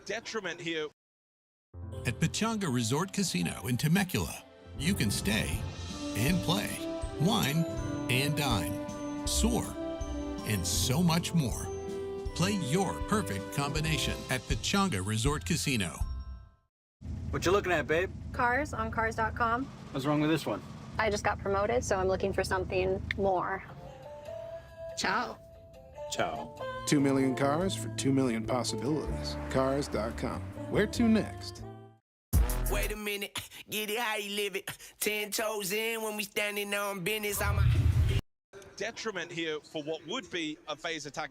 detriment here. At Pechanga Resort Casino in Temecula, you can stay and play, wine and dine, soar, and so much more. Play your perfect combination at Pechanga Resort Casino. What you looking at, babe? Cars on cars.com. What's wrong with this one? I just got promoted, so I'm looking for something more. Ciao. Ciao. 2 million cars for 2 million possibilities. Cars.com. Where to next? Wait a minute, get it how you live it. 10 toes in when we standing on business. I'm a Detriment here for what would be a phase attack.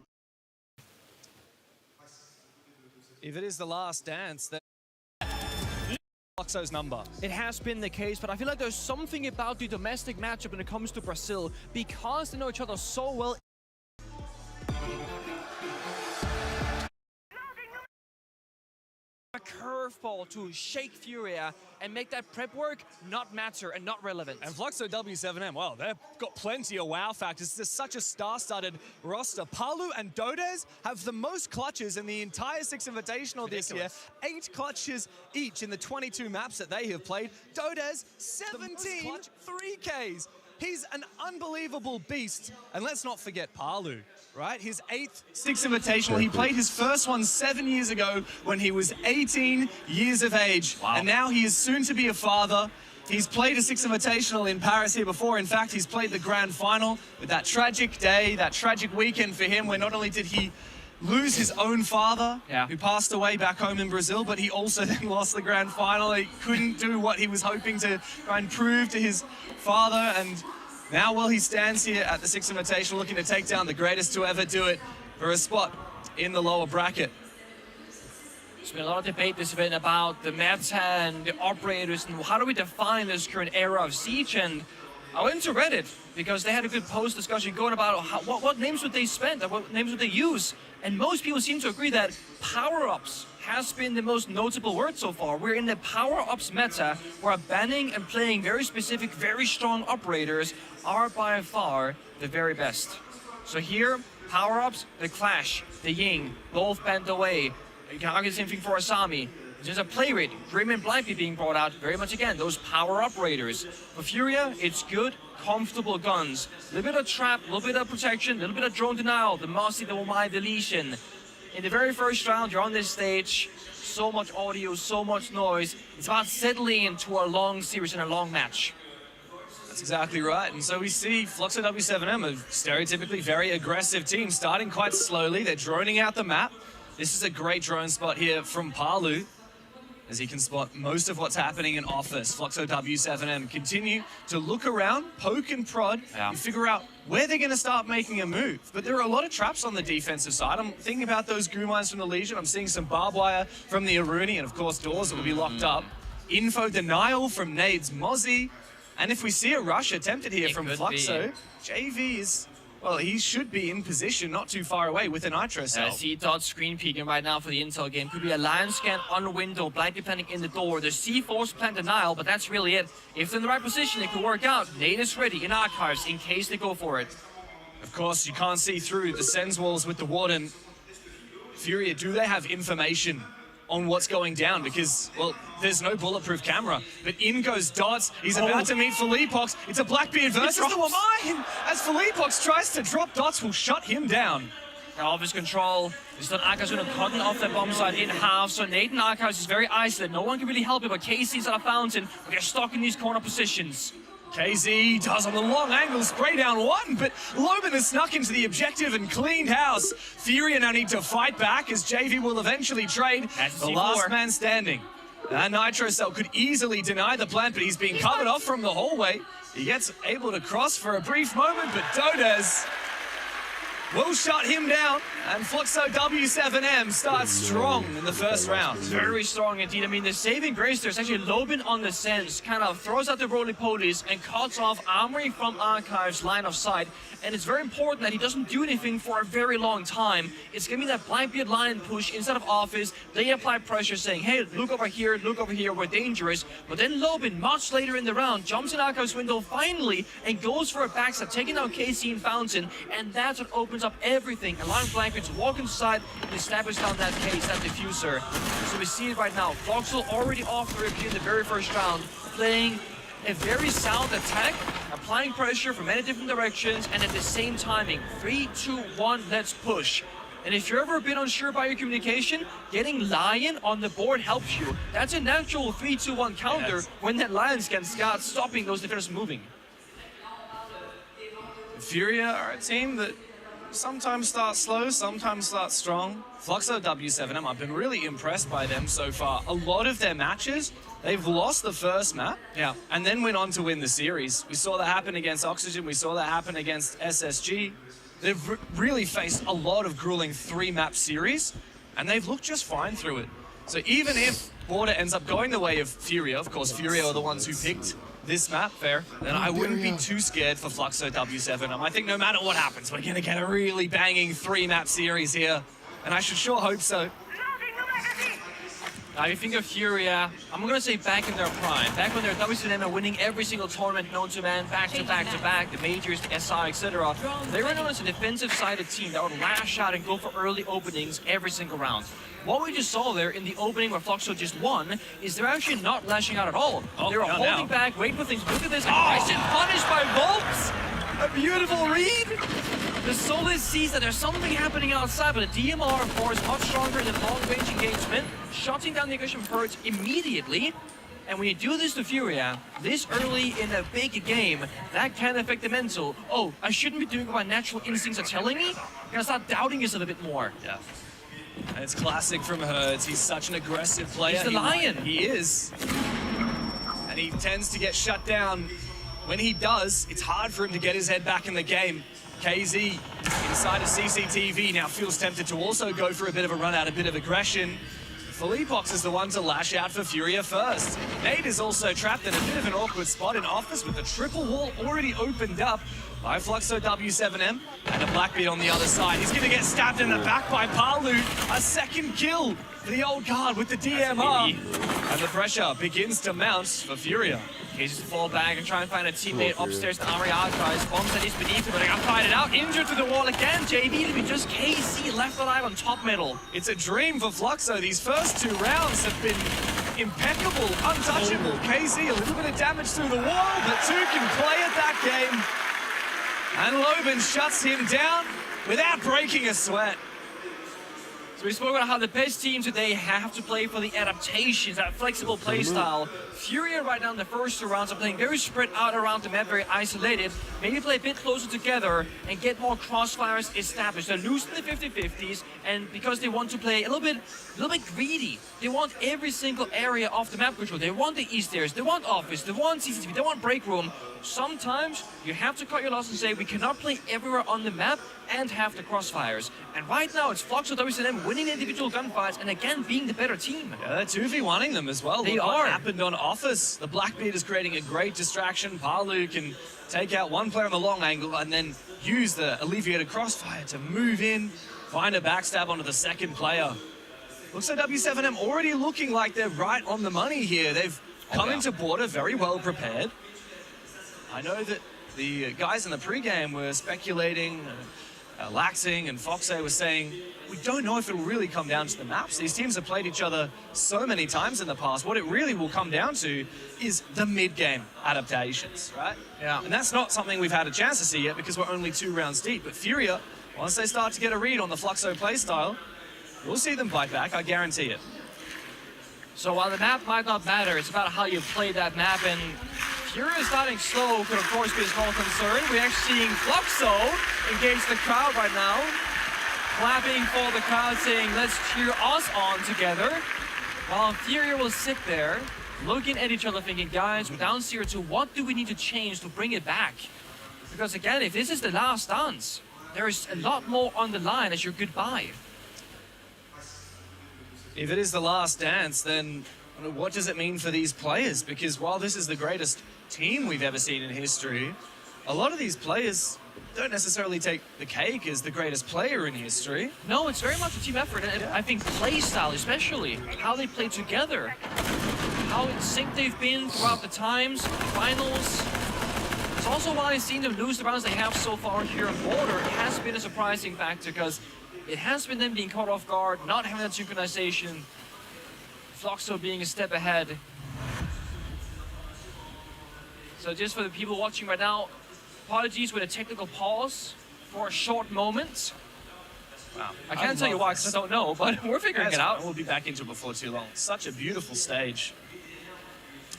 If it is the last dance, then Floxo's number. It has been the case, but I feel like there's something about the domestic matchup when it comes to Brazil, because they know each other so well. A curveball to shake Furia and make that prep work not matter and not relevant. And Fluxo W7M, well, they've got plenty of wow factors. This is such a star-studded roster. Palu and Dodez have the most clutches in the entire Six Invitational this year. 8 clutches each in the 22 maps that they have played. Dodez, 17 3Ks. He's an unbelievable beast. And let's not forget Palu, right? His 8th Six Invitational. He played his first one 7 years ago when he was 18 years of age. Wow. And now he is soon to be a father. He's played a Six Invitational in Paris here before. In fact, he's played the grand final with that tragic day, that tragic weekend for him, where not only did he lose his own father, who passed away back home in Brazil, but he also then lost the grand final. He couldn't do what he was hoping to try and prove to his father, and now, well, he stands here at the Six Invitational looking to take down the greatest to ever do it for a spot in the lower bracket. There's been a lot of debate this event about the meta and the operators and how do we define this current era of Siege, and I went to Reddit because they had a good post discussion going about what names would they spend, what names would they use, and most people seem to agree that power-ups has been the most notable word so far. We're in the power-ups meta where banning and playing very specific, very strong operators are by far the very best. So here, power-ups, the Clash, the Ying, both banned away. You can argue the same thing for Asami. There's a play rate, Grim and Blipey being brought out, very much again, those power operators. For Furia, it's good, comfortable guns. A little bit of trap, a little bit of protection, a little bit of drone denial, the Mossy, the Womai deletion. In the very first round, you're on this stage, so much audio, so much noise. It's about settling into a long series and a long match. That's exactly right. And so we see Fluxo W7M, a stereotypically very aggressive team, starting quite slowly. They're droning out the map. This is a great drone spot here from Palu, as he can spot most of what's happening in office. Fluxo W7M continue to look around, poke and prod, and figure out where they're going to start making a move. But there are a lot of traps on the defensive side. I'm thinking about those goo mines from the Legion. I'm seeing some barbed wire from the Aruni, and of course doors that will be locked up. Info denial from Nade's Mozzie. And if we see a rush attempted here from Fluxo, JV is, well, he should be in position not too far away with a Nitro cell. I see Dot screen peeking right now for the intel game. Could be a lion scan on the window, blindly planting in the door. The C4's plant denial, but that's really it. If they're in the right position, it could work out. Nate is ready in archives in case they go for it. Of course, you can't see through the Sens walls with the Warden. Furia, do they have information on what's going down? Because, well, there's no bulletproof camera. But in goes Dots. He's about to meet Felipox. It's a Blackbeard versus the Womai. As Felipox tries to drop, Dots will shut him down. Now, off his control. This is not Archives going to cut off that bomb site in half. So Nathan Archives is very isolated. No one can really help him, but KC's at a fountain. They're stuck in these corner positions. KZ does on the long angle, spray down one, but Loban has snuck into the objective and cleaned house. Furia now need to fight back as JV will eventually trade. That's the last man standing. And Nitro Cell could easily deny the plant, but he's being covered off from the hallway. He gets able to cross for a brief moment, but Dodez will shut him down, and Fluxo W7M starts strong in the first round. Very strong indeed. I mean, the saving grace there is actually Loban on the Sens, kind of throws out the roly-polies and cuts off Armory from Archives' line of sight. And it's very important that he doesn't do anything for a very long time. It's going to be that Blackbeard line push inside of office. They apply pressure saying, hey, look over here, we're dangerous. But then Loban, much later in the round, jumps in Archives' window finally and goes for a backstab, taking out KC and Fountain. And that's what opens opens up everything, allowing Blackbeard to walk inside and establish down that case, that diffuser. So we see it right now. Floxel already off the rip here in the very first round, playing a very sound attack, applying pressure from many different directions, and at the same timing, 3, 2, 1, let's push. And if you're ever a bit unsure about your communication, getting Lion on the board helps you. That's a natural 3, 2, 1 counter when that Lions can start stopping those defenders moving. Furia are a team that sometimes starts slow, sometimes starts strong. Floxo W7M, I've been really impressed by them so far. A lot of their matches, they've lost the first map, and then went on to win the series. We saw that happen against Oxygen, we saw that happen against SSG. They've really faced a lot of grueling 3-map series, and they've looked just fine through it. So even if Border ends up going the way of Furia, of course Furia are the ones who picked this map, fair, then I wouldn't be too scared for Fluxo W7M. I think no matter what happens, we're gonna get a really banging 3-map series here, and I should sure hope so. Now, if you think of Furia, I'm gonna say back in their prime, back when they're WCM are winning every single tournament known to man, back to back, the majors, the SI, etc. They were known as a defensive-sided team that would lash out and go for early openings every single round. What we just saw there in the opening where Floxo just won is they're actually not lashing out at all. They were holding back, waiting for things. Look at this, aggressive punished by Volks! A beautiful read! The Solus sees that there's something happening outside, but the DMR, of course, much stronger in the long-range engagement, shutting down the aggression perch immediately. And when you do this to Furia, this early in a big game, that can affect the mental. Oh, I shouldn't be doing what my natural instincts are telling me? I'm gonna start doubting yourself a bit more. Yeah. And it's classic from Hertz. He's such an aggressive player. He's the Lion. He is. And he tends to get shut down. When he does, it's hard for him to get his head back in the game. KZ inside of CCTV now feels tempted to also go for a bit of a run out, a bit of aggression. Philippox is the one to lash out for Furia first. Nate is also trapped in a bit of an awkward spot in office with the triple wall already opened up by Fluxo W7M and a Blackbeard on the other side. He's gonna get stabbed in the back by Palu. A second kill for the old guard with the DMR. And the pressure begins to mount for Furia. Cases to fall back and try and find a teammate upstairs to Ari Archives. Bombs that is beneath him, but they got fight it out. Injured to the wall again. JB to be just KC left alive on top middle. It's a dream for Fluxo. These first 2 rounds have been impeccable, untouchable. KZ, a little bit of damage through the wall, but 2 can play at that game. And Loban shuts him down without breaking a sweat. So we spoke about how the best teams today have to play for the adaptations, that flexible playstyle. Furia right now in the first 2 rounds are playing very spread out around the map, very isolated. Maybe play a bit closer together and get more crossfires established. They're losing the 50-50s, and because they want to play a little bit greedy. They want every single area of the map control. They want the East stairs, they want office, they want CCTV, they want break room. Sometimes you have to cut your loss and say we cannot play everywhere on the map and have the crossfires. And right now it's Floxo WCM winning individual gunfights and again being the better team. Yeah, they're 2v1ing them as well. They Look are. What happened on Office. The Blackbeard is creating a great distraction. Palu can take out one player on the long angle and then use the alleviated crossfire to move in, find a backstab onto the second player. Looks like W7M already looking like they're right on the money here. They've come into Border very well prepared. I know that the guys in the pregame were speculating, Laxing and Foxe was saying, we don't know if it'll really come down to the maps. These teams have played each other so many times in the past. What it really will come down to is the mid-game adaptations, right? Yeah. And that's not something we've had a chance to see yet because we're only 2 rounds deep. But Furia, once they start to get a read on the Fluxo playstyle, we'll see them bite back, I guarantee it. So while the map might not matter, it's about how you play that map, and Furia starting slow could of course be a small concern. We're actually seeing Fluxo engage the crowd right now, clapping for the crowd, saying let's cheer us on together, while Furia will sit there looking at each other thinking, guys, we're down 0-2, what do we need to change to bring it back? Because again, if this is the last dance, there is a lot more on the line as your goodbye. If it is the last dance, then what does it mean for these players? Because while this is the greatest team we've ever seen in history, a lot of these players don't necessarily take the cake as the greatest player in history. No, it's very much a team effort, and I think play style especially, how they play together, how in sync they've been throughout the times, finals, It's also why I've seen them lose the rounds they have so far here on Border. It has been a surprising factor because it has been them being caught off guard, not having that synchronization, Fluxo being a step ahead. So just for the people watching right now, apologies with a technical pause for a short moment. Wow. I can't tell you why because I don't know, but we're figuring it out. We'll be back into it before too long. Such a beautiful stage.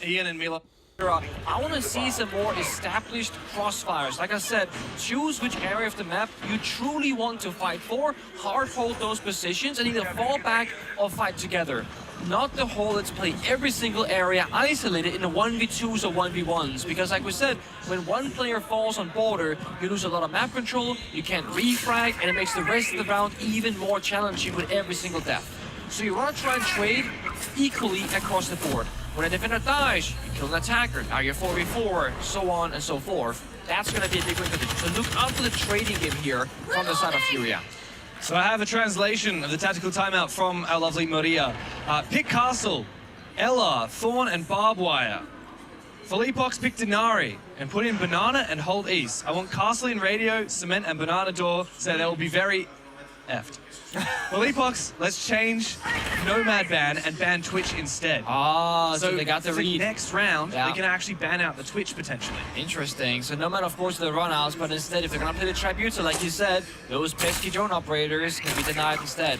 Ian and Mila. I want to see some more established crossfires. Like I said, choose which area of the map you truly want to fight for, hard hold those positions, and either fall back or fight together. Not the whole let's play every single area isolated in the 1v2s or 1v1s. Because like we said, when one player falls on Border, you lose a lot of map control, you can't refrag, and it makes the rest of the round even more challenging with every single death. So you want to try and trade equally across the board. When a defender dies, you kill an attacker. Now you're 4v4, so on and so forth. That's going to be a big win for them. So look out for the trading game here from the side of Furia. So I have a translation of the tactical timeout from our lovely Maria. Pick Castle, Ella, Thorn, and Barbed Wire. Felipox pick Denari, and put in Banana and hold East. I want Castle in Radio, Cement, and Banana Door, so they will be very effed. Felipox, let's change Nomad ban and ban Twitch instead. Ah, so they got the for read. next round, Yeah. they can actually ban out the Twitch potentially. Interesting. So no matter, of course, the runouts, but instead, if they're gonna play the Tributor, like you said, those pesky drone operators can be denied instead.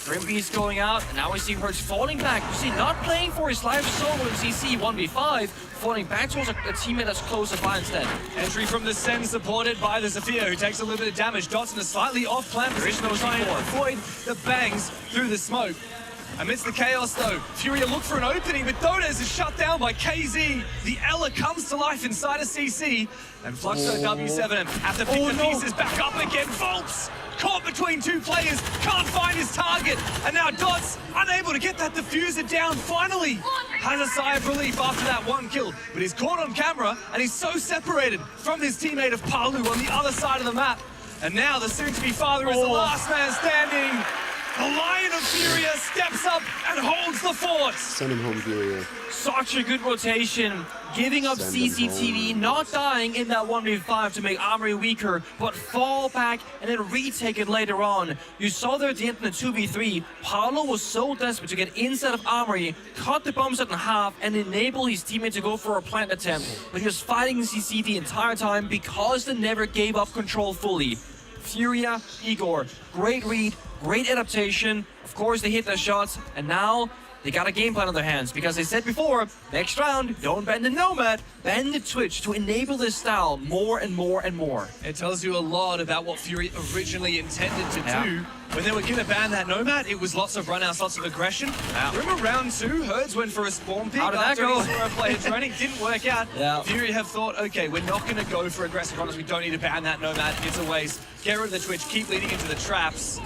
Grim Beast going out, and now we see Hertz falling back. You see, not playing for his life solo in CC 1v5, falling back towards a teammate that's closer by instead. Entry from the Sen supported by the Zafir, who takes a little bit of damage. Dots in a slightly off-plan position, trying to avoid the bangs through the smoke. Amidst the chaos though, Furia look for an opening, but Dodes is shut down by KZ. The Ella comes to life inside a CC, and Fluxo W7 have to pick the pieces back up again. Volts caught between two players, can't find his target, and now Dots unable to get that diffuser down. Finally has a sigh of relief after that one kill, but he's caught on camera, and he's so separated from his teammate of Palu on the other side of the map. And now the soon-to-be father is the last man standing. The Lion of Furia steps up and holds the fort. Send him home, Furia. Such a good rotation, giving up Send him CCTV, home. not dying in that 1v5 to make Armory weaker, but fall back and then retake it later on. You saw there at the end of the 2v3, Paolo was so desperate to get inside of Armory, cut the bombs in half, and enable his teammate to go for a plant attempt. But he was fighting CC the entire time because they never gave up control fully. Furia, Igor, great read, great adaptation. Of course, they hit their shots, and now they got a game plan on their hands because they said before, next round, don't ban the Nomad, ban the Twitch to enable this style more and more and more. It tells you a lot about what Fury originally intended to do. When they were going to ban that Nomad, it was lots of runouts, lots of aggression. Remember round 2, Herds went for a spawn pick. How did that go? For a player droning, didn't work out. Fury have thought, okay, we're not going to go for aggressive runners. We don't need to ban that Nomad. It's a waste. Get rid of the Twitch, keep leading into the traps.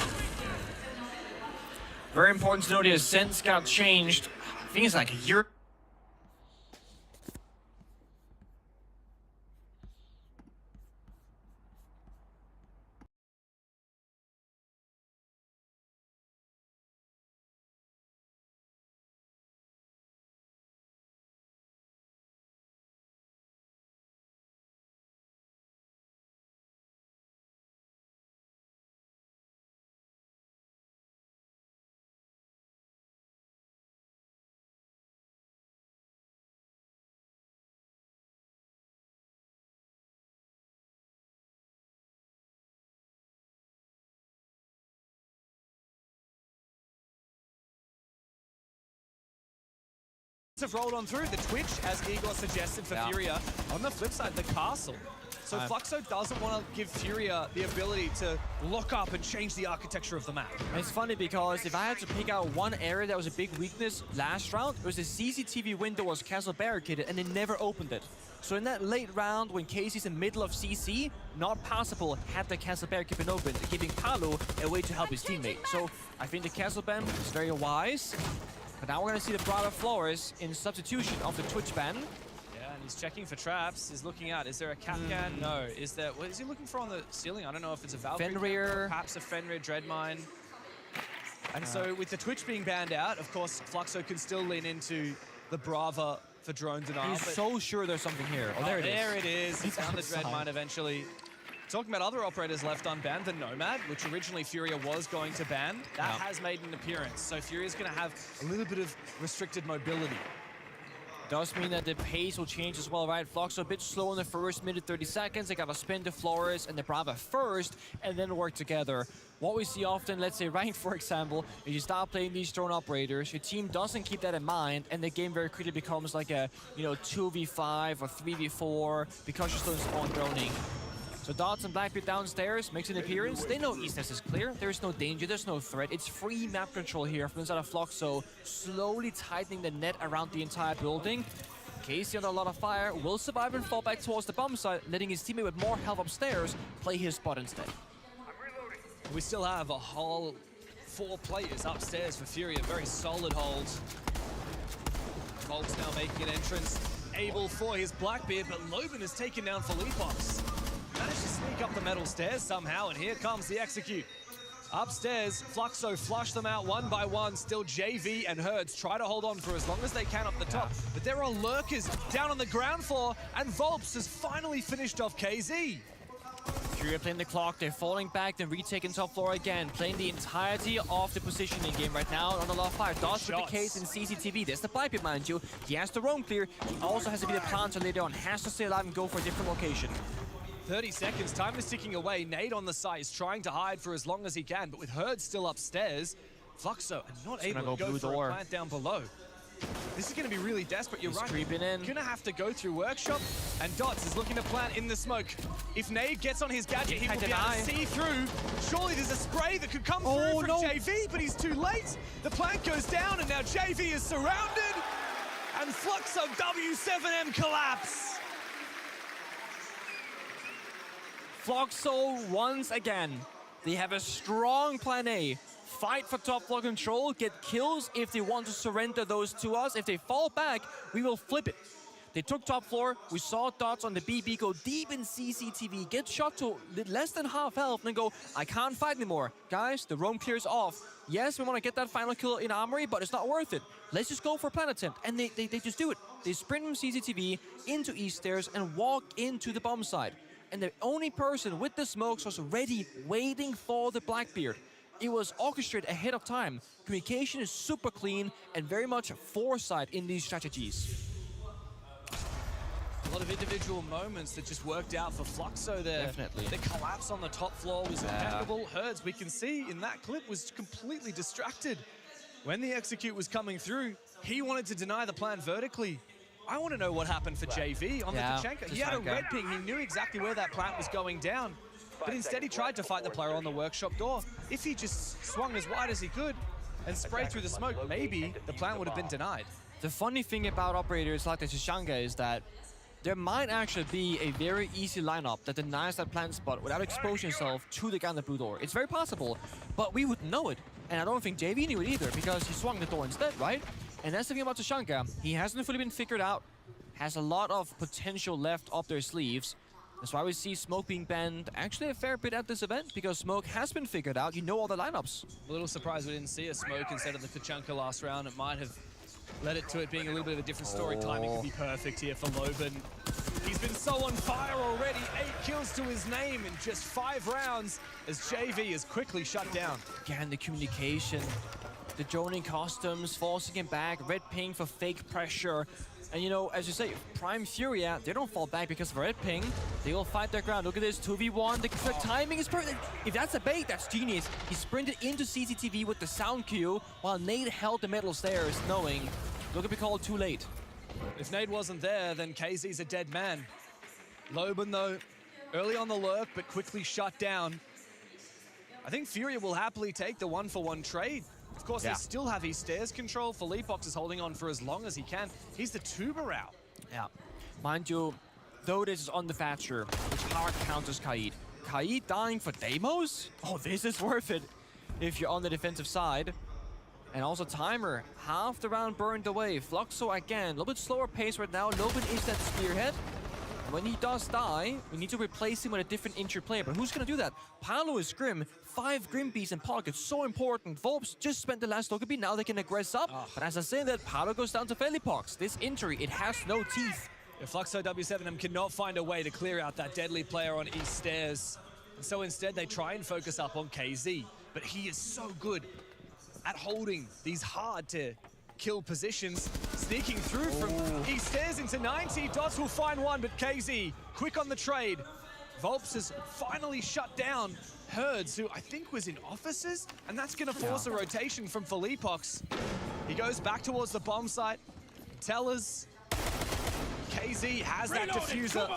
Very important to note here, Sense got changed. I think it's like a year. Have rolled on through the Twitch, as Igor suggested for Furia. On the flip side, the Castle. So Fluxo doesn't want to give Furia the ability to lock up and change the architecture of the map. It's funny because if I had to pick out one area that was a big weakness last round, it was the CCTV window was castle barricaded and they never opened it. So in that late round, when Casey's in the middle of CC, not possible had the castle barricade been opened, giving Paolo a way to help his teammate. So I think the castle ban is very wise. But now we're going to see the Brava Flores in substitution of the Twitch ban. Yeah, and he's checking for traps. He's looking out. Is there a Kapkan? No. Is there? What is he looking for on the ceiling? I don't know if it's a Valkyrie. Fenrir. Perhaps a Fenrir Dreadmine. And so with the Twitch being banned out, of course, Fluxo can still lean into the Brava for drone denial. He's so sure there's something here. Oh, there it is. There it is. He found the outside. Dread Mine eventually. Talking about other operators left unbanned, the Nomad, which originally Furia was going to ban, that has made an appearance. So Furia's going to have a little bit of restricted mobility. Does mean that the pace will change as well, right? Flox a bit slow in the first minute, 30 seconds. They got to spin the Flores and the Brava first and then work together. What we see often, let's say Ranked, for example, is you start playing these drone operators, your team doesn't keep that in mind, and the game very quickly becomes like a, 2v5 or 3v4 because you're still in spawn droning. So Dots and Blackbeard downstairs makes an appearance. They know Eastness is clear. There's no danger, there's no threat. It's free map control here from inside of Floxo, slowly tightening the net around the entire building. Casey under a lot of fire will survive and fall back towards the bomb site, letting his teammate with more health upstairs play his spot instead. We still have a whole 4 players upstairs for Furia. Very solid hold. Volk's now making an entrance. Able for his Blackbeard, but Loban has taken down Felipox. Managed to sneak up the metal stairs somehow, and here comes the execute. Upstairs, Fluxo flush them out one by one. Still JV and Herds try to hold on for as long as they can up the top. But there are lurkers down on the ground floor, and Volps has finally finished off KZ. Furia playing the clock, they're falling back, then retaking top floor again, playing the entirety of the positioning game right now on a lot of fire. Dots with the case in CCTV. There's the pipe, mind you. He has the roam clear. He also has to be the planter later on. Has to stay alive and go for a different location. 30 seconds, time is ticking away. Nade on the site is trying to hide for as long as he can, but with Herd still upstairs, Fluxo not able to go for a plant down below. This is going to be really desperate, you're right. Creeping in. Gonna have to go through Workshop, and Dots is looking to plant in the smoke. If Nade gets on his gadget, he will be able to see through. Surely there's a spray that could come through from JV, but he's too late. The plant goes down, and now JV is surrounded, and Fluxo W7M collapse. Floxo once again. They have a strong plan A. Fight for top floor control, get kills if they want to surrender those to us. If they fall back, we will flip it. They took top floor. We saw Dots on the BB go deep in CCTV, get shot to less than half health, and then go, I can't fight anymore. Guys, the roam clears off. Yes, we want to get that final kill in Armory, but it's not worth it. Let's just go for a plan attempt. And they just do it. They sprint from CCTV into East Stairs and walk into the bomb site. And the only person with the smokes was ready, waiting for the Blackbeard. It was orchestrated ahead of time. Communication is super clean and very much foresight in these strategies. A lot of individual moments that just worked out for Fluxo there. Definitely. The collapse on the top floor was impeccable. Herds, we can see in that clip, was completely distracted. When the execute was coming through, he wanted to deny the plan vertically. I want to know what happened for JV on the Tachenko. He had a red ping. He knew exactly where that plant was going down. But instead, he tried to fight the player on the workshop door. If he just swung as wide as he could and sprayed through the smoke, maybe the plant would have been denied. The funny thing about operators like the Tachenko is that there might actually be a very easy lineup that denies that plant spot without exposing yourself to the guy on the blue door. It's very possible, but we wouldn't know it. And I don't think JV knew it either because he swung the door instead, right? And that's the thing about Tachenko. He hasn't fully been figured out, has a lot of potential left up their sleeves. That's why we see Smoke being banned actually a fair bit at this event, because Smoke has been figured out. You know all the lineups. A little surprised we didn't see a Smoke instead of the Tachenko last round. It might have led it to it being a little bit of a different story. Timing could be perfect here for Loban. He's been so on fire already. 8 kills to his name in just 5 rounds as JV is quickly shut down. Again, the communication, the droning costumes, forcing him back, red ping for fake pressure. And you know, as you say, Prime Furia, they don't fall back because of red ping. They will fight their ground. Look at this, 2v1. The timing is perfect. If that's a bait, that's genius. He sprinted into CCTV with the sound cue while Nade held the metal stairs, knowing, look at be called too late. If Nade wasn't there, then KZ's a dead man. Loban, though, early on the lurk, but quickly shut down. I think Furia will happily take the 1-for-1 trade. Of course, they still have his stairs control. Felipox is holding on for as long as he can. He's the Tubarao. Yeah. Mind you, though this is on the Thatcher, which hard counters Kaid. Kaid dying for Deimos? Oh, this is worth it if you're on the defensive side. And also Timer, half the round burned away. Fluxo again, a little bit slower pace right now. Loban is that spearhead. When he does die, we need to replace him with a different injured player. But who's going to do that? Paolo is Grim. 5 Grim Bees in pockets. So important. Volps just spent the last Dokkaebi. Now they can aggress up. But as I say that, Paolo goes down to Felipox. This injury, it has no teeth. If Fluxo W7M cannot find a way to clear out that deadly player on East Stairs. And so instead, they try and focus up on KZ. But he is so good at holding these hard-to-kill positions. Sneaking through from East Stairs into 90. Dots will find one, but KZ, quick on the trade. Volps has finally shut down Herds, who I think was in offices, and that's going to force a rotation from Felipox. He goes back towards the bomb site. Tellers. KZ has that diffuser.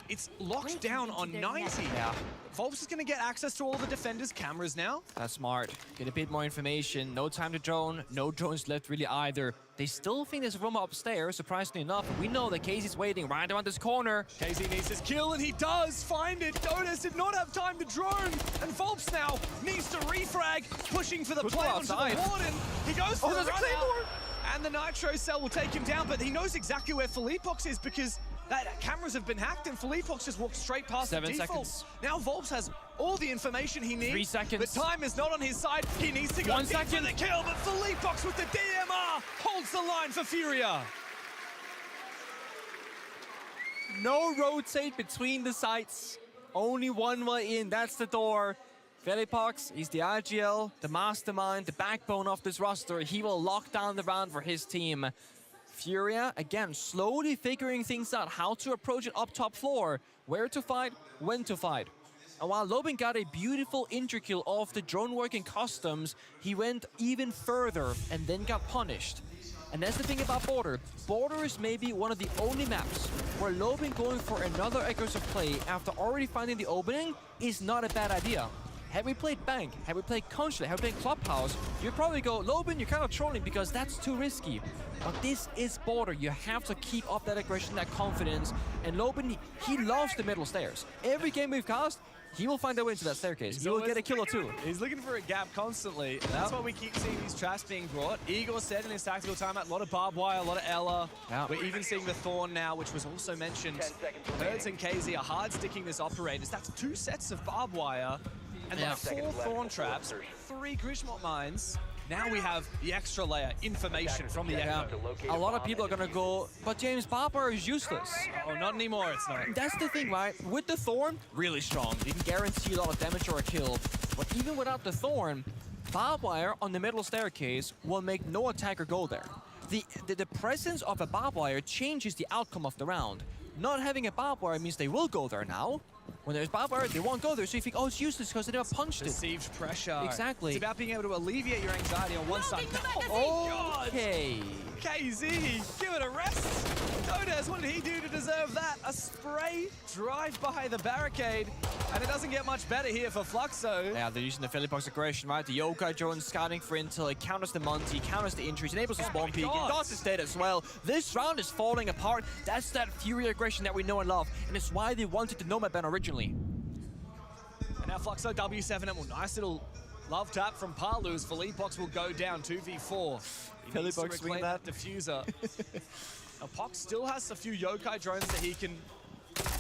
It's locked down on 90. Yeah. Volps is going to get access to all the defenders' cameras now. That's smart. Get a bit more information. No time to drone. No drones left really either. They still think there's a room upstairs, surprisingly enough. We know that KZ's waiting right around this corner. KZ needs his kill, and he does find it. Dodos did not have time to drone. And Volps now needs to refrag, pushing for the play onto the Warden. He goes for a run out. And the Nitro Cell will take him down, but he knows exactly where Felipox is because cameras have been hacked and Felipox just walked straight past the default. 7 seconds. Now Volps has all the information he needs. 3 seconds. The time is not on his side. He needs to go 1 deep second. for the kill, but Felipox with the DMR holds the line for Furia. No rotate between the sites. Only one way in. That's the door. Felipox, he's the IGL, the mastermind, the backbone of this roster. He will lock down the round for his team. Furia, again, slowly figuring things out, how to approach it up top floor, where to fight, when to fight. And while Lobin got a beautiful injury kill off the drone working customs, he went even further and then got punished. And that's the thing about Border. Border is maybe one of the only maps where Lobin going for another aggressive play after already finding the opening is not a bad idea. Had we played Bank, had we played Consulate, had we played Clubhouse, you'd probably go, Lobin, you're kind of trolling because that's too risky. But this is Border. You have to keep up that aggression, that confidence. And Lobin, he loves the middle stairs. Every game we've cast, he will find a way into that staircase. He will get a kill or two. He's looking for a gap constantly. And that's why we keep seeing these traps being brought. Igor said in his tactical timeout, a lot of barbed wire, a lot of Ella. Yeah. We're even seeing the Thorn now, which was also mentioned. Herds and KZ are hard sticking this operators. That's 2 sets of barbed wire. And then 4 Thorn traps, 3 Grishmot mines. Now we have the extra layer, information from the Echo. A lot of people are gonna go, but James, barbed wire is useless. Oh, not anymore, it's not. That's the thing, right? With the Thorn, really strong. You can guarantee a lot of damage or a kill. But even without the Thorn, barbed wire on the middle staircase will make no attacker go there. The presence of a barbed wire changes the outcome of the round. Not having a barbed wire means they will go there now. When there's barbed wire, they won't go there, so you think, oh, it's useless because they never punched it. Perceived pressure. Exactly. It's about being able to alleviate your anxiety on one side. Okay. KZ, give it a rest. Dodes, what did he do to deserve that? A spray drive by the barricade, and it doesn't get much better here for Fluxo. Yeah, they're using the Felipox aggression, right? The Yokai drone scouting for intel, it counters the Monty, counters the injuries, enables the spawn peek, and Dots is dead as well. This round is falling apart. That's that Fury aggression that we know and love, and it's why they wanted the Nomad ban originally. And now Fluxo W7M, well, nice little love tap from Palu as Felipox will go down 2v4. He needs to reclaim that diffuser. Now, Pox still has a few Yokai drones that he can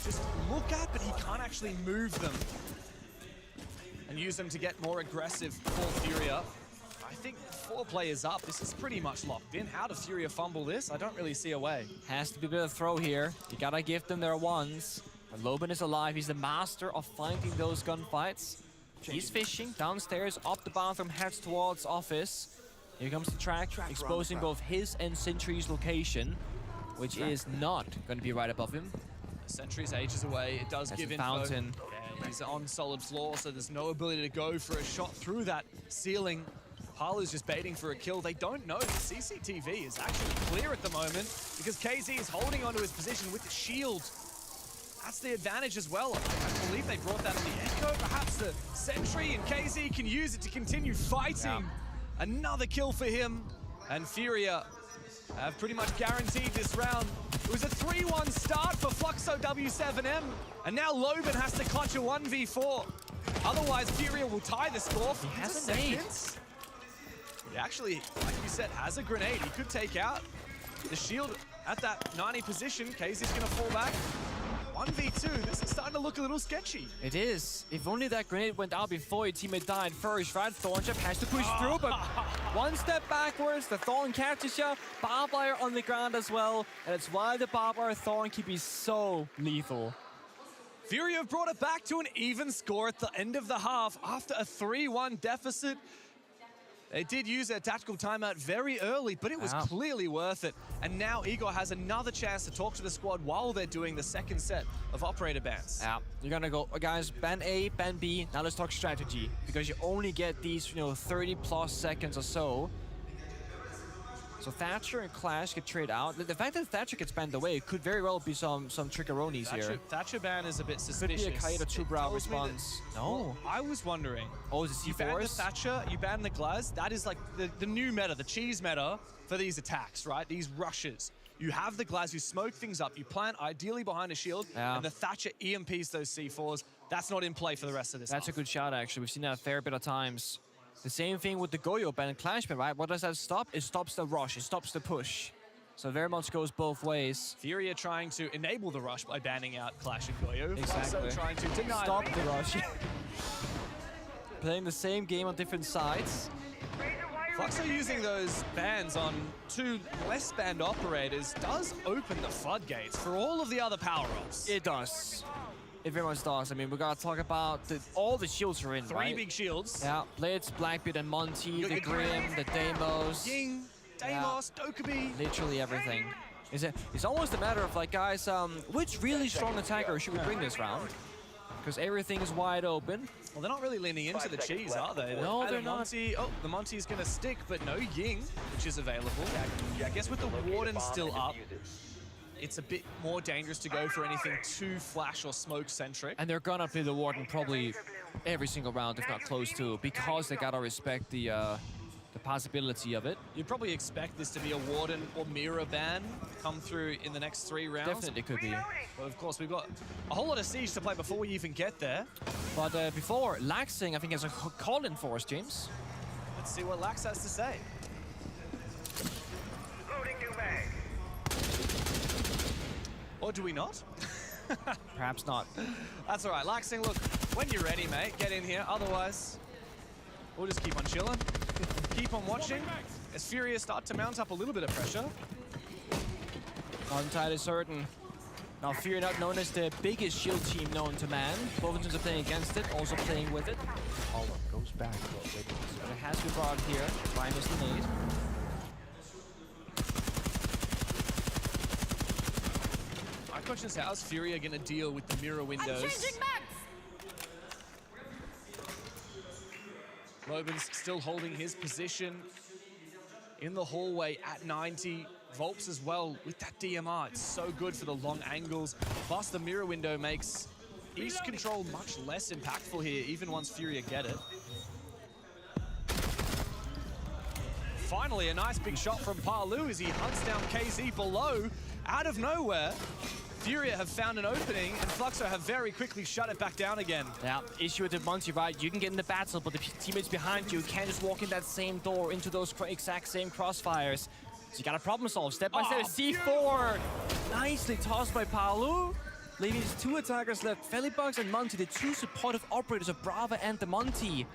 just look at, but he can't actually move them and use them to get more aggressive for Furia. I think 4 players up, this is pretty much locked in. How does Furia fumble this? I don't really see a way. Has to be a bit of a throw here. You gotta give them their ones. But Lobin is alive. He's the master of finding those gunfights. He's fishing downstairs, up the bathroom, heads towards office. Here comes the track, exposing both his and Sentry's location, which is not going to be right above him. Sentry's ages away. It does give info. Fountain. Yeah, he's on solid floor, so there's no ability to go for a shot through that ceiling. Palu's just baiting for a kill. They don't know his CCTV is actually clear at the moment because KZ is holding onto his position with the shield. That's the advantage as well. I believe they brought that in the Echo. Perhaps the Sentry and KZ can use it to continue fighting. Yeah. Another kill for him. And Furia have pretty much guaranteed this round. It was a 3-1 start for Fluxo W7M. And now Lobin has to clutch a 1v4. Otherwise, Furia will tie the score for He has a nade. He actually, like you said, has a grenade. He could take out the shield at that 90 position. KZ's going to fall back. 1v2, this is starting to look a little sketchy. It is. If only that grenade went out before your teammate died first, right? Thornchip has to push through, but one step backwards, the Thorn catches you. Barbed wire on the ground as well, and it's why the barbed wire Thorn can be so lethal. Fury have brought it back to an even score at the end of the half after a 3-1 deficit. They did use their tactical timeout very early, but it was clearly worth it. And now Igor has another chance to talk to the squad while they're doing the second set of operator bans. Yeah, you're gonna go, guys, ban A, ban B, now let's talk strategy. Because you only get these, 30 plus seconds or so. So Thatcher and Clash get traded out. The fact that Thatcher gets banned away could very well be some trickeronis here. Thatcher ban is a bit suspicious. Could be a Kaida 2-brow response. No. I was wondering. Oh, is it You ban the C4s? Thatcher, you ban the Glaz. That is like the new meta, the cheese meta for these attacks, right? These rushes. You have the Glaz, you smoke things up, you plant ideally behind a shield, and the Thatcher EMPs those C4s. That's not in play for the rest of this That's half. a good shot, actually. We've seen that a fair bit of times. The same thing with the Goyo ban and Clash ban, right? What does that stop? It stops the rush, it stops the push. So very much goes both ways. Fury are trying to enable the rush by banning out Clash and Goyo. Exactly. Also trying to deny Stop the rush. Playing the same game on different sides. Fluxo using those bans on two less banned operators does open the floodgates for all of the other power-ups. It does. It very much does. I mean, we gotta talk about all the shields are in, Three right? big shields. Yeah, Blitz, Blackbeard, and Monty, the Grim, the Deimos. Ying, Deimos, Dokkaebi. Literally everything. It's almost a matter of like, guys, which really strong attacker should we bring this round? Because everything is wide open. Well, they're not really leaning into the cheese, are they? No, they're not. Monty, oh, the Monty's gonna stick, but no Ying, which is available. I guess with the Warden still up, it's a bit more dangerous to go for anything too flash or smoke-centric. And they're gonna play the Warden probably every single round, if not close to, because they gotta respect the possibility of it. You'd probably expect this to be a Warden or Mirror ban come through in the next 3 rounds. Definitely could be. But of course, we've got a whole lot of Siege to play before we even get there. But before, Laxing, I think, has a call-in for us, James. Let's see what Lax has to say. Loading new mag. Or do we not? Perhaps not. That's all right. Laxing, look, when you're ready, mate, get in here. Otherwise, we'll just keep on chilling. Keep on watching as Furious start to mount up a little bit of pressure. Not entirely certain. Now, Fury not known as the biggest shield team known to man. Both teams are playing against it, also playing with it. All up goes back. But it has to be brought here. Prime is the nade. My question is, how's Fury going to deal with the mirror windows? Loban's still holding his position in the hallway at 90. Volps as well with that DMR. It's so good for the long angles. Plus the mirror window makes each control much less impactful here, even once Furia get it. Finally, a nice big shot from Palu as he hunts down KZ below. Out of nowhere, Furia have found an opening, and Fluxo have very quickly shut it back down again. Yeah, issue with the Monty, right? You can get in the battle, but the teammates behind you can't just walk in that same door into those exact same crossfires. So you gotta problem solve. Step by step, C4! Nicely tossed by Palu. Leaving his 2 attackers left, Felibox and Monty, the 2 supportive operators of Brava and the Monty.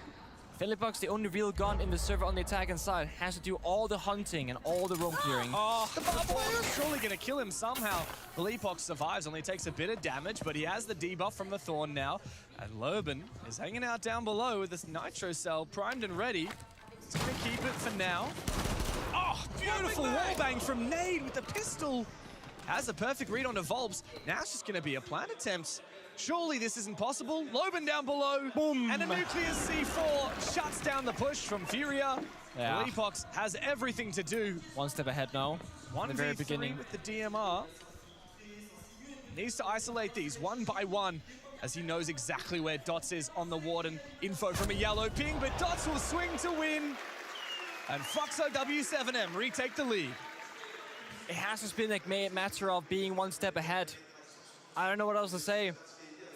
Felibox, the only real gun in the server on the attacking side, has to do all the hunting and all the room clearing. Oh, the barbed is surely gonna kill him somehow. Leapox survives, only takes a bit of damage, but he has the debuff from the Thorn now. And Loban is hanging out down below with this Nitro Cell primed and ready. He's gonna keep it for now. Oh, beautiful wallbang from Nade with the pistol. Has a perfect read onto Volps. Now it's just gonna be a plant attempt. Surely this isn't possible. Loban down below. Boom. And a nuclear C4 shuts down the push from Furia. Yeah. Leapox has everything to do. 1 step ahead now. One in the very beginning with the DMR. Needs to isolate these one by one as he knows exactly where Dots is on the Warden. Info from a yellow ping, but Dots will swing to win. And Fluxo W7M retake the lead. It has just been like a matter of being 1 step ahead. I don't know what else to say.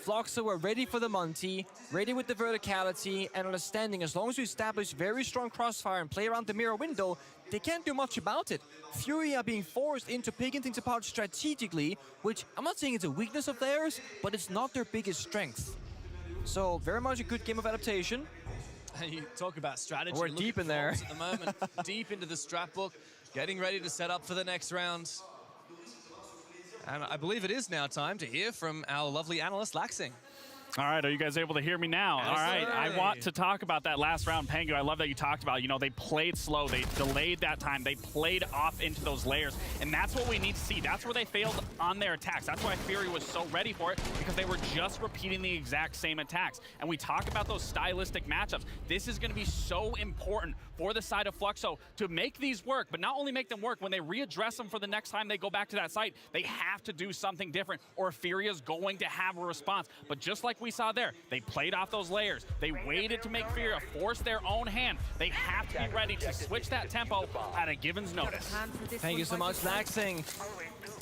Floxo were ready for the Monty, ready with the verticality, and understanding as long as you establish very strong crossfire and play around the mirror window, they can't do much about it. Fury are being forced into picking things apart strategically, which I'm not saying it's a weakness of theirs, but it's not their biggest strength. So very much a good game of adaptation. You talk about strategy. We're deep in there. At the moment, deep into the strat book, getting ready to set up for the next round. And I believe it is now time to hear from our lovely analyst, Laxing. All right, are you guys able to hear me now? All right, I want to talk about that last round, Pengu. I love that you talked about, you know, they played slow, they delayed that time, they played off into those layers, and that's what we need to see. That's where they failed on their attacks. That's why Fury was so ready for it, because they were just repeating the exact same attacks. And we talk about those stylistic matchups. This is going to be so important for the side of Fluxo to make these work, but not only make them work, when they readdress them for the next time they go back to that site, they have to do something different, or Fury is going to have a response. But just like we saw there, they played off those layers. They waited to make Fury force their own hand. They have to be ready to switch that tempo at a given's notice. Thank you so much, Laxing.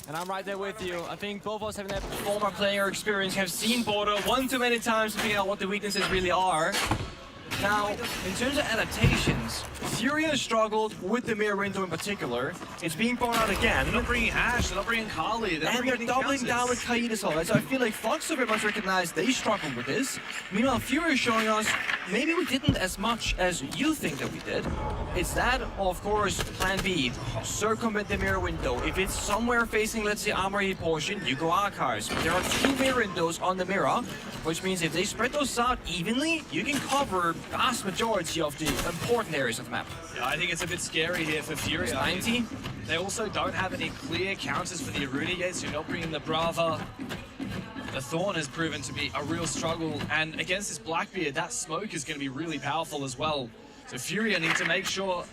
And I'm right there with you. I think both of us having that Former player experience have seen Border one too many times to figure out what the weaknesses really are. Now, in terms of adaptations, Fury has struggled with the mirror window in particular. It's being brought out again. They're not bringing Ashe, they're not bringing Kali, And they're doubling down with Kaid as well. So I feel like Fox very much recognized they struggled with this. Meanwhile, Fury is showing us maybe we didn't as much as you think that we did. It's that, of course, plan B, circumvent the mirror window. If it's somewhere facing, let's say, Armory portion, you go Archives. There are 2 mirror windows on the mirror, which means if they spread those out evenly, you can cover the vast majority of the important areas of the map. Yeah, I think it's a bit scary here for Fury. 90. They also don't have any clear counters for the Aruna yet, so you're not bringing the Brava. The Thorn has proven to be a real struggle, and against this Blackbeard, that smoke is going to be really powerful as well. So Fury need to make sure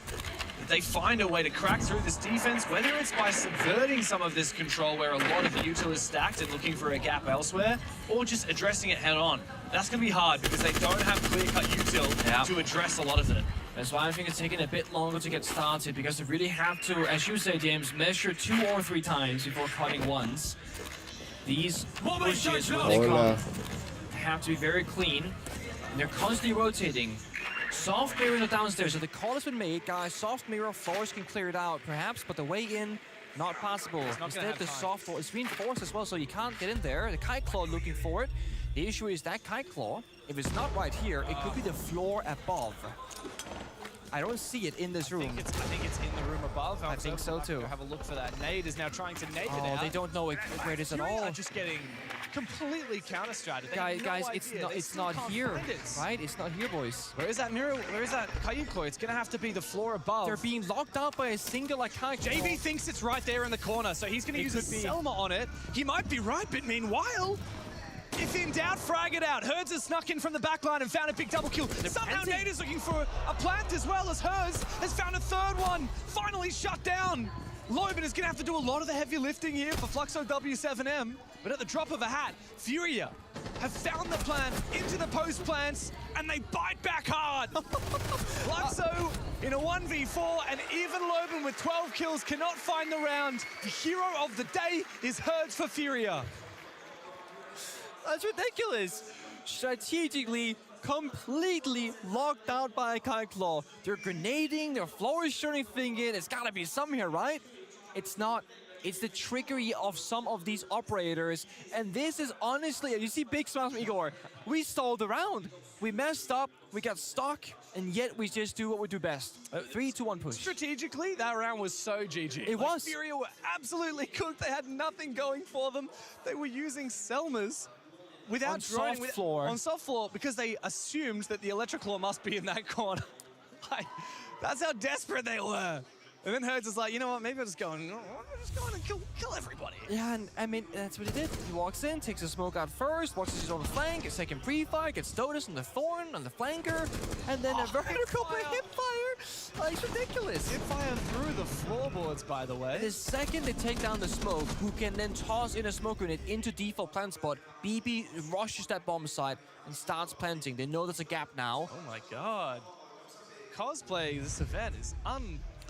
that they find a way to crack through this defense, whether it's by subverting some of this control where a lot of the util is stacked and looking for a gap elsewhere, or just addressing it head on. That's going to be hard because they don't have clear-cut util to address a lot of it. That's why I think it's taking a bit longer to get started, because they really have to, as you say, James, measure 2 or 3 times before cutting once. These pushes, when they come, have to be very clean. And they're constantly rotating. Soft mirrors are downstairs, so the call has been made, guys. Soft mirror, Force can clear it out, perhaps, but the way in, not possible. Instead, the soft wall is reinforced as well, so you can't get in there. The Kite Claw looking for it. The issue is that Kite Claw, if it's not right here, it could be the floor above. I don't see it in this room. I think it's in the room above. I think so too. Have a look for that. Nade is now trying to nade it out. They don't know where it is at Fury all. are just getting completely counter-stratted. Guys, it's not here, right? It's not here, boys. Where is that mirror? Where is that Kite Claw? It's going to have to be the floor above. They're being locked out by a single Kite Claw. JB thinks it's right there in the corner, so he's going to use a Selma on it. He might be right, but meanwhile, if in doubt, frag it out. Herds has snuck in from the backline and found a big double kill. Somehow Nate is looking for a plant as well as Herds has found a 3rd one. Finally shut down. Loban is going to have to do a lot of the heavy lifting here for Fluxo W7M. But at the drop of a hat, Furia have found the plant into the post plants, and they bite back hard. Fluxo in a 1v4, and even Loban with 12 kills cannot find the round. The hero of the day is Herds for Furia. That's ridiculous. Strategically, completely locked out by a Kite Claw. They're grenading, their floor is shooting thing in. It's gotta be some here, right? It's not. It's the trickery of some of these operators. And this is honestly, you see big smiles from Igor. We stalled the round. We messed up, we got stuck, and yet we just do what we do best. 3-2-1 push. Strategically, that round was so GG. It was. Furia were absolutely cooked. They had nothing going for them. They were using Selmas without on soft floor. On soft floor, because they assumed that the Electroclaw must be in that corner. Like, that's how desperate they were. And then Herds is like, you know what, maybe I'll just go and kill everybody. Yeah, and I mean, that's what he did. He walks in, takes a smoke out first, walks his own flank, a second pre-fire, gets Dotus on the Thorn, on the flanker, and then a vertical hipfire. It's ridiculous. Hipfire through the floorboards, by the way. The second they take down the smoke, who can then toss in a smoke grenade into default plant spot, BB rushes that bomb site and starts planting. They know there's a gap now. Oh my god. Cosplay this event is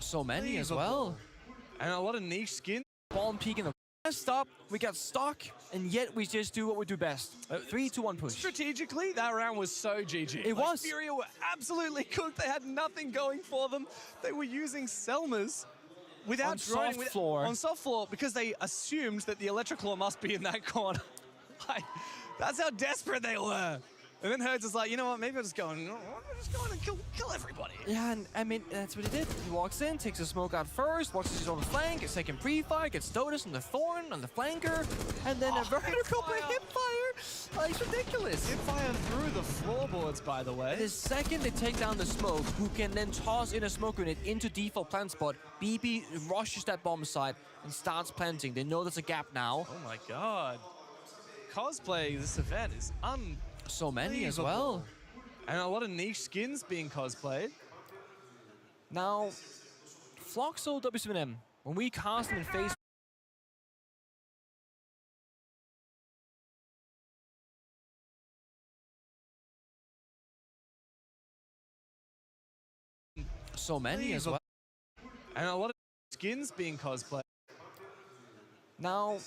so many as well. And a lot of niche skin. Bomb peek in the messed up, we got stuck, and yet we just do what we do best. 3, 2, 1 push. Strategically, that round was so GG. It was. Furia were absolutely cooked. They had nothing going for them. They were using Selmas without On droning, soft floor. on soft floor, because they assumed that the Electroclaw must be in that corner. Like, that's how desperate they were. And then Herds is like, you know what, maybe I'll just go and kill everybody. Yeah, and I mean, that's what he did. He walks in, takes a smoke out first, watches his own flank, a second pre-fire, gets Dotus on the Thorn, on the flanker, and then a vertical hipfire. It's ridiculous. Hipfire through the floorboards, by the way. The second they take down the smoke, who can then toss in a smoke grenade into default plant spot, BB rushes that bomb site and starts planting. They know there's a gap now. Oh my god. Cosplay this event is so many as well. And a lot of niche skins being cosplayed. Now, Floxo W7M, when we cast them in face so many as well. And a lot of skins being cosplayed. Now,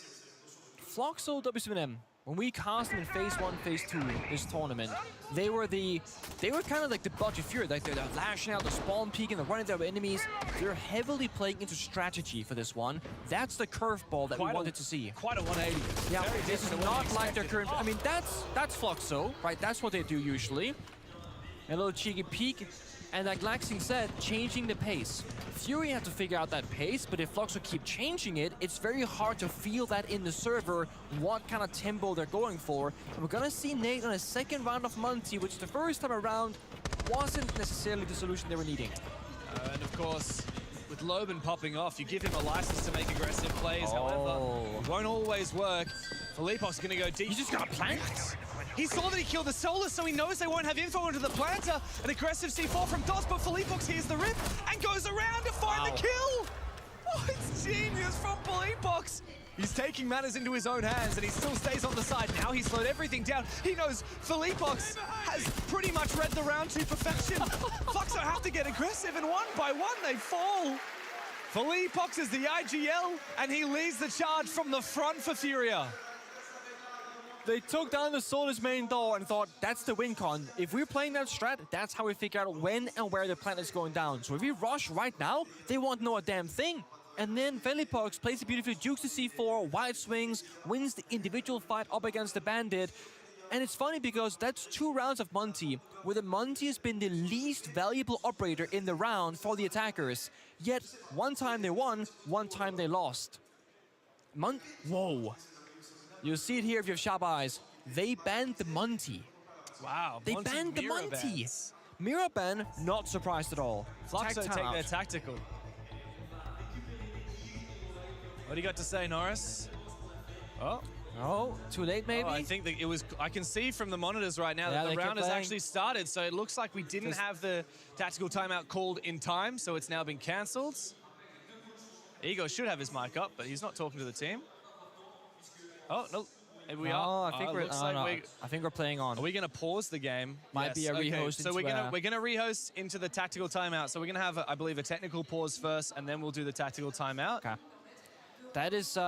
Floxo W7M, when we cast them in phase 1, phase 2 this tournament, they were kind of like the budget Fury. Like they're lashing out the spawn peak and they're running their enemies. They're heavily playing into strategy for this one. That's the curveball that we wanted to see. Quite a 180. Yeah, this is not like their current. I mean, that's Floxo, right? That's what they do usually. A little cheeky peek. And like Laxing said, changing the pace. Fury had to figure out that pace, but if Floxo keep changing it, it's very hard to feel that in the server, what kind of tempo they're going for. And we're gonna see Nate on a second round of Monty, which the first time around wasn't necessarily the solution they were needing. And of course, with Loban popping off, you give him a license to make aggressive plays. However, it won't always work. Filippo's gonna go deep. He's just gonna plant. He saw that he killed the Solar, so he knows they won't have info into the planter. An aggressive C4 from Dos, but Filippox hears the rip and goes around to find the kill. Oh, it's genius from Filippox. He's taking matters into his own hands, and he still stays on the side. Now he's slowed everything down. He knows Filippox has pretty much read the round to perfection. Fluxo have to get aggressive, and one by one they fall. Filippox is the IGL, and he leads the charge from the front for Furia. They took down the Solar's main door and thought, that's the win con. If we're playing that strat, that's how we figure out when and where the plant is going down. So if we rush right now, they won't know a damn thing. And then Filippox plays it beautifully, jukes the C4, wide swings, wins the individual fight up against the Bandit. And it's funny because that's 2 rounds of Monty, where the Monty has been the least valuable operator in the round for the attackers. Yet, one time they won, one time they lost. Whoa. You'll see it here if you have sharp eyes. They banned the Monty. Wow. They banned the Monty. Mirror ban, not surprised at all. Fluxo take their tactical. What do you got to say, Norris? Oh, too late maybe? Oh, I think that it was, I can see from the monitors right now that the round has actually started, so it looks like we didn't have the tactical timeout called in time, so it's now been cancelled. Ego should have his mic up, but he's not talking to the team. Oh, no. Maybe we are. I think we're playing on. Are we going to pause the game? Might be a rehost. So we're going to rehost into the tactical timeout. So we're going to have, I believe, a technical pause first, and then we'll do the tactical timeout. Okay. That is,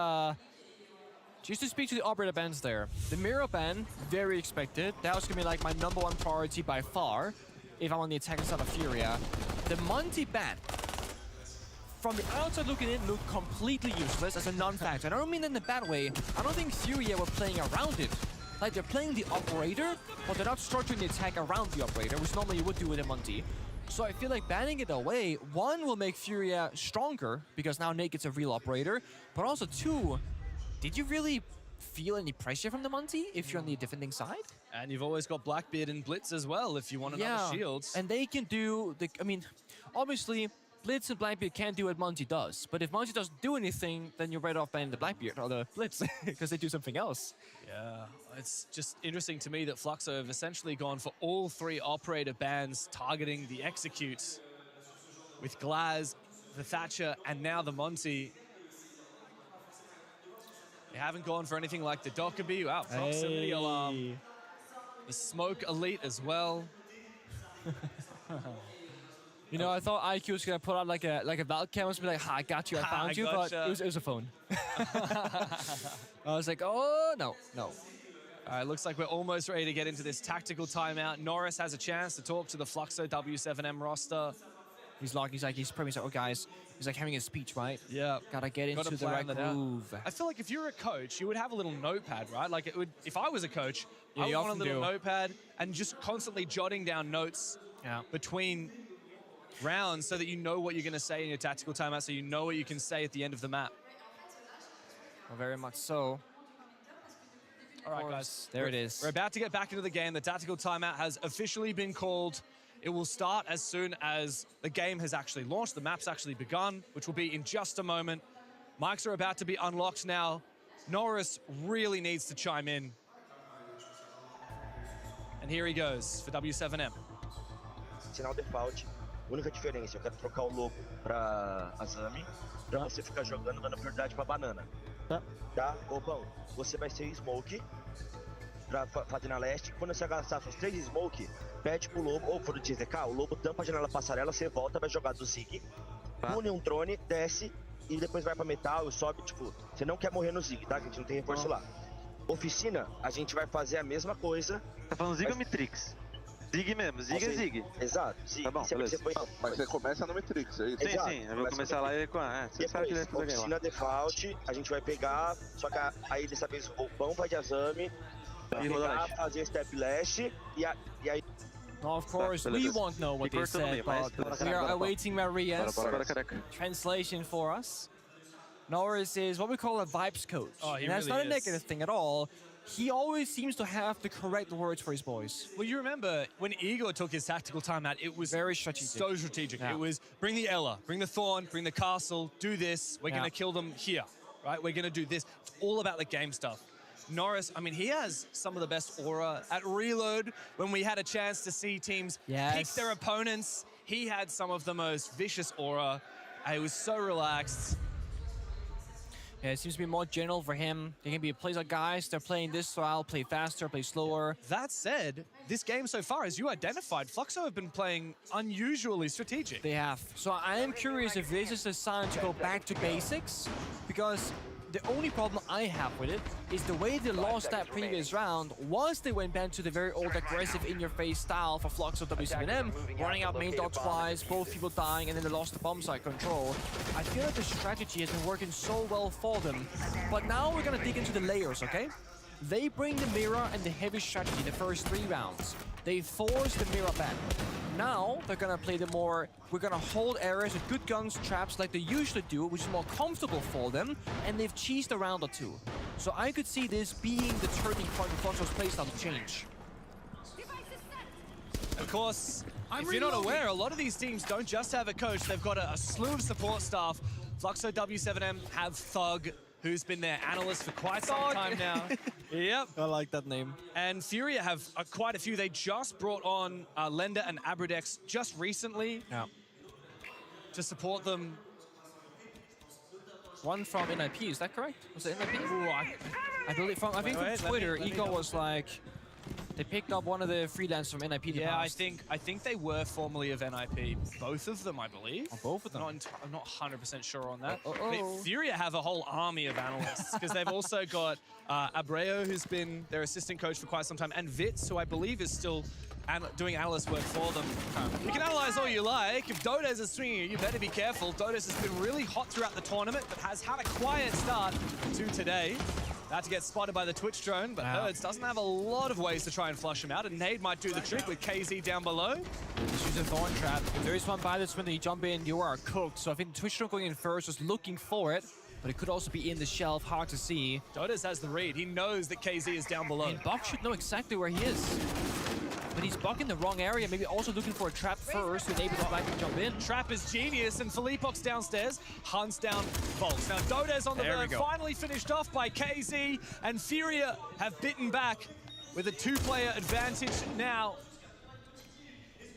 just to speak to the operator bans there. The mirror ban, very expected. That was going to be like my #1 priority by far, if I'm on the attacking side of Furia. The Monty ban, from the outside looking in, looked completely useless as a non-factor. And I don't mean that in a bad way. I don't think Furia were playing around it. Like, they're playing the operator, but they're not structuring the attack around the operator, which normally you would do with a Monty. So I feel like banning it away, 1, will make Furia stronger, because now Nate gets a real operator, but also 2, did you really feel any pressure from the Monty if you're on the defending side? And you've always got Blackbeard and Blitz as well if you want another shield. And they can do, I mean, obviously, Blitz and Blackbeard can't do what Monty does. But if Monty doesn't do anything, then you're better off banning the Blackbeard or the Blitz because they do something else. Yeah, it's just interesting to me that Fluxo have essentially gone for all 3 operator bans targeting the Execute with Glaz, the Thatcher, and now the Monty. They haven't gone for anything like the Dockerby. Wow, proximity alarm. The Smoke Elite as well. You know, I thought IQ was gonna put out like a Valk cam and be like, "Ha, I got you, I found you," gotcha. but it was a phone. I was like, "Oh no, no." All right, looks like we're almost ready to get into this tactical timeout. Norris has a chance to talk to the Fluxo W7M roster. He's pretty much like, "Oh guys," he's like having a speech, right? Yeah. Gotta get into the right groove. I feel like if you're a coach, you would have a little notepad, right? Like it would. If I was a coach, Yeah, I would you want a often little do. notepad and just constantly jotting down notes between rounds so that you know what you're going to say in your tactical timeout, so you know what you can say at the end of the map. Well, very much so. All right, guys. There it is. We're about to get back into the game. The tactical timeout has officially been called. It will start as soon as the game has actually launched. The map's actually begun, which will be in just a moment. Mics are about to be unlocked now. Norris really needs to chime in. And here he goes for W7M. Sinal default. Única diferença, eu quero trocar o lobo pra Azami, pra você ficar jogando, dando prioridade pra banana. Tá? Bobão, você vai ser Smoke pra fazer na leste. Quando você gastar seus 3 Smoke, pede pro lobo, ou for o DZK, o lobo tampa a janela passarela, você volta, vai jogar do Zig, pune um drone, desce e depois vai pra metal e sobe, tipo, você não quer morrer no Zig, tá? Que a gente não tem reforço lá. Oficina, a gente vai fazer a mesma coisa. Tá falando Zig ou Matrix? Zig mesmo, Zig é Zig. Exato, Zig. Tá bom, beleza. Mas você começa no Matrix, é isso? Sim, eu vou começar lá e com você sabe que vai fazer oficina default, a gente vai pegar, só que aí dessa vez o roupão vai de Azami, vai pegar, fazer step lash e aí... Now, of course, we won't know what they said, but we are awaiting Maria's translation for us. Norris is what we call a vibes coach. Oh, he and that's really not a negative thing at all. He always seems to have the correct words for his boys. Well, you remember when Igor took his tactical timeout, it was very strategic. So strategic. Yeah. It was bring the Ella, bring the Thorn, bring the castle, do this. We're going to kill them here, right? We're going to do this. It's all about the game stuff. Norris, I mean, he has some of the best aura. At Reload, when we had a chance to see teams pick their opponents, he had some of the most vicious aura. He was so relaxed. Yeah, it seems to be more general for him. They can be plays like guys, they're playing this style, play faster, play slower. That said, this game so far, as you identified, Fluxo have been playing unusually strategic. They have. So I am curious if this is a sign to go back to basics, because the only problem I have with it is the way they lost that previous round was they went back to the very old aggressive in-your-face style for Fluxo W7M, running out main dot twice, both people dying, and then they lost the bomb site control. I feel like the strategy has been working so well for them, but now we're gonna dig into the layers, okay? They bring the mirror and the heavy strategy the first 3 rounds. They force the mirror back. Now they're gonna play the more, we're gonna hold areas with good guns, traps like they usually do, which is more comfortable for them, and they've cheesed a round or 2. So I could see this being the turning point in Fluxo's playstyle to change. Of course, if you're not aware, a lot of these teams don't just have a coach, they've got a slew of support staff. Fluxo W7M have Thug, who's been their analyst for quite some time now. Yep. I like that name. And Furia have quite a few. They just brought on Lender and Abridex just recently to support them. One from NIP, is that correct? Was it NIP? Ooh, I believe from, I think from Twitter, Ego was like, they picked up one of the freelancers from NIP. Yeah, I think they were formerly of NIP. Both of them, I believe. Oh, both of them? I'm not 100% sure on that. But Furia have a whole army of analysts because they've also got Abreu, who's been their assistant coach for quite some time, and Vitz, who I believe is still doing analyst work for them. You can analyze all you like. If Dodes is swinging you, you better be careful. Dodes has been really hot throughout the tournament, but has had a quiet start to today. About to get spotted by the Twitch drone, but Herds doesn't have a lot of ways to try and flush him out, and Nade might do the trick with KZ down below. Just use a Thorn Trap. If there is one by this when you jump in, you are cooked. So I think the Twitch drone going in first was looking for it, but it could also be in the shelf, hard to see. Dodes has the read. He knows that KZ is down below. And Buck should know exactly where he is. But he's Buck in the wrong area, maybe also looking for a trap first to enable the back to jump in. Trap is genius, and Philippox downstairs hunts down Volks. Now Dodes on the burn, finally finished off by KZ, and Furia have bitten back with a 2-player advantage now.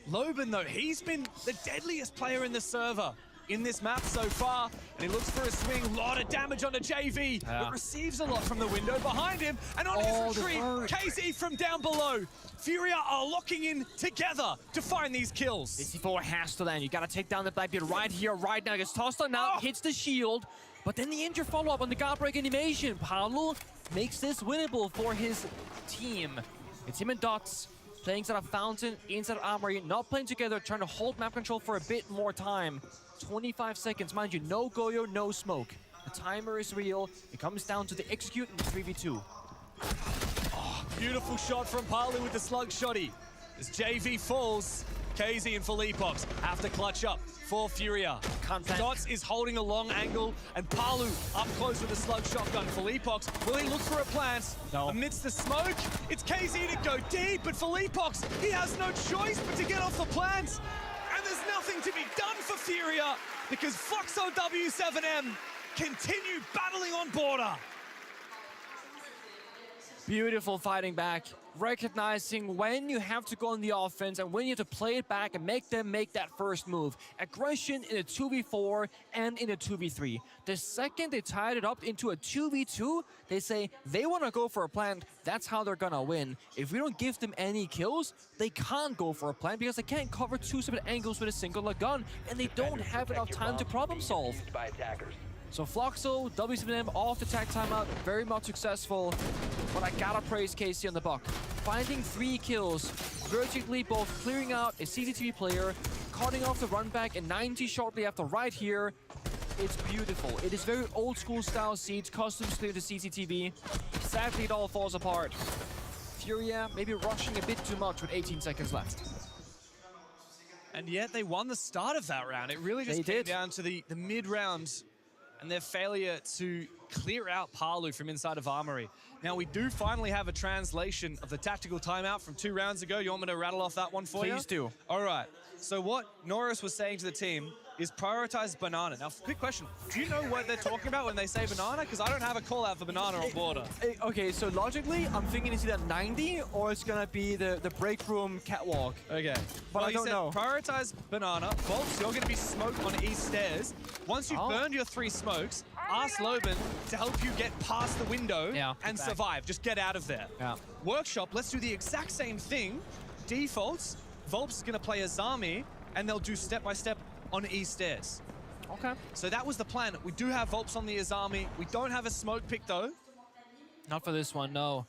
Loban, though, he's been the deadliest player in the server. in this map so far, and he looks for a swing. A lot of damage onto JV, but receives a lot from the window behind him, and on his retreat, KZ from down below. Furia are locking in together to find these kills. This C4 has to land. You gotta take down the Blackbeard right here, right now. Gets tossed on now, hits the shield, but then the injure follow-up on the guard break animation. Paulo makes this winnable for his team. It's him and Dots playing inside of Fountain, inside of Armory, not playing together, trying to hold map control for a bit more time. 25 seconds, mind you, no Goyo, no smoke. The timer is real. It comes down to the execute in the 3v2. Oh, beautiful shot from Palu with the slug shotty. As JV falls, KZ and Felipox have to clutch up for Furia. Dots is holding a long angle, and Palu up close with a slug shotgun. Felipox, will he look for a plant? No. Amidst the smoke, it's KZ to go deep, but Felipox, he has no choice but to get off the plant. And there's nothing to be done for Furia, because Foxo W7M continue battling on border. Beautiful fighting back, recognizing when you have to go on the offense and when you have to play it back and make them make that first move. Aggression in a 2v4 and in a 2v3. The second they tied it up into a 2v2, they say they want to go for a plant. That's how they're gonna win. If we don't give them any kills, they can't go for a plant because they can't cover two separate angles with a single gun, and they don't have enough time to problem solve. So Floxo, W7M off the tag timeout, very much successful. But I gotta praise Casey on the buck. Finding 3 kills, vertically both clearing out a CCTV player, cutting off the run back, and 90 shortly after right here. It's beautiful. It is very old school style Siege, customs clear to CCTV. Sadly, it all falls apart. Furia maybe rushing a bit too much with 18 seconds left. And yet they won the start of that round. It really just came down to the mid-round and their failure to clear out Palu from inside of Armory. Now, we do finally have a translation of the tactical timeout from 2 rounds ago. You want me to rattle off that one for you? Please do. All right. So what Norris was saying to the team is prioritize banana. Now, quick question. Do you know what they're talking about when they say banana? Because I don't have a call out for banana on border. Okay, so logically, I'm thinking it's either 90 or it's gonna be the break room catwalk. Okay. But well, I don't know. Prioritize banana. Volks, you're gonna be smoked on east stairs. Once you've burned your 3 smokes, ask Loban to help you get past the window and survive. Just get out of there. Workshop, let's do the exact same thing. Defaults, Volps is gonna play Azami, and they'll do step-by-step on east stairs. Okay. So that was the plan. We do have Volps on the Azami. We don't have a smoke pick though. Not for this one, no.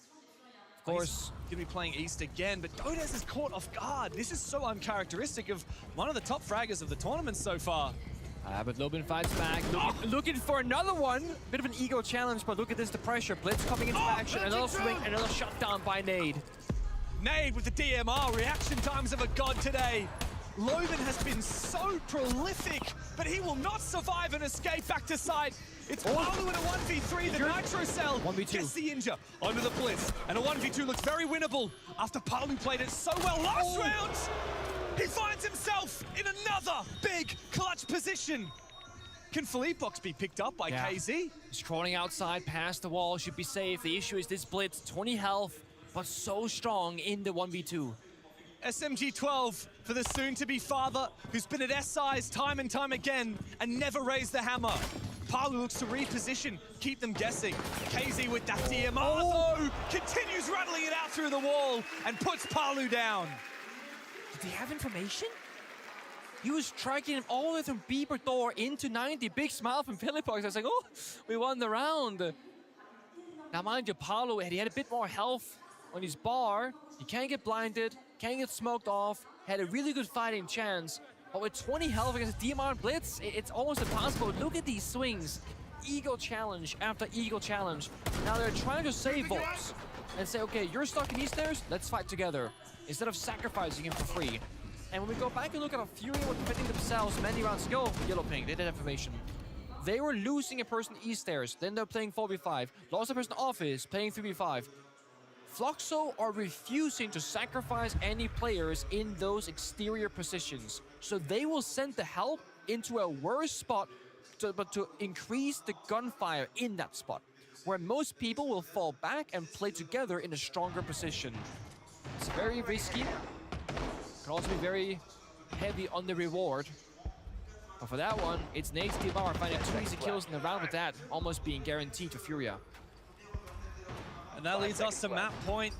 Of course. He's gonna be playing east again, but Dodes is caught off guard. This is so uncharacteristic of one of the top fraggers of the tournament so far. But Loban fights back, looking for another one. Bit of an ego challenge, but look at this, the pressure. Blitz coming into action, another swing, another shutdown by Nade. Nade with the DMR, reaction times of a god today. Loban has been so prolific, but he will not survive and escape back to side. It's Palu in a 1v3, the Nitro Cell 1v2. gets the injure onto the Blitz, and a 1v2 looks very winnable after Palu played it so well last round. He finds himself in another big clutch position. Can Felipox be picked up by KZ? He's crawling outside, past the wall, should be safe. The issue is this Blitz, 20 health, but so strong in the 1v2. SMG-12 for the soon-to-be father, who's been at SIs time and time again and never raised the hammer. Palu looks to reposition, keep them guessing. KZ with that DMR, though, continues rattling it out through the wall and puts Palu down. Did they have information? He was striking him all the way from Beaver door into 90. Big smile from Felipox. I was like, oh, we won the round. Now, mind you, Palu, he had a bit more health on his bar. He can't get blinded, can't get smoked off. Had a really good fighting chance. But with 20 health against DMR and Blitz, it's almost impossible. Look at these swings. Ego challenge after ego challenge. Now they're trying to save Volks and say, okay, you're stuck in these stairs, let's fight together, instead of sacrificing him for free. And when we go back and look at how Fury were defending themselves many rounds ago, Yellow Ping, they did have information. They were losing a person east stairs, then they're playing 4v5. Lost a person office, playing 3v5. Floxo are refusing to sacrifice any players in those exterior positions. So they will send the help into a worse spot, but to increase the gunfire in that spot, where most people will fall back and play together in a stronger position. It's very risky. Can also be very heavy on the reward. But for that one, it's Nate's Devour finding 2 easy kills in the round with that, almost being guaranteed to Furia. And that leads us to map point.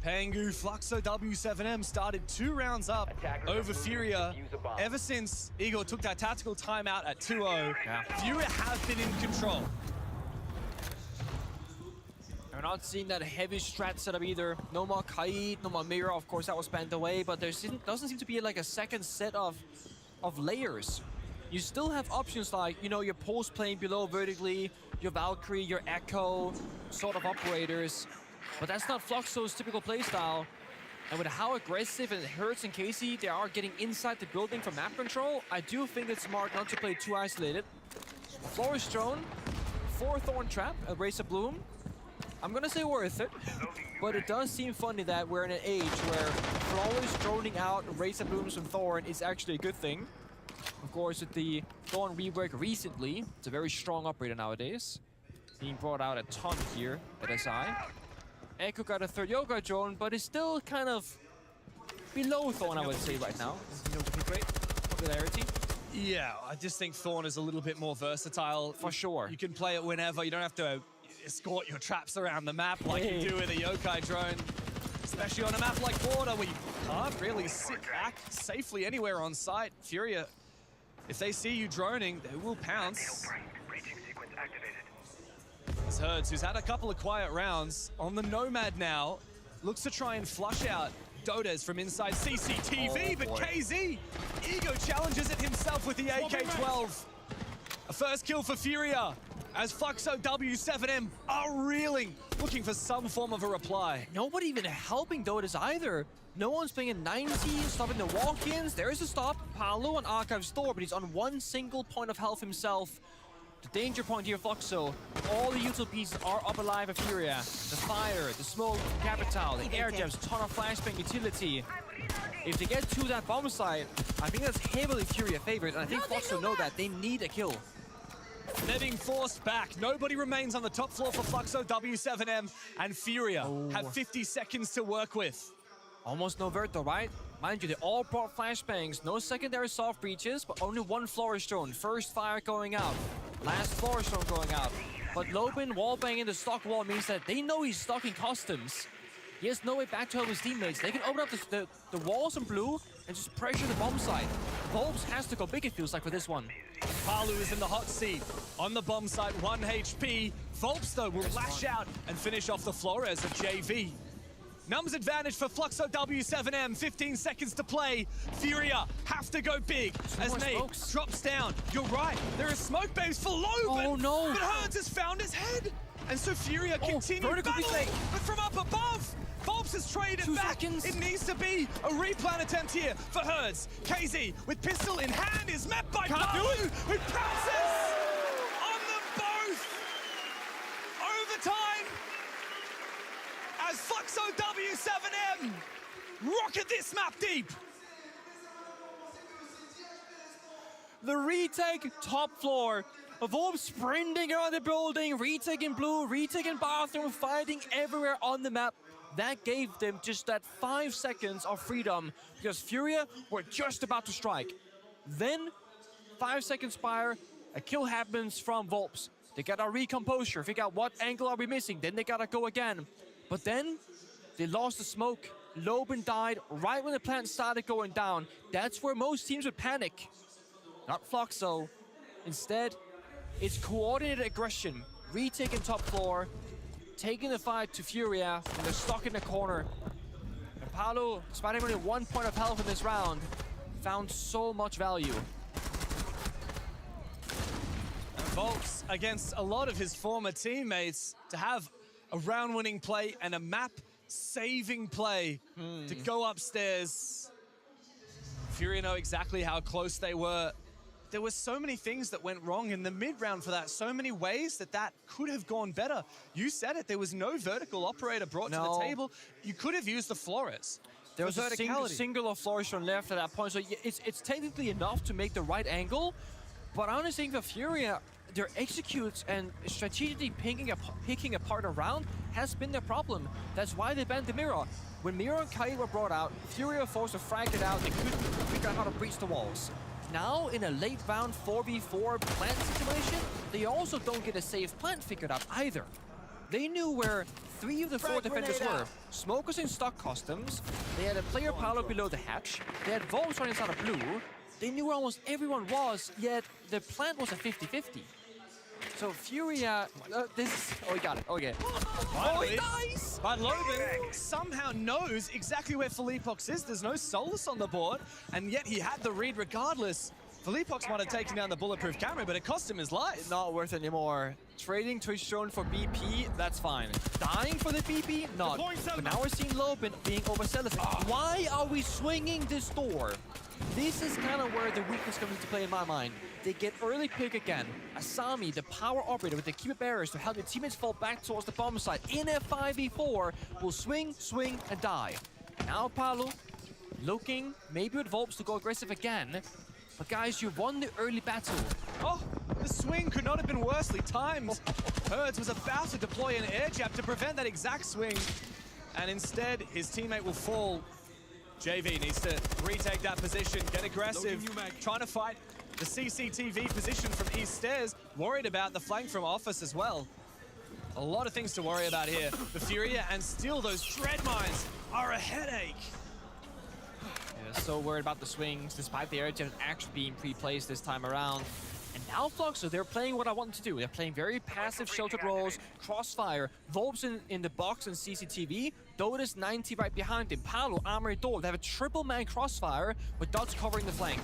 Pangu, Fluxo, W7M started 2 rounds up over Furia ever since Igor took that tactical timeout at 2-0. Yeah. Furia have been in control. We're not seeing that heavy strat setup either. No more Kaid, no more Mira. Of course, that was banned away, but there doesn't seem to be like a second set of layers. You still have options like, you know, your pulse playing below vertically, your Valkyrie, your Echo, sort of operators. But that's not Fluxo's typical playstyle. And with how aggressive and Hertz and Casey they are getting inside the building for map control, I do think it's smart not to play too isolated. Florist Drone, 4 Thorn Trap, a Razor Bloom. I'm gonna say worth it, but it does seem funny that we're in an age where flawless droning out Razor Blooms from Thorn is actually a good thing. Of course, with the Thorn rework recently, it's a very strong operator nowadays. Being brought out a ton here at SI. Echo got a 3rd Yoga drone, but is still kind of below Thorn, I would say, right now. Great popularity. Yeah, I just think Thorn is a little bit more versatile. For sure. You can play it whenever. You don't have to escort your traps around the map like you do with a Yokai drone. Especially on a map like Border, where you can't really sit back safely anywhere on site. Furia, if they see you droning, they will pounce. It's Hertz, who's had a couple of quiet rounds on the Nomad now, looks to try and flush out Dodes from inside CCTV, but KZ, Ego challenges it himself with the AK-12. A first kill for Furia, as Fluxo W7M are reeling, looking for some form of a reply. Nobody even helping Dodes either. No one's playing in 90, stopping the walk-ins. There is a stop. Paolo on Archive Store, but he's on 1 single point of health himself. The danger point here, Fluxo. All the util pieces are up alive at Furia. The fire, the smoke, Capital, the air jabs, ton of flashbang utility. If they get to that bomb site, I think that's heavily Furia favored, and I think Fluxo know that. They need a kill. They're being forced back. Nobody remains on the top floor for Fluxo, W7M, and Furia have 50 seconds to work with. Almost no vert though, right? Mind you, they all brought flashbangs. No secondary soft breaches, but only 1 Florist drone. First fire going out. Last Florist drone going out. But Lobin wallbanging the stock wall means that they know he's stuck in customs. He has no way back to help his teammates. They can open up the walls in blue and just pressure the bomb site. Volbs has to go big, it feels like, for this one. Palu is in the hot seat on the bomb site, 1 HP. Volbs, though, will lash out and finish off the Flores of JV. Numbers advantage for Fluxo W7M, 15 seconds to play. Furia have to go big as Nate drops down. You're right, there are smoke babes for Low, oh, no. But Hertz has found his head. And so Furia continue battling, but from up above. Volbs has traded 2 back. seconds. It needs to be a replan attempt here for Hertz. KZ with pistol in hand is met by Palu, who pounces on them both. Overtime as Fluxo W7M rocket this map deep. The retake top floor. Volbs sprinting around the building, retake in blue, retake in bathroom, fighting everywhere on the map. That gave them just that 5 seconds of freedom because Furia were just about to strike. Then, 5 seconds fire, a kill happens from Volbs. They gotta recomposure, figure out what angle are we missing, then they gotta go again. But then, they lost the smoke. Lobin died right when the plant started going down. That's where most teams would panic. Not Fluxo. Instead, it's coordinated aggression, retaking top floor, taking the fight to Furia, and they're stuck in the corner. And Paolo, despite having only 1 point of health in this round, found so much value. And Volbs, against a lot of his former teammates, to have a round-winning play and a map-saving play to go upstairs. Furia know exactly how close they were. There were so many things that went wrong in the mid-round for that, so many ways that could have gone better. You said it, there was no vertical operator brought to the table. You could have used the Flores. There was a single Flores on left at that point, so it's technically enough to make the right angle, but I honestly think the Furia, their executes and strategically picking apart a round has been their problem. That's why they banned the Mirror. When Mirror and Kai were brought out, Furia forced to frag it out, they couldn't figure out how to breach the walls. now in a late round 4v4 plant situation, they also don't get a safe plant figured out either. They knew where 3 of the 4 defenders were. Smokers in stock costumes, they had a player Paolo below the hatch, they had Volps right inside of blue, they knew where almost everyone was, yet the plant was a 50-50. So Furia, oh, he got it, okay. Finally, nice! But Loben somehow knows exactly where Philippox is. There's no Solus on the board, and yet he had the read regardless. Philippox might have taken down the bulletproof camera, but it cost him his life. Not worth anymore. Trading Twitch drone for BP, that's fine. Dying for the BP, not. But now we're seeing Loben being overzealous. Why are we swinging this door? This is kind of where the weakness comes into play in my mind. They get early pick again. Asami, the power operator with the keeper barriers to help the teammates fall back towards the bomb site in a 5v4 will swing, and die. Now Paolo looking maybe with Volps to go aggressive again. But guys, you won the early battle. Oh, the swing could not have been worsely timed. Herds was about to deploy an air jab to prevent that exact swing. And instead, his teammate will fall. JV needs to retake that position, get aggressive, trying to fight the CCTV position from East Stairs, worried about the flank from Office as well. A lot of things to worry about here. The Furia and still those Dread Mines are a headache. Yeah, so worried about the swings, despite the air jab actually being pre-placed this time around. And now Fluxo, they're playing what I want to do. They're playing very passive sheltered roles, crossfire, Volps in the box and CCTV, Dotus 90 right behind him, Paolo, Armored Door. They have a triple man crossfire with dots covering the flank.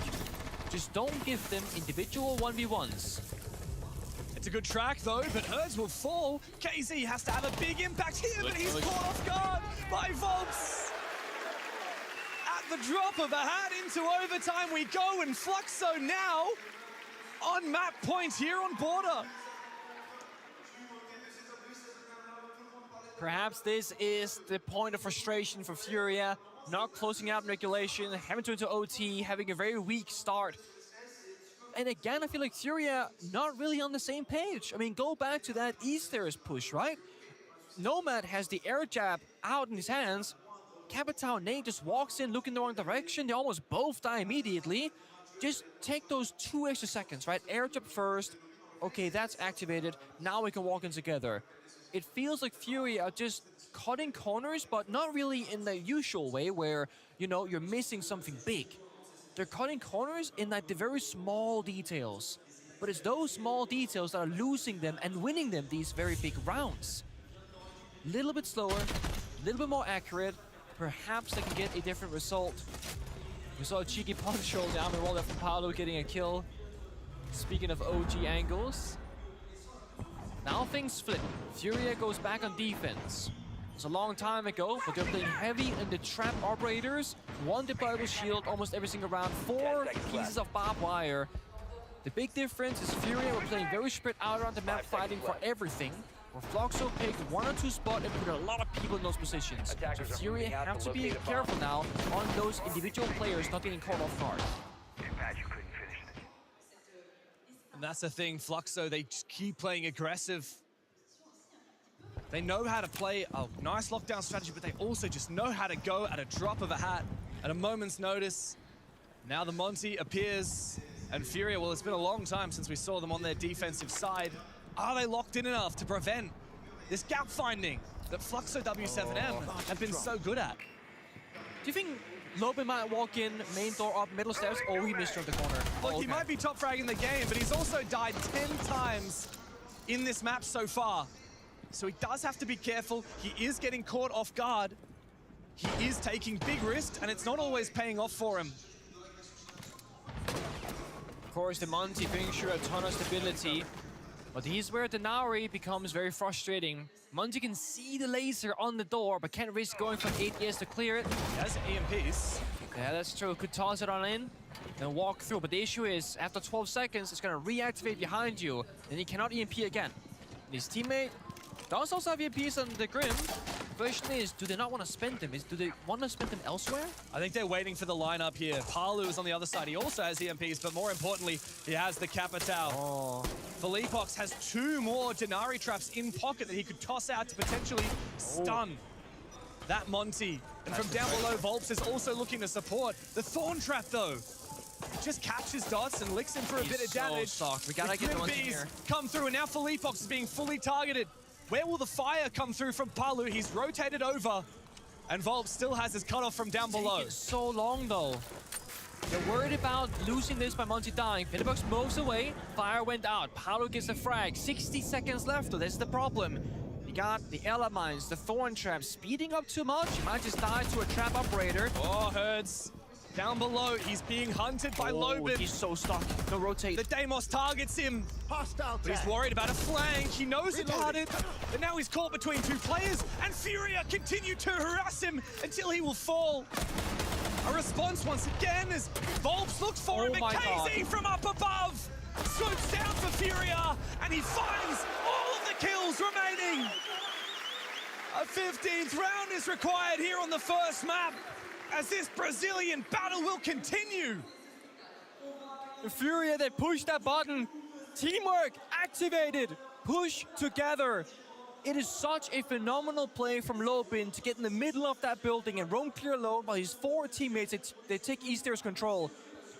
Just don't give them individual 1v1s. It's a good track though, but Herds will fall. KZ has to have a big impact here, but he's caught off guard by Volps. At the drop of a hat into overtime we go, and Fluxo now on map point here on border. Perhaps this is the point of frustration for Furia, not closing out in regulation, having to into OT, having a very weak start. And again, I feel like Furia not really on the same page. I mean, go back to that Easters push, right? Nomad has the air jab out in his hands. Capitao Nate just walks in looking the wrong direction. They almost both die immediately. Just take those 2 extra seconds, right? Air jab first. Okay, that's activated. Now we can walk in together. It feels like Fury are just cutting corners, but not really in the usual way where, you know, you're missing something big. They're cutting corners in like the very small details. But it's those small details that are losing them and winning them these very big rounds. Little bit slower, a little bit more accurate. Perhaps they can get a different result. We saw a cheeky punch roll down the roll there from Paolo getting a kill. Speaking of OG angles. Now things flip. Furia goes back on defense. It's a long time ago, but they're playing heavy in the trap operators. One deployable shield almost every single round. 4 pieces of barbed wire. The big difference is Furia were playing very spread out around the map, fighting for everything. Where Fluxo picked 1 or 2 spots and put a lot of people in those positions. So Furia have to be careful now on those individual players not getting caught off guard. And that's the thing, Fluxo, they just keep playing aggressive. They know how to play a nice lockdown strategy, but they also just know how to go at a drop of a hat, at a moment's notice. Now the Monty appears, and Furia, well, it's been a long time since we saw them on their defensive side. Are they locked in enough to prevent this gap finding that Fluxo W7M have been so good at? Do you think Loben might walk in, main door up, middle stairs? Oh, he missed from the corner. Look, he might be top fragging the game, but he's also died 10 times in this map so far. So he does have to be careful. He is getting caught off guard. He is taking big risks, and it's not always paying off for him. Of course, the Monty brings sure a ton of stability. But here's where the Nauri becomes very frustrating. Monty can see the laser on the door, but can't risk going for 8 years to clear it. He has EMPs. Yeah, that's true. Could toss it on in and walk through. But the issue is, after 12 seconds, it's going to reactivate behind you. Then he cannot EMP again. And his teammate does also have EMPs on the Grim. The question is, do they not want to spend them? Do they want to spend them elsewhere? I think they're waiting for the lineup here. Palu is on the other side. He also has EMPs, but more importantly, he has the Capitao. Oh. Philippox has 2 more Denari traps in pocket that he could toss out to potentially stun that Monty. And from down below, Volps is also looking to support. The Thorn trap, though. just captures Dots and licks him for a bit of damage. So soft. We gotta get the ones in here. Come through, and now Felipox is being fully targeted. Where will the fire come through from Palu? He's rotated over, and Volp still has his cutoff from down below. It's so long though. They're worried about losing this by Monty dying. Felipox moves away, fire went out. Palu gets a frag. 60 seconds left though, that's the problem. You got the Ela mines, the Thorn trap, speeding up too much. You might just die to a trap operator. Oh, Herds. Down below, he's being hunted by Lobin. He's so stuck. No rotate. The Deimos targets him. But he's worried about a flank. He knows about it. But now he's caught between two players. And Furia continue to harass him until he will fall. A response once again as Volps looks for him. But KZ from up above swoops down for Furia. And he finds all of the kills remaining. A 15th round is required here on the first map, as this Brazilian battle will continue. The Furia, they push that button. Teamwork activated. Push together. It is such a phenomenal play from Lobin to get in the middle of that building and roam clear alone while his 4 teammates, they take Easter's control.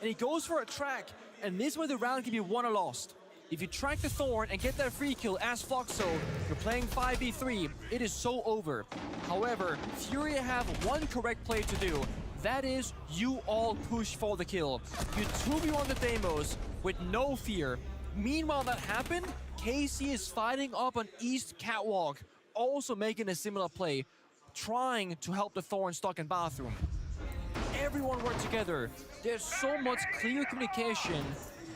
And he goes for a track, and this is where the round can be won or lost. If you track the Thorn and get that free kill as Floxo, you're playing 5v3. It is so over. However, Furia have one correct play to do. That is, you all push for the kill. You 2v1 the Deimos with no fear. Meanwhile that happened, KC is fighting up on East Catwalk, also making a similar play, trying to help the Thorn stuck in bathroom. Everyone worked together. There's so much clear communication.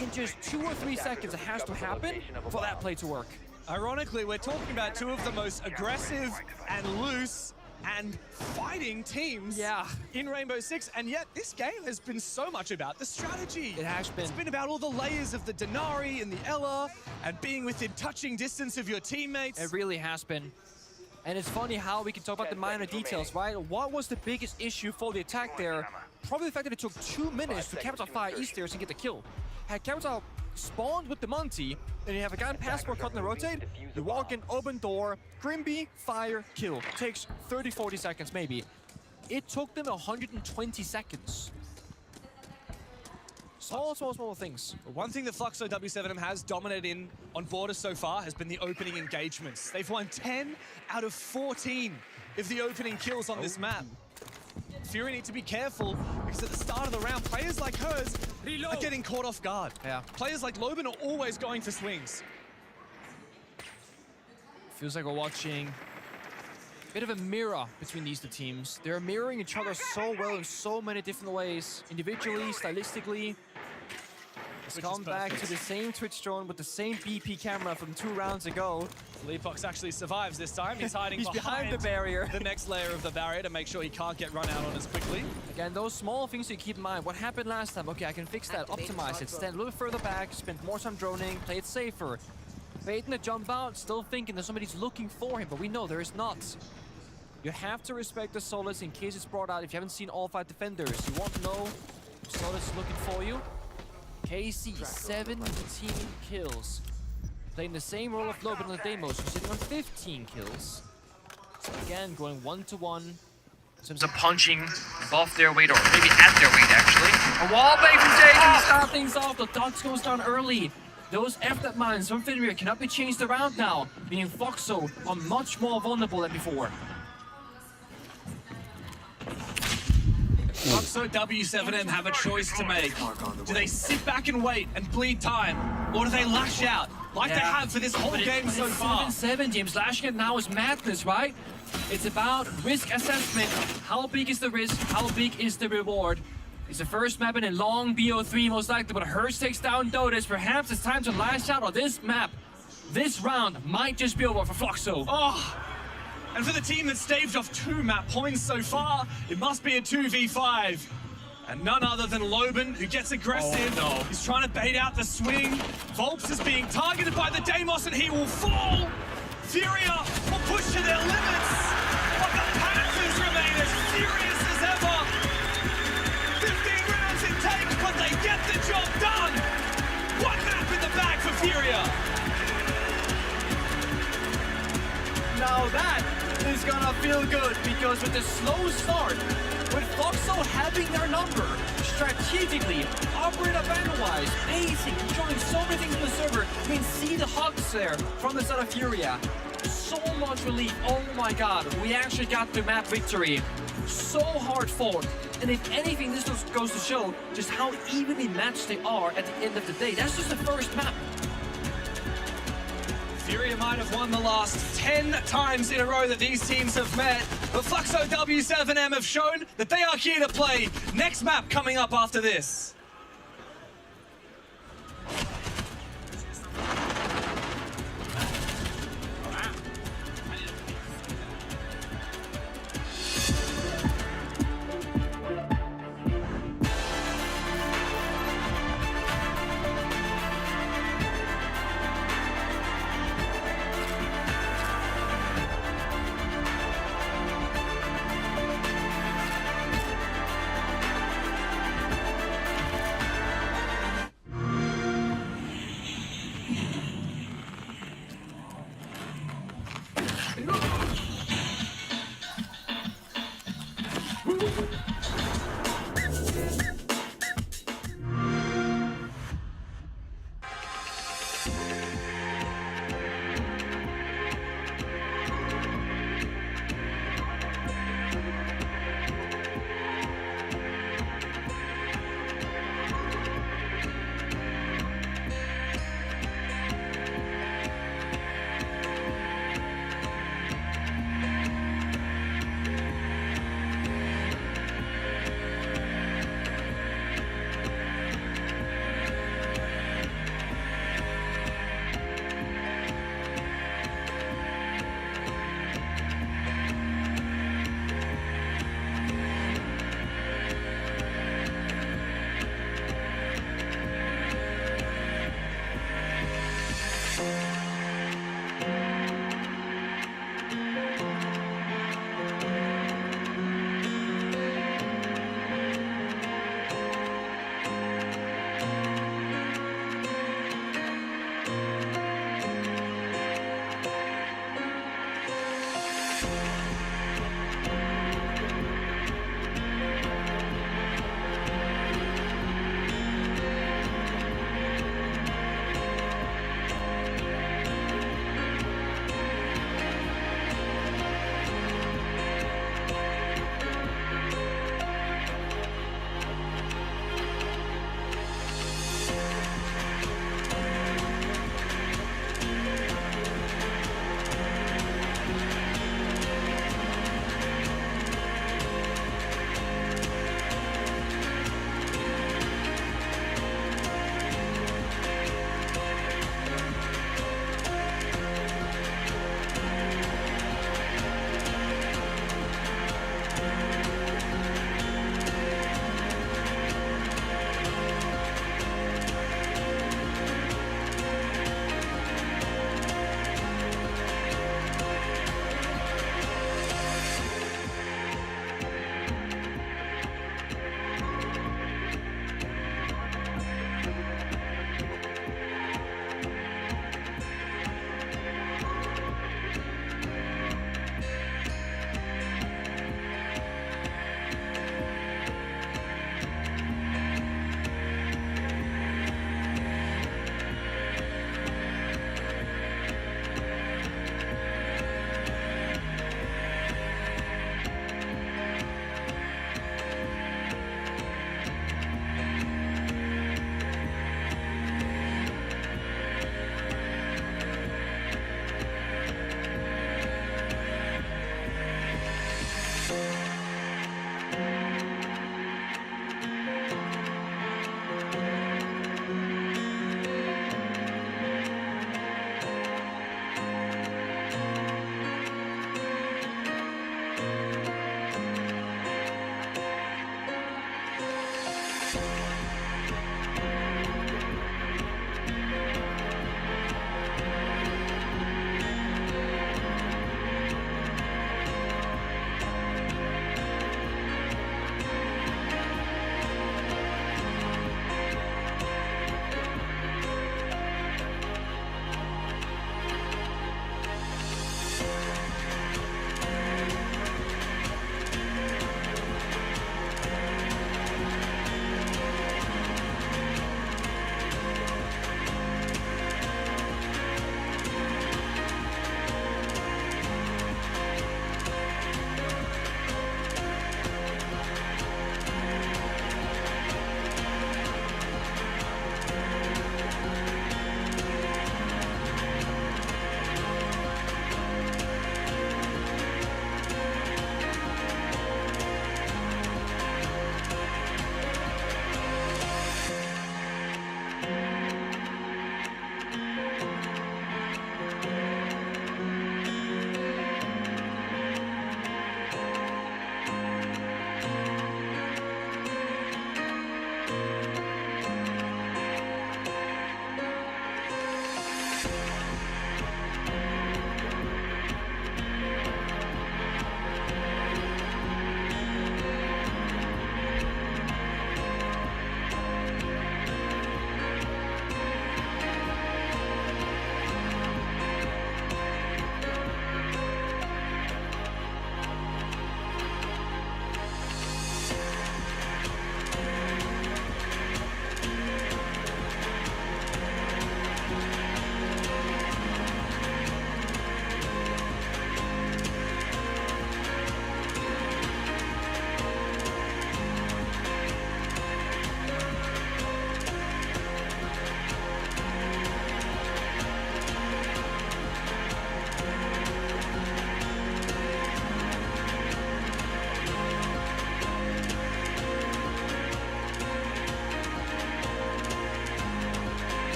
In just 2 or 3 seconds, it has to happen for that play to work. Ironically, we're talking about two of the most aggressive and loose and fighting teams in Rainbow Six, and yet this game has been so much about the strategy. It has been. It's been about all the layers of the Denari and the Ela and being within touching distance of your teammates. It really has been. And it's funny how we can talk about the minor details, right? What was the biggest issue for the attack there? Probably the fact that it took 2 minutes to Capital fire Easters and get the kill. Had Capital spawned with the Monty, and you have a guy in passport cut in the rotate, you walk in, open door, Grimby, fire, kill. Takes 30, 40 seconds maybe. It took them 120 seconds. Small things. One thing that Fluxo W7M has dominated in on Borders so far has been the opening engagements. They've won 10 out of 14 of the opening kills on this map. Fury need to be careful because at the start of the round, players like hers are getting caught off guard. Yeah. Players like Lobin are always going for swings. Feels like we're watching a bit of a mirror between these two teams. They're mirroring each other so well in so many different ways. Individually, stylistically. Let's come back to the same Twitch drone with the same BP camera from 2 rounds ago. Leapox actually survives this time. He's hiding behind the barrier. The next layer of the barrier to make sure he can't get run out on as quickly. Again, those small things you keep in mind. What happened last time? Okay, I can fix that, optimize it, stand a little further back, spend more time droning, play it safer. Baiting the jump out, still thinking that somebody's looking for him, but we know there is not. You have to respect the Solus in case it's brought out. If you haven't seen all 5 defenders, you won't know Solus is looking for you. KC, 17 kills. Playing the same role of Lobin and the Deimos, who's sitting on 15 kills. So again, going 1-to-1. In terms of punching above their weight, or maybe at their weight, actually. A wall bait from JD to start things off. The Dots goes down early. Those F-That mines from Finrear cannot be changed around now, meaning Foxo are much more vulnerable than before. Fluxo W7M have a choice to make. Do they sit back and wait and bleed time, or do they lash out like they have for this whole game so far? 7-7, James. Lashing it now is madness, right? It's about risk assessment. How big is the risk? How big is the reward? It's the first map in a long BO3 most likely, but Hurst takes down Dodes. Perhaps it's time to lash out on this map. This round might just be over for Floxo. Oh! And for the team that staved off 2 map points so far, it must be a 2v5. And none other than Lobin, who gets aggressive. Oh, no. He's trying to bait out the swing. Volps is being targeted by the Deimos and he will fall. Furia will push to their limits. But the Panthers remain as furious as ever. 15 rounds it takes, but they get the job done. 1 map in the bag for Furia. Now that is gonna feel good, because with the slow start, with Foxo having their number, strategically, operator banner-wise, pacing, showing so many things on the server. I mean, see the hogs there from the side of Furia. So much relief. Oh my god, we actually got the map victory. So hard fought. And if anything, this just goes to show just how evenly matched they are at the end of the day. That's just the first map. Furia might have won the last 10 times in a row that these teams have met, but Fluxo W7M have shown that they are here to play. Next map coming up after this.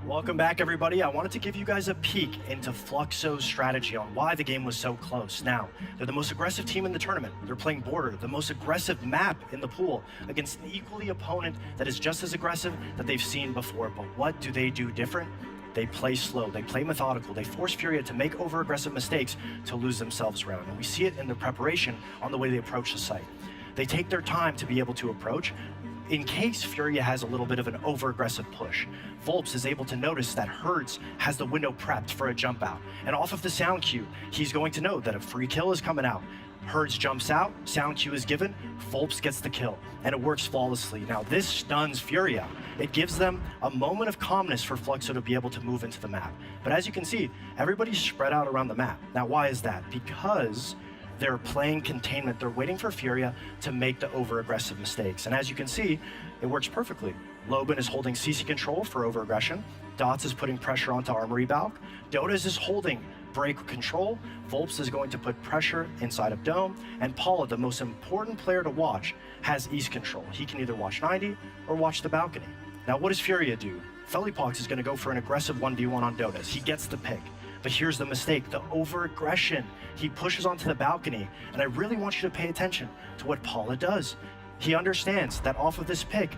Welcome back, everybody. I wanted to give you guys a peek into Fluxo's strategy on why the game was so close. Now, they're the most aggressive team in the tournament. They're playing Border, the most aggressive map in the pool, against an equally opponent that is just as aggressive that they've seen before. But what do they do different? They play slow, they play methodical, they force Furia to make over-aggressive mistakes to lose themselves around. And we see it in their preparation on the way they approach the site. They take their time to be able to approach, in case Furia has a little bit of an over-aggressive push. Volps is able to notice that Herds has the window prepped for a jump out. And off of the sound cue, he's going to know that a free kill is coming out. Herds jumps out, sound cue is given, Volps gets the kill, and it works flawlessly. Now this stuns Furia. It gives them a moment of calmness for Fluxo to be able to move into the map. But as you can see, everybody's spread out around the map. Now why is that? Because they're playing containment. They're waiting for Furia to make the over-aggressive mistakes. And as you can see, it works perfectly. Loban is holding CC control for over-aggression. Dots is putting pressure onto Armory Balk. Dotas is holding break control. Volps is going to put pressure inside of Dome. And Paula, the most important player to watch, has East control. He can either watch 90 or watch the balcony. Now what does Furia do? Felipox is going to go for an aggressive 1v1 on Dotas. He gets the pick. But here's the mistake, the over-aggression. He pushes onto the balcony, and I really want you to pay attention to what Paula does. He understands that off of this pick,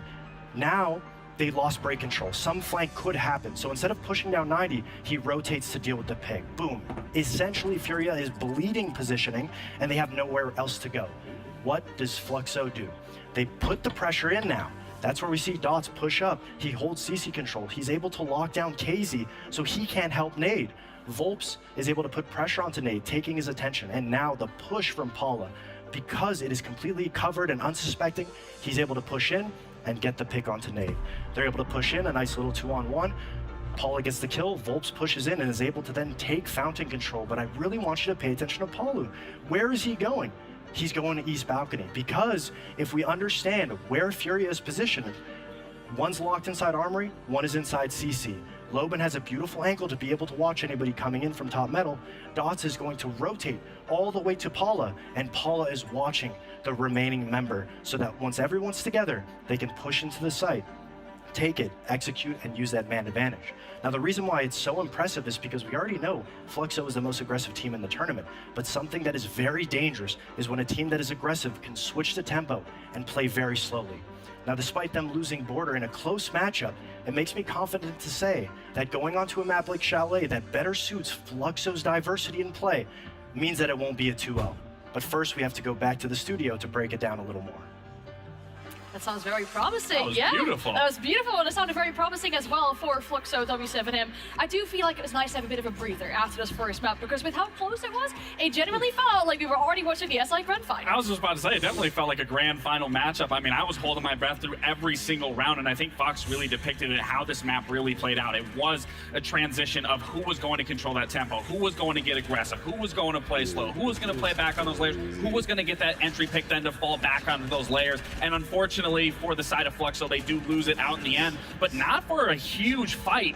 now they lost break control. Some flank could happen. So instead of pushing down 90, he rotates to deal with the pick. Boom. Essentially, Furia is bleeding positioning, and they have nowhere else to go. What does Fluxo do? They put the pressure in now. That's where we see Dots push up. He holds CC control. He's able to lock down KZ, so he can't help Nade. Volps is able to put pressure onto Nade, taking his attention, and now the push from Paula. Because it is completely covered and unsuspecting, he's able to push in and get the pick onto Nade. They're able to push in a nice little 2-on-1. Paula gets the kill, Volps pushes in and is able to then take Fountain control, but I really want you to pay attention to Paulu. Where is he going? He's going to East Balcony, because if we understand where Furia is positioned, one's locked inside Armory, one is inside CC. Loban has a beautiful angle to be able to watch anybody coming in from top metal. Dots is going to rotate all the way to Paula, and Paula is watching the remaining member so that once everyone's together, they can push into the site, take it, execute, and use that man advantage. Now, the reason why it's so impressive is because we already know Fluxo is the most aggressive team in the tournament, but something that is very dangerous is when a team that is aggressive can switch the tempo and play very slowly. Now, despite them losing Border in a close matchup, it makes me confident to say that going onto a map like Chalet that better suits Fluxo's diversity in play means that it won't be a 2-0. But first, we have to go back to the studio to break it down a little more. That sounds very promising. That was beautiful. That was beautiful, and it sounded very promising as well for Fluxo W7M. I do feel like it was nice to have a bit of a breather after this first map, because with how close it was, it genuinely felt like we were already watching the SI Grand Final. I was just about to say, it definitely felt like a grand final matchup. I mean, I was holding my breath through every single round, and I think Fox really depicted it, how this map really played out. It was a transition of who was going to control that tempo, who was going to get aggressive, who was going to play slow, who was going to play back on those layers, who was going to get that entry pick then to fall back onto those layers. And unfortunately for the side of Fluxo, they do lose it out in the end, but not for a huge fighting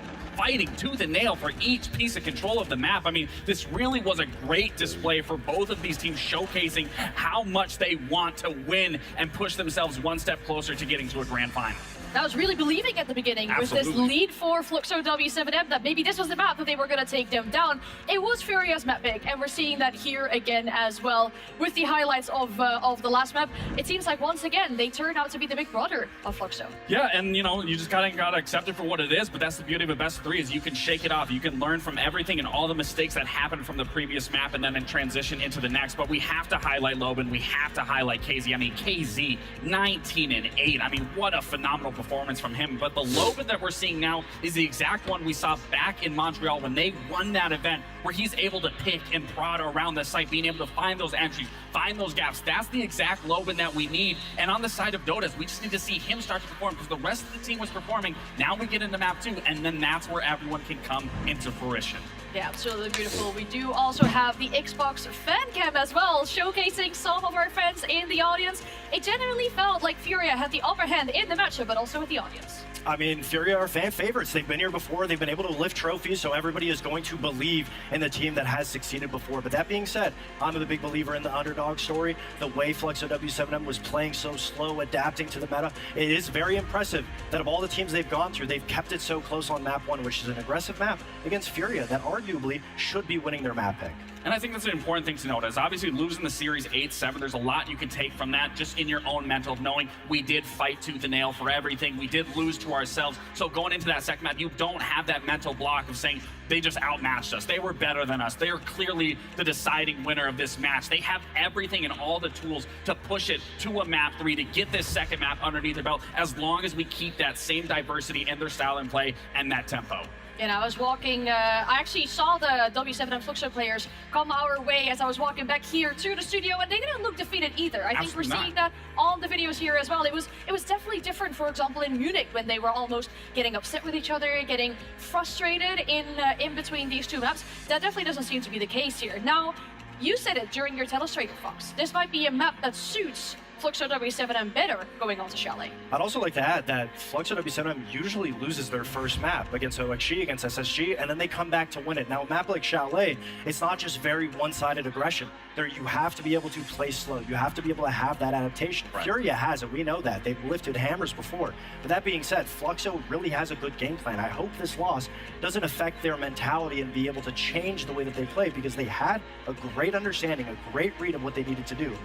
tooth and nail for each piece of control of the map. I mean, this really was a great display for both of these teams, showcasing how much they want to win and push themselves one step closer to getting to a grand final. That was really believing at the beginning. Absolutely. With this lead for Fluxo W7M that maybe this was the map that they were going to take them down. It was Furia's map pick, and we're seeing that here again as well with the highlights of the last map. It seems like once again they turned out to be the big brother of Fluxo. Yeah, and you know, you just gotta accept it for what it is, but that's the beauty of a best of three, is you can shake it off. You can learn from everything and all the mistakes that happened from the previous map and then transition into the next. But we have to highlight Loban, we have to highlight KZ. I mean, KZ 19-8. I mean, what a phenomenal performance from him. But the Loban that we're seeing now is the exact one we saw back in Montreal when they won that event, where he's able to pick and prod around the site, being able to find those entries, find those gaps. That's the exact Loban that we need. And on the side of Dotas, we just need to see him start to perform, because the rest of the team was performing. Now we get into map 2, and then that's where everyone can come into fruition. Yeah, absolutely beautiful. We do also have the Xbox fan cam as well, showcasing some of our fans in the audience. It generally felt like Furia had the upper hand in the matchup, but also with the audience. I mean, Furia are fan favorites. They've been here before. They've been able to lift trophies, so everybody is going to believe in the team that has succeeded before. But that being said, I'm a big believer in the underdog story. The way Fluxo W7M was playing so slow, adapting to the meta, it is very impressive that of all the teams they've gone through, they've kept it so close on map 1, which is an aggressive map, against Furia that arguably should be winning their map pick. And I think that's an important thing to note, is obviously losing the series 8-7, there's a lot you can take from that just in your own mental of knowing we did fight tooth and nail for everything, we did lose to ourselves. So going into that second map, you don't have that mental block of saying they just outmatched us, they were better than us, they are clearly the deciding winner of this match. They have everything and all the tools to push it to a map 3 to get this second map underneath their belt, as long as we keep that same diversity in their style and play and that tempo. And I was walking, I actually saw the W7M Fluxo players come our way as I was walking back here to the studio, and they didn't look defeated either. I think we're seeing that on the videos here as well. It was definitely different, for example, in Munich, when they were almost getting upset with each other, getting frustrated in between these two maps. That definitely doesn't seem to be the case here. Now, you said it during your telestrator, Fox. This might be a map that suits Fluxo W7M better going on to Chalet. I'd also like to add that Fluxo W7M usually loses their first map against OXG, against SSG, and then they come back to win it. Now, a map like Chalet, it's not just very one-sided aggression. There, you have to be able to play slow. You have to be able to have that adaptation. Right. Furia has it. We know that. They've lifted hammers before. But that being said, Fluxo really has a good game plan. I hope this loss doesn't affect their mentality and be able to change the way that they play, because they had a great understanding, a great read of what they needed to do.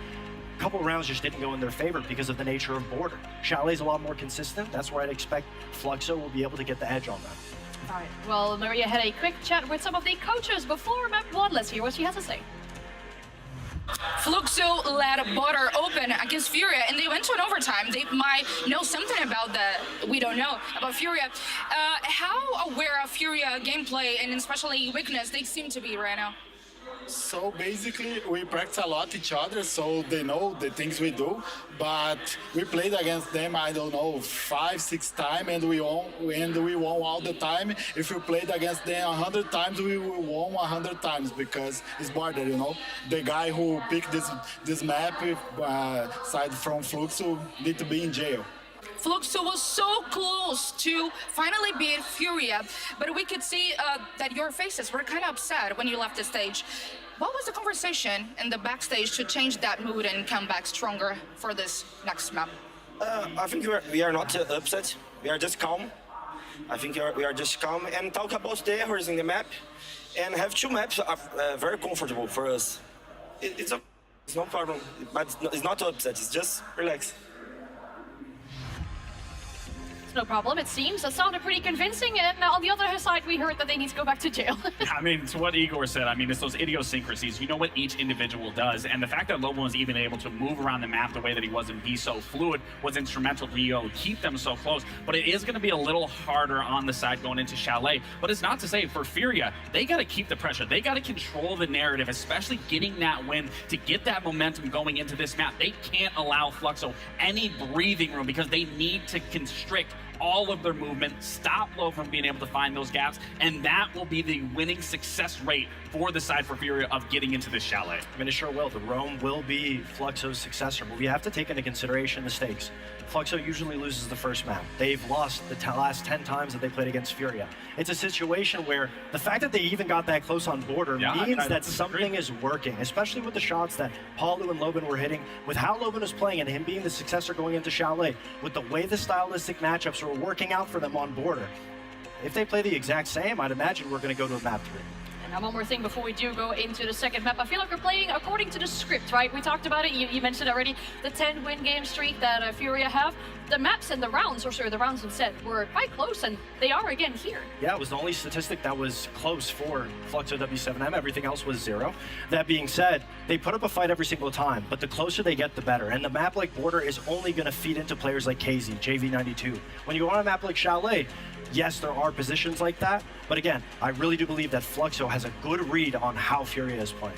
Couple rounds just didn't go in their favor because of the nature of border. Chalet's a lot more consistent. That's where I'd expect Fluxo will be able to get the edge on them. All right. Well, Maria had a quick chat with some of the coaches before map 1. Let's hear what she has to say. Fluxo led border open against Furia, and they went to an overtime. They might know something about that we don't know about Furia. How aware of Furia gameplay and especially weakness they seem to be right now? So basically, we practice a lot each other, so they know the things we do. But we played against them, I don't know, 5-6 times, and we won all the time. If we played against them 100 times, we will won 100 times, because it's border, you know. The guy who picked this map, aside from Fluxo, need to be in jail. Fluxo was so close to finally beat Furia, but we could see that your faces were kind of upset when you left the stage. What was the conversation in the backstage to change that mood and come back stronger for this next map? I think we are not upset. We are just calm. I think we are just calm and talk about the errors in the map, and have 2 maps are very comfortable for us. It's no problem, but it's not upset. It's just relax. No problem, it seems. That sounded pretty convincing, and on the other side, we heard that they need to go back to jail. I mean, it's what Igor said. I mean, it's those idiosyncrasies. You know what each individual does, and the fact that Lobo was even able to move around the map the way that he was and be so fluid was instrumental to keep them so close. But it is going to be a little harder on the side going into Chalet. But it's not to say for Furia, they got to keep the pressure. They got to control the narrative, especially getting that win to get that momentum going into this map. They can't allow Fluxo any breathing room, because they need to constrict all of their movement, stop Low from being able to find those gaps, and that will be the winning success rate for the side for Furia of getting into this Chalet. I mean, it sure will. The Roam will be Fluxo's successor, but we have to take into consideration the stakes. Fluxo usually loses the first map. They've lost the last 10 times that they played against Furia. It's a situation where the fact that they even got that close on border means that something is working, especially with the shots that Palu and Loban were hitting, with how Loban was playing and him being the successor going into Chalet, with the way the stylistic matchups are working out for them on border. If they play the exact same, I'd imagine we're going to go to a map 3. Now, one more thing before we do go into the second map. I feel like we're playing according to the script, right? We talked about it. You mentioned already the 10-win game streak that Furia have. The maps and the rounds, or sorry, the rounds and set were quite close, and they are again here. Yeah, it was the only statistic that was close for Fluxo W7M. Everything else was 0. That being said, they put up a fight every single time, but the closer they get, the better. And the map like Border is only going to feed into players like KZ, JV92. When you go on a map like Chalet, yes, there are positions like that, but again, I really do believe that Fluxo has a good read on how Furia is playing.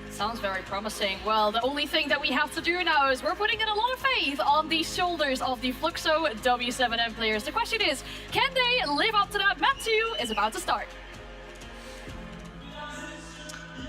Sounds very promising. Well, the only thing that we have to do now is we're putting in a lot of faith on the shoulders of the Fluxo W7M players. The question is, can they live up to that? Map 2 is about to start.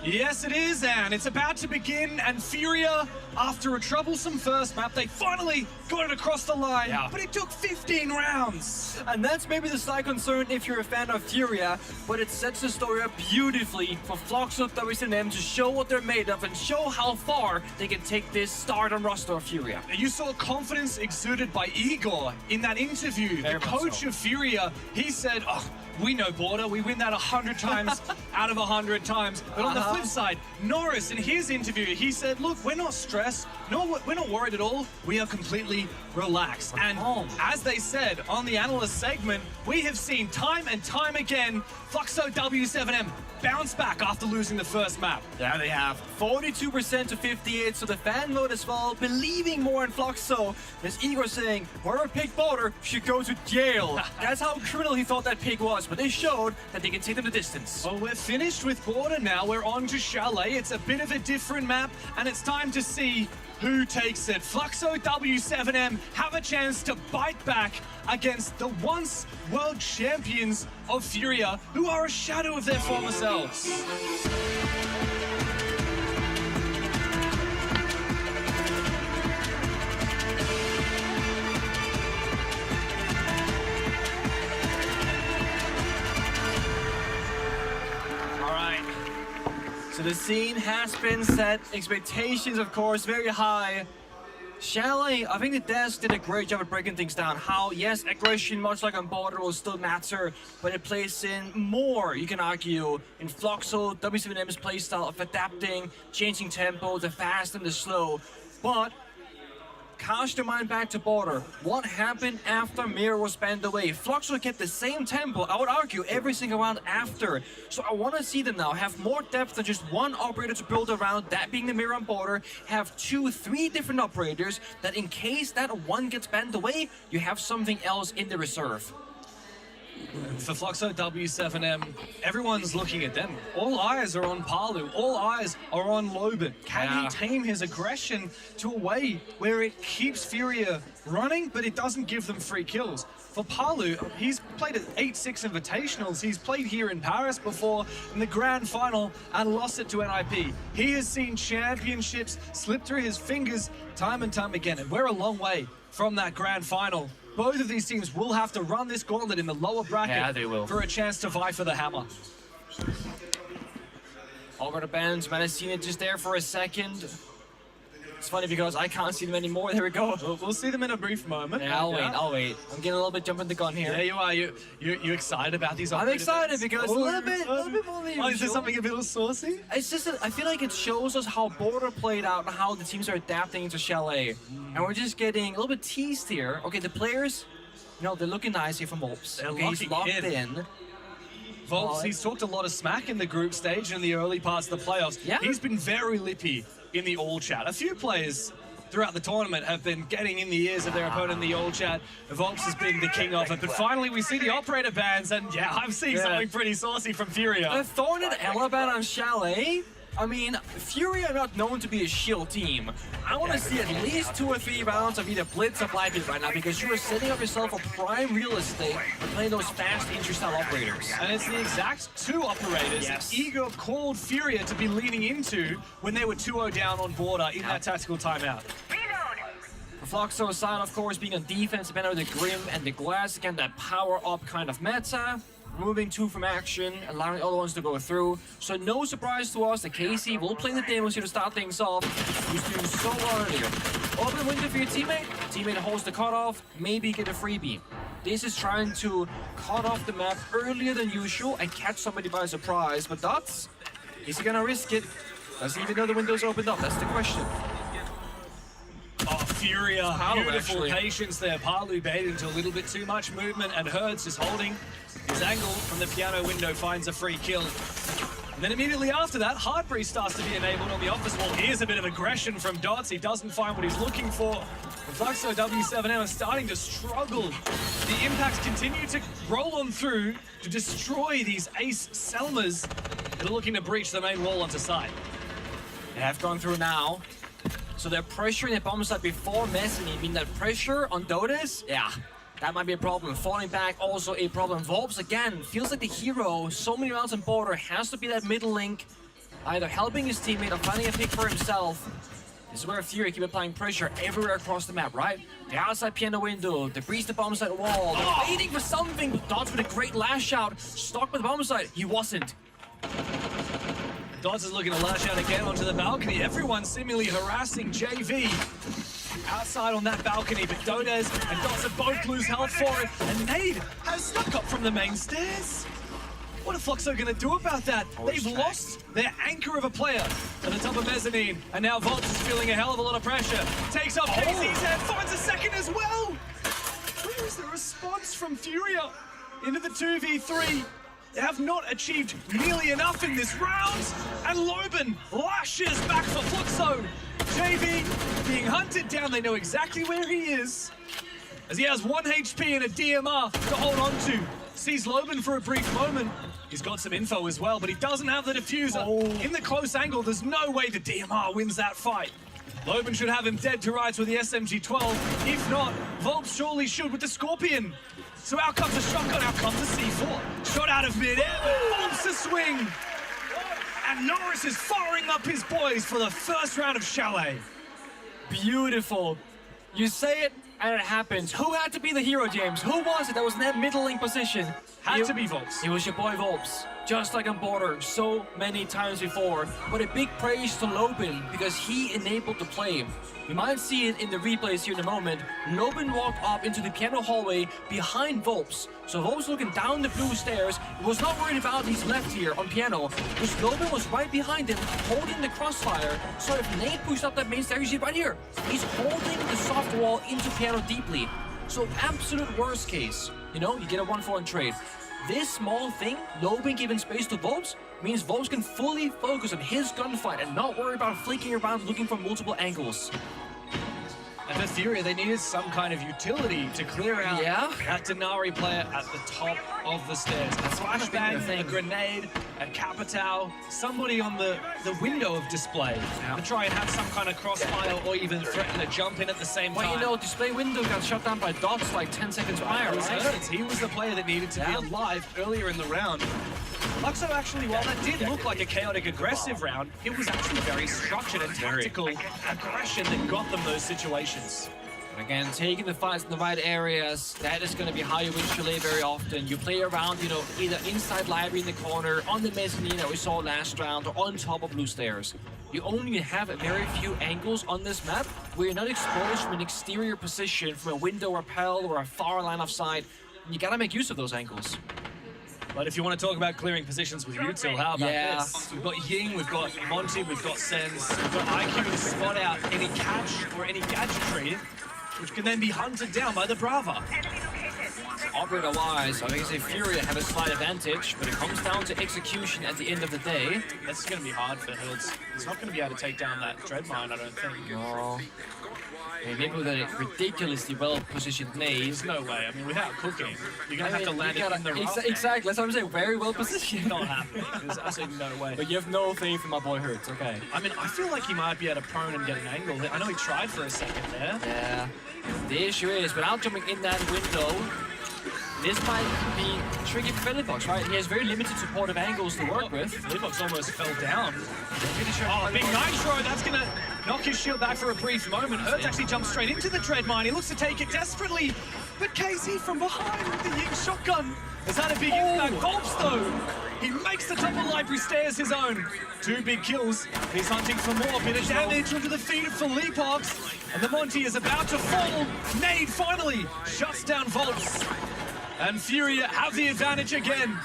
Yes, it is, and it's about to begin, and Furia, after a troublesome first map, they finally got it across the line, but it took 15 rounds. And that's maybe the slight concern if you're a fan of Furia, but it sets the story up beautifully for Floxo, WSM to show what they're made of and show how far they can take this stardom roster of Furia. You saw confidence exuded by Igor in that interview. The coach of Furia, he said, oh, we know Border, we win that 100 times out of 100 times. But on the flip side, Norris, in his interview, he said, look, we're not stressed, no, we're not worried at all, we are completely relaxed. And as they said on the analyst segment, we have seen time and time again, Floxo W7M bounce back after losing the first map. Yeah, they have 42% to 58, so the fan vote as well, believing more in Floxo. There's Igor saying, whoever picked Border should go to jail. That's how criminal he thought that pick was, but they showed that they can take them the distance. Well, we're finished with Border now. We're on to Chalet. It's a bit of a different map, and it's time to see who takes it. Floxo W7M have a chance to bite back against the once world champions of Furia, who are a shadow of their former selves. So the scene has been set, expectations of course very high. Chalet, I think the desk did a great job at breaking things down. How, yes, aggression, much like on Border, will still matter, but it plays in more, you can argue, in Floxo, W7M's playstyle of adapting, changing tempo, the fast and the slow. But cast your mind back to Border. What happened after Mirror was banned away? Floxo kept the same tempo, I would argue, every single round after. So I want to see them now have more depth than just one operator to build around, that being the Mirror on Border, have 2, 3 different operators that in case that one gets banned away, you have something else in the reserve. For Floxo W7M, everyone's looking at them. All eyes are on Palu. All eyes are on Loban. Can he tame his aggression to a way where it keeps Furia running, but it doesn't give them free kills? For Palu, he's played at 8-6 Invitationals. He's played here in Paris before in the grand final and lost it to NIP. He has seen championships slip through his fingers time and time again, and we're a long way from that grand final. Both of these teams will have to run this gauntlet in the lower bracket for a chance to vie for the hammer. Over the bands, might have seen it just there for a second. It's funny because I can't see them anymore. There we go. We'll see them in a brief moment. Yeah, I'll wait. I'm getting a little bit jumping the gun here. Yeah, you are. You excited about these? I'm excited because a little bit more than usual. Is there something a bit saucy? It's just I feel like it shows us how Border played out and how the teams are adapting into Chalet. And we're just getting a little bit teased here. Okay, the players, you know, they're looking nice here from Volps. Okay, he's locked in. Volps, he's talked a lot of smack in the group stage and in the early parts of the playoffs. Yeah. He's been very lippy in the all chat. A few players throughout the tournament have been getting in the ears of their opponent in the all chat. Volps has been the king of it, but finally we see the operator bans, and yeah, I'm seeing something pretty saucy from Furia. A Thorn and Ela ban on Chalet? I mean, Furia are not known to be a shield team. I want to see at least 2 or 3 rounds of either Blitz or Flybeat right now because you are setting up yourself a prime real estate for playing those fast intra-style operators. And it's the exact 2 operators that Igor called Furia to be leaning into when they were 2-0 down on Border in that tactical timeout. For Floxo's side, of course, being on defense, better with the Grim and the Glass, again, that power-up kind of meta. Removing 2 from action, allowing the other ones to go through. So no surprise to us that Casey will play the demos here to start things off. He's doing so well earlier. Open window for your teammate. Teammate holds the cutoff, maybe get a freebie. This is trying to cut off the map earlier than usual and catch somebody by surprise. But Dots, is he gonna risk it? Does he even know the window's opened up? That's the question. Oh, Furia, beautiful patience there. Palu baited into a little bit too much movement, and Hertz just holding his angle from the piano window, finds a free kill. And then immediately after that, Heartbreeze starts to be enabled on the office wall. Here's a bit of aggression from Dots. He doesn't find what he's looking for. Floxo W7M are starting to struggle. The impacts continue to roll on through to destroy these ace Selmas that are looking to breach the main wall onto side. They have gone through now. So they're pressuring the bomb site before messing. I mean, that pressure on Dodes, yeah, that might be a problem. Falling back, also a problem. Volps, again, feels like the hero. So many rounds on Border, has to be that middle link. either helping his teammate or finding a pick for himself. This is where Fury keep applying pressure everywhere across the map, right? The outside piano window, they breach the bomb site wall, they're waiting for something, but Dots with a great lash out, stuck with the bomb site. He wasn't. Dots is looking to lash out again onto the balcony. Everyone seemingly harassing JV. Outside on that balcony, but Dodez and Dots have both lose health for it, and Nade has snuck up from the main stairs. What are Fluxo going to do about that? They've lost their anchor of a player at the top of mezzanine, and now Volts is feeling a hell of a lot of pressure. Takes up KZ's head, finds a second as well. Where is the response from Furia into the 2v3? They have not achieved nearly enough in this round, and Loban lashes back for Fluxo. JV being hunted down, they know exactly where he is, as he has 1 HP and a DMR to hold on to. Sees Loban for a brief moment. He's got some info as well, but he doesn't have the diffuser. In the close angle, there's no way the DMR wins that fight. Loban should have him dead to rights with the SMG-12. If not, Volps surely should with the Scorpion. So out comes a shotgun, out comes a C4. Shot out of mid-air, but Volps a swing. And Norris is firing up his boys for the first round of Chalet. Beautiful. You say it, and it happens. Who had to be the hero, James? Who was it that was in that middling position? Had to be Volps. It was your boy Volps. Just like on Border so many times before. But a big praise to Loban because he enabled the play. You might see it in the replays here in a moment. Loban walked up into the piano hallway behind Volps. So Volps looking down the blue stairs, was not worried about his left here on piano, because Loban was right behind him, holding the crossfire. So if Nate pushed up that main stair, you see it right here. He's holding the soft wall into piano deeply. So absolute worst case, you know, you get a 1-for-1 trade. This small thing, Loban giving space to Volps, means Volps can fully focus on his gunfight and not worry about flicking around looking for multiple angles. And for Furia, they needed some kind of utility to clear out that Denari player at the top of the stairs. A flashbang, a grenade, a Capitao, somebody on the window of display to try and have some kind of crossfire or even threaten to jump in at the same time. Well, you know, display window got shut down by Dots like 10 seconds prior, right? He was the player that needed to be alive earlier in the round. Luxo actually, while that did look like a chaotic aggressive round, it was actually very structured and tactical aggression that got them those situations. Again, taking the fights in the right areas, that is going to be how you win Chalet very often. You play around, you know, either inside library in the corner, on the mezzanine that we saw last round, or on top of blue stairs. You only have a very few angles on this map where you're not exposed from an exterior position, from a window or pal or a far line of sight. And you got to make use of those angles. But if you want to talk about clearing positions with Util, how about this? We've got Ying, we've got Monty, we've got Sens, we've got IQ to spot out any catch or any gadgetry, which can then be hunted down by the Brava. Operator-wise, I think it's a Furia have a slight advantage, but it comes down to execution at the end of the day. That's going to be hard for Hills. He's not going to be able to take down that Dread Mine, I don't think. No. Maybe with a ridiculously well-positioned nade. There's no way. I mean, without cooking, you're going to have to land it in the rough. Exactly, that's what I'm saying. Very well-positioned. Not happening. There's absolutely no way. But you have no faith in my boy Hurts, okay. I mean, I feel like he might be able to prone and get an angle. I know he tried for a second there. Yeah. The issue is, without jumping in that window, this might be tricky for Philipbox, right? He has very limited supportive angles to work with. Philipbox almost fell down. Oh, big Nitro, that's going to knock his shield back for a brief moment. Hurts actually jumps straight into the Dread Mine. He looks to take it desperately, but KZ from behind with the Ying shotgun has had a big impact. Volps, though, he makes the top of library stairs his own. 2 big kills. He's hunting for more. Bit of damage onto the feet of Philipbox, and the Monty is about to fall. Nade finally shuts down Volps. And Furia have the advantage again.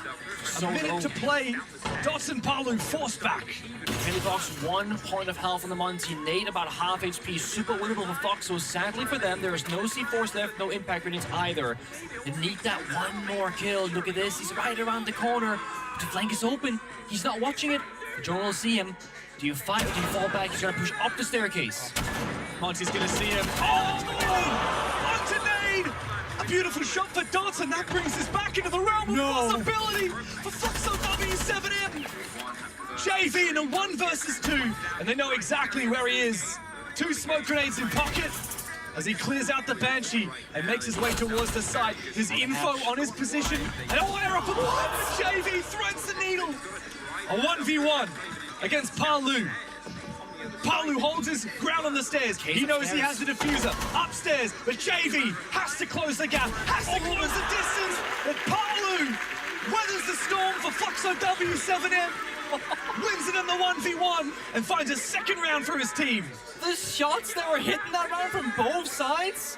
A minute to play. Dots and Palu forced back. Philipbox 1 point of health on the Monty. Nade about half HP. Super winnable for Fox. So sadly for them, there is no C4s left, no impact grenades either. They need that one more kill. Look at this. He's right around the corner. The flank is open. He's not watching it. Joel will see him. Do you fight or do you fall back? He's going to push up the staircase. Monty's going to see him. Oh! Onto Nade! A beautiful shot for Dots, and that brings us back into the realm of possibility for Fluxo W7M. JV in a 1 versus 2, and they know exactly where he is. 2 smoke grenades in pocket as he clears out the Banshee and makes his way towards the site. His info on his position, and a wire up a blind. JV threads the needle. A 1v1. against Palu. Palu holds his ground on the stairs. He knows he has the diffuser upstairs, but JV has to close the gap, has to close the distance. But Palu weathers the storm for Fluxo W7M, wins it in the 1v1, and finds a second round for his team. The shots that were hitting that round from both sides.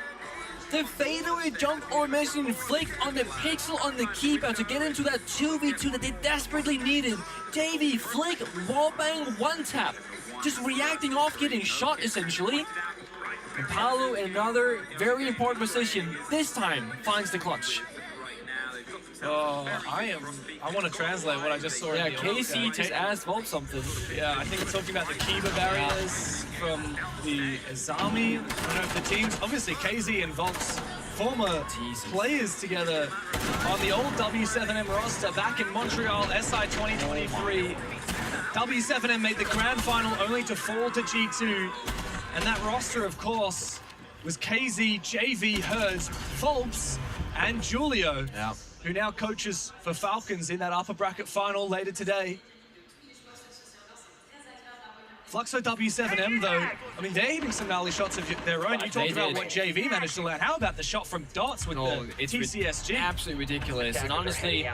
The fadeaway jump or missing flick on the pixel on the keeper to get into that 2v2 that they desperately needed. JV flick, wallbang, one tap. Just reacting off getting shot essentially. And Paolo in another very important position, this time finds the clutch. Oh, I want to translate what I just saw. Yeah, in the Casey just asked Volp something. Yeah, I think it's talking about the Kiba barriers from the Azami. I don't know if the teams, obviously KZ and Volp's former players together on the old W7M roster back in Montreal, SI 2023. W7M made the grand final only to fall to G2. And that roster, of course, was KZ, JV, Herds, Volps, and Julio. Yeah. Who now coaches for Falcons in that upper bracket final later today. Fluxo W7M, though, I mean, they're hitting some gnarly shots of their own. You talked about what JV managed to learn. How about the shot from Dots with the TCSG? Absolutely ridiculous. And honestly,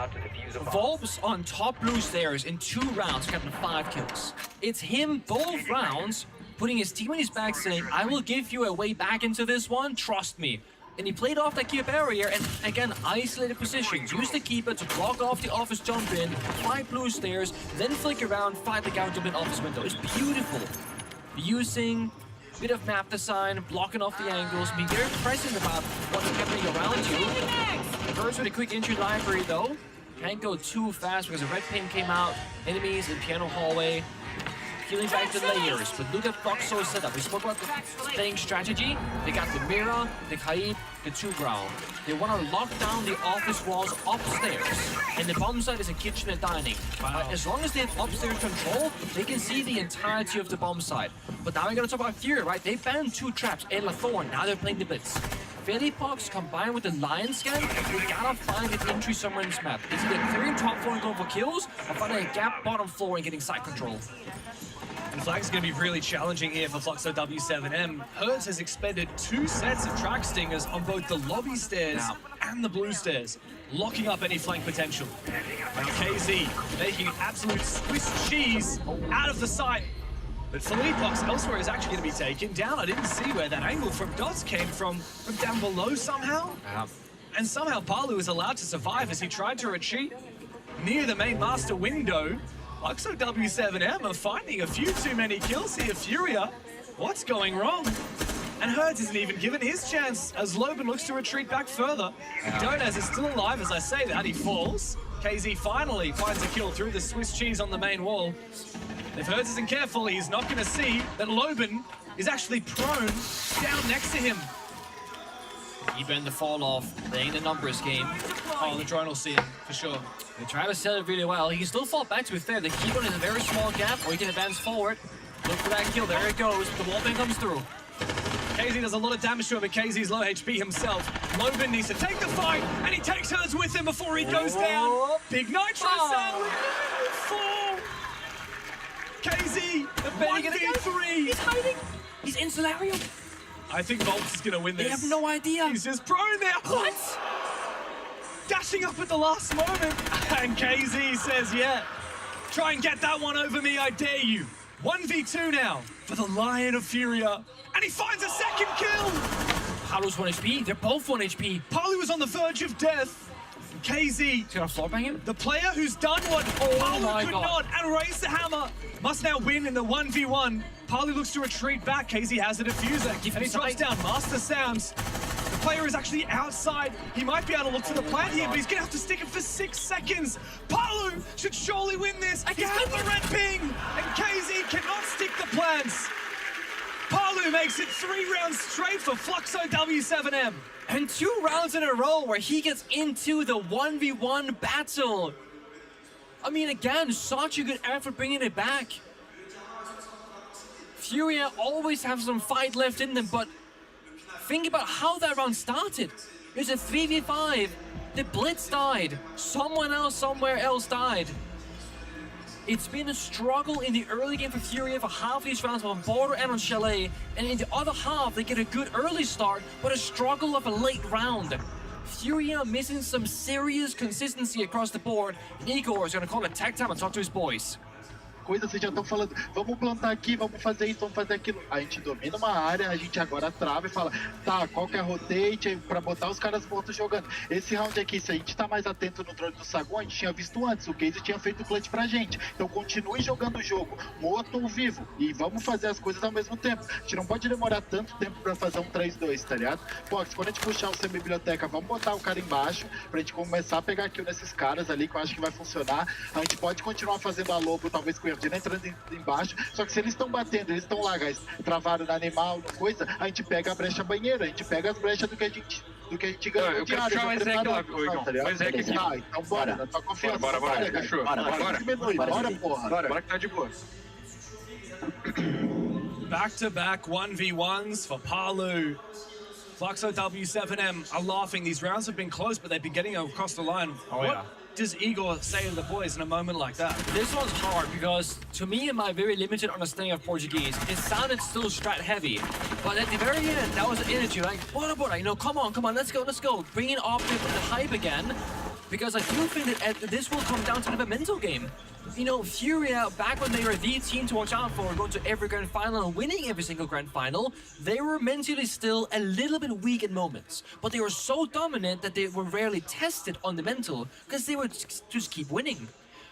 Volps on top blue stairs in 2 rounds, gotten 5 kills. It's him both rounds, putting his team on his back saying, I will give you a way back into this one, trust me. And he played off that keeper barrier and, again, isolated positions. Used the keeper to block off the office jump in, fight blue stairs, then flick around, fight the counter jump in office window. It's beautiful. Using a bit of map design, blocking off the angles, being very present about what's happening around you. First with a quick entry library, though. Can't go too fast because the red pin came out. Enemies in piano hallway. Peeling back the layers, but look at Fluxo's setup. We spoke about the playing strategy. They got the Mira, the Kaib, the 2 ground. They want to lock down the office walls upstairs. And the bomb site is a kitchen and dining. As long as they have upstairs control, they can see the entirety of the bomb site. But now we gotta talk about Fury, right? They banned 2 traps and Lathorn. Now they're playing the Blitz. Phillypox combined with the Lion scan, we gotta find an entry somewhere in this map. It's either clearing top floor and going for kills, or finding a gap bottom floor and getting site control. And Flag's going to be really challenging here for Fluxo W7M. Hertz has expended 2 sets of track stingers on both the lobby stairs and the blue stairs, locking up any flank potential. Now KZ making absolute Swiss cheese out of the site. But Philippox elsewhere is actually going to be taken down. I didn't see where that angle from Dots came from down below somehow. And somehow Palu is allowed to survive as he tried to retreat near the main master window. Fluxo W7M are finding a few too many kills here. Furia, what's going wrong? And Herds isn't even given his chance as Loban looks to retreat back further. Donaz is still alive as I say that. He falls. KZ finally finds a kill through the Swiss cheese on the main wall. If Herds isn't careful, he's not going to see that Loban is actually prone down next to him. Even the fall off, playing the numbers game. Oh, the drone will see him, for sure. They try to sell it really well. He can still fall back, to be fair. The keyboard is a very small gap, or he can advance forward. Look for that kill, there it goes. The wallbang comes through. KZ does a lot of damage to him, but KZ's low HP himself. Loban needs to take the fight, and he takes Herds with him before he goes down. Big Nitro cell with fall. KZ, the 1v3. He's hiding. He's in Solarium. I think Volps is going to win this. They have no idea. He's just prone now. What? Dashing up at the last moment. And KZ says, yeah, try and get that one over me, I dare you. 1v2 now for the Lion of Furia. And he finds a second kill. Palu's 1 HP. They're both 1 HP. Palu was on the verge of death. KZ, he's gonna floor bang him? The player who's done what Palu could not and raised the hammer, must now win in the 1v1. Palu looks to retreat back. KZ has a diffuser, and he drops down. Master Sounds. The player is actually outside. He might be able to look for the plant here, but he's gonna have to stick it for 6 seconds. Palu should surely win this. He's got the red ping, and KZ cannot stick the plants. Palu makes it 3 rounds straight for Fluxo W7M. And 2 rounds in a row where he gets into the 1v1 battle. I mean, again, such a good effort bringing it back. Furia always have some fight left in them, but think about how that round started. It was a 3v5. The Blitz died. Someone else somewhere else died. It's been a struggle in the early game for Furia for half these rounds on Border and on Chalet, and in the other half they get a good early start, but a struggle of a late round. Furia missing some serious consistency across the board, and Igor is going to call it tag time and talk to his boys. Vocês já estão falando, vamos plantar aqui, vamos fazer isso, vamos fazer aquilo. A gente domina uma área, a gente agora trava e fala, tá, qual que é a rotate pra botar os caras mortos jogando. Esse round aqui, se a gente tá mais atento no drone do Sagon, a gente tinha visto antes, o Casey tinha feito o clutch pra gente. Então continue jogando o jogo, morto ou vivo, e vamos fazer as coisas ao mesmo tempo. A gente não pode demorar tanto tempo pra fazer um 3-2, tá ligado? Fox, quando a gente puxar o semi-biblioteca, vamos botar o cara embaixo, pra gente começar a pegar kill nesses caras ali, que eu acho que vai funcionar. A gente pode continuar fazendo a lobo, talvez com o entrando embaixo, só que se eles estão batendo, eles estão lá, guys, travaram no animal, no coisa, a gente pega a brecha banheira, a gente pega as brechas do que a gente ganhou. Eu quero puxar mais aqui lá, Igor. Mais aqui. Ah, então bora, na tua confiança. Bora, fechou. Bora, porra. Bora que tá de boa. Back-to-back 1v1s for Palu. Fluxo W7M are laughing. These rounds have been close, but they've been getting across the line. What does Igor say to the boys in a moment like that? This one's hard because, to me, in my very limited understanding of Portuguese, it sounded still strat heavy. But at the very end, that was the energy, like, bora, you know, come on, let's go. Bring in off the hype again. Because I do think that this will come down to the mental game. You know, Furia, back when they were the team to watch out for, going to every grand final and winning every single grand final, they were mentally still a little bit weak at moments. But they were so dominant that they were rarely tested on the mental, because they would just keep winning.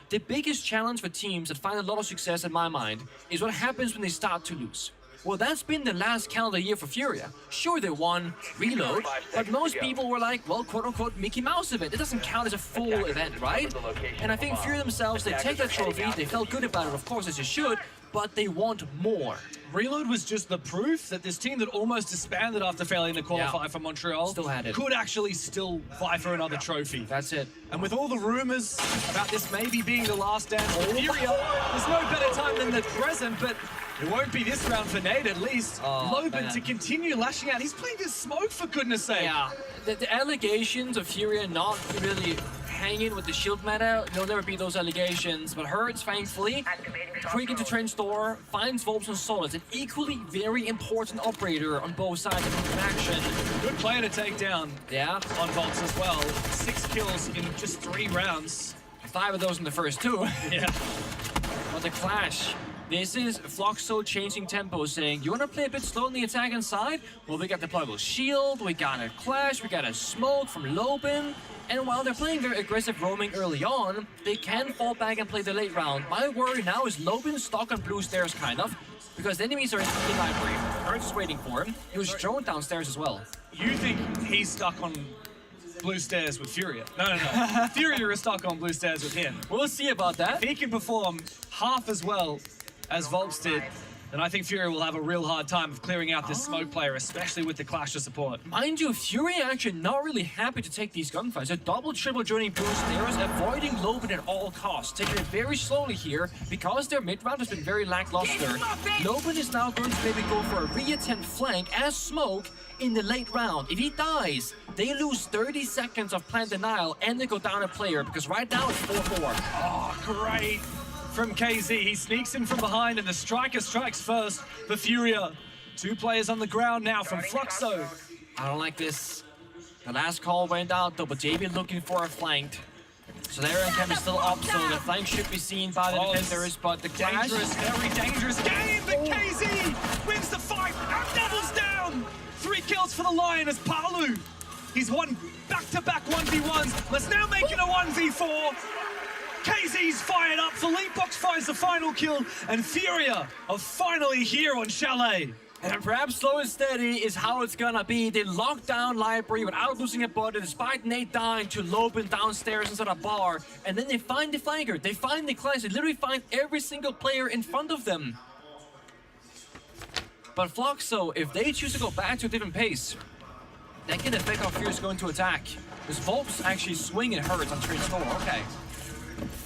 The biggest challenge for teams that find a lot of success, in my mind, is what happens when they start to lose. Well, that's been the last calendar year for Furia. Sure, they won Reload, but most people were like, well, quote-unquote, Mickey Mouse event. It doesn't count as a full event, right? And I think Furia themselves, they take that trophy, they felt good about it, of course, as you should, but they want more. Reload was just the proof that this team that almost disbanded after failing to qualify for Montreal still had it. Could actually still vie for another trophy. That's it. And with all the rumors about this maybe being the last dance for Furia, there's no better time than the present, but it won't be this round for Nate, at least. Loban to continue lashing out. He's playing this smoke, for goodness sake. Yeah, the allegations of Furia not really hanging with the shield meta, there'll never be those allegations, but Hurts, thankfully, quick into trench door, finds Volps and Solids, an equally very important operator on both sides of the action. Good player to take down. Yeah. On Volps as well. 6 kills in just 3 rounds. 5 of those in the first 2. Yeah. But the clash. This is Fluxo changing tempo, saying, you want to play a bit slow on the attack inside? Well, we got the deployable shield, we got a clash, we got a smoke from Loban. And while they're playing very aggressive roaming early on, they can fall back and play the late round. My worry now is Loban stuck on blue stairs, kind of, because the enemies are in the library. Hurts is waiting for him. He was thrown downstairs as well. You think he's stuck on blue stairs with Furia? No. Furia is stuck on blue stairs with him. We'll see about that. If he can perform half as well as Volps did, then I think Furia will have a real hard time of clearing out this smoke player, especially with the clash of support. Mind you, Furia actually not really happy to take these gunfights. They're double-triple joining blue stairs, avoiding Loban at all costs, taking it very slowly here because their mid-round has been very lackluster. Loban is now going to maybe go for a reattempt flank as smoke in the late round. If he dies, they lose 30 seconds of plant denial and they go down a player because right now it's 4-4. Oh, great. From KZ, he sneaks in from behind and the striker strikes first for Furia. 2 players on the ground now from Fluxo. I don't like this. The last call went out though, but JB looking for a flank. So their income is still up, so the flank should be seen by the defenders, but the clash... Dangerous, very dangerous game, but KZ wins the fight and doubles down. 3 kills for the Lion as Palu. He's won back-to-back 1v1s. Let's now make it a 1v4. KZ's fired up, Philippe Box finds the final kill, and Furia are finally here on Chalet. And perhaps slow and steady is how it's gonna be. They lock down Library without losing a body, despite Nate dying to Loban downstairs inside a bar. And then they find the flanker, they find the clash, they literally find every single player in front of them. But Fluxo, if they choose to go back to a different pace, that can affect how Furia's going to attack. Because Volps actually swing and hurts on Train's door. Okay.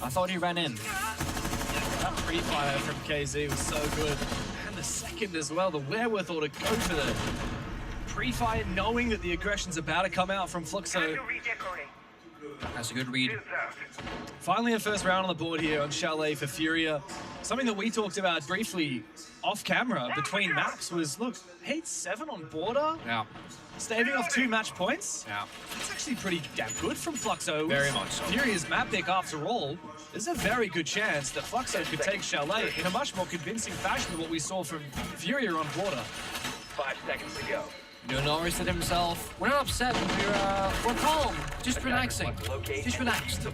I thought he ran in. That pre-fire from KZ was so good. And the second as well, the wherewithal to go for the pre-fire, knowing that the aggression's about to come out from Fluxo. That's a good read. Finally, a first round on the board here on Chalet for Furia. Something that we talked about briefly off camera between maps was, look, 8-7 on border. Yeah. Staving off 2 match points. Yeah. That's actually pretty damn good from Fluxo. Very much so. Furia's map pick after all. There's a very good chance that Fluxo could take Chalet in a much more convincing fashion than what we saw from Furia on border. 5 seconds to go. Norris said himself, we're not upset, we're calm, just relaxing, just relaxed.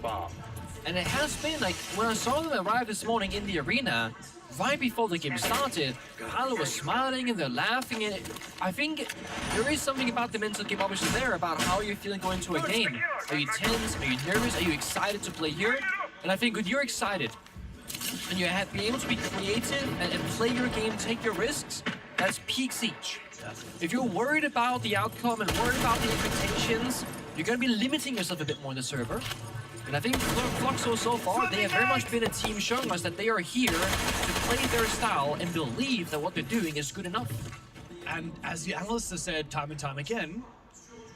And it has been like, when I saw them arrive this morning in the arena, right before the game started, Paolo was smiling and they're laughing, and I think there is something about the mental game obviously there about how you're feeling going into a game. Are you tense? Are you nervous? Are you excited to play here? And I think when you're excited, and you have be able to be creative and play your game, take your risks, that's peak Siege. If you're worried about the outcome and worried about the expectations, you're going to be limiting yourself a bit more in the server. And I think Fluxo so far, they have very much been a team showing us that they are here to play their style and believe that what they're doing is good enough. And as the analysts have said time and time again,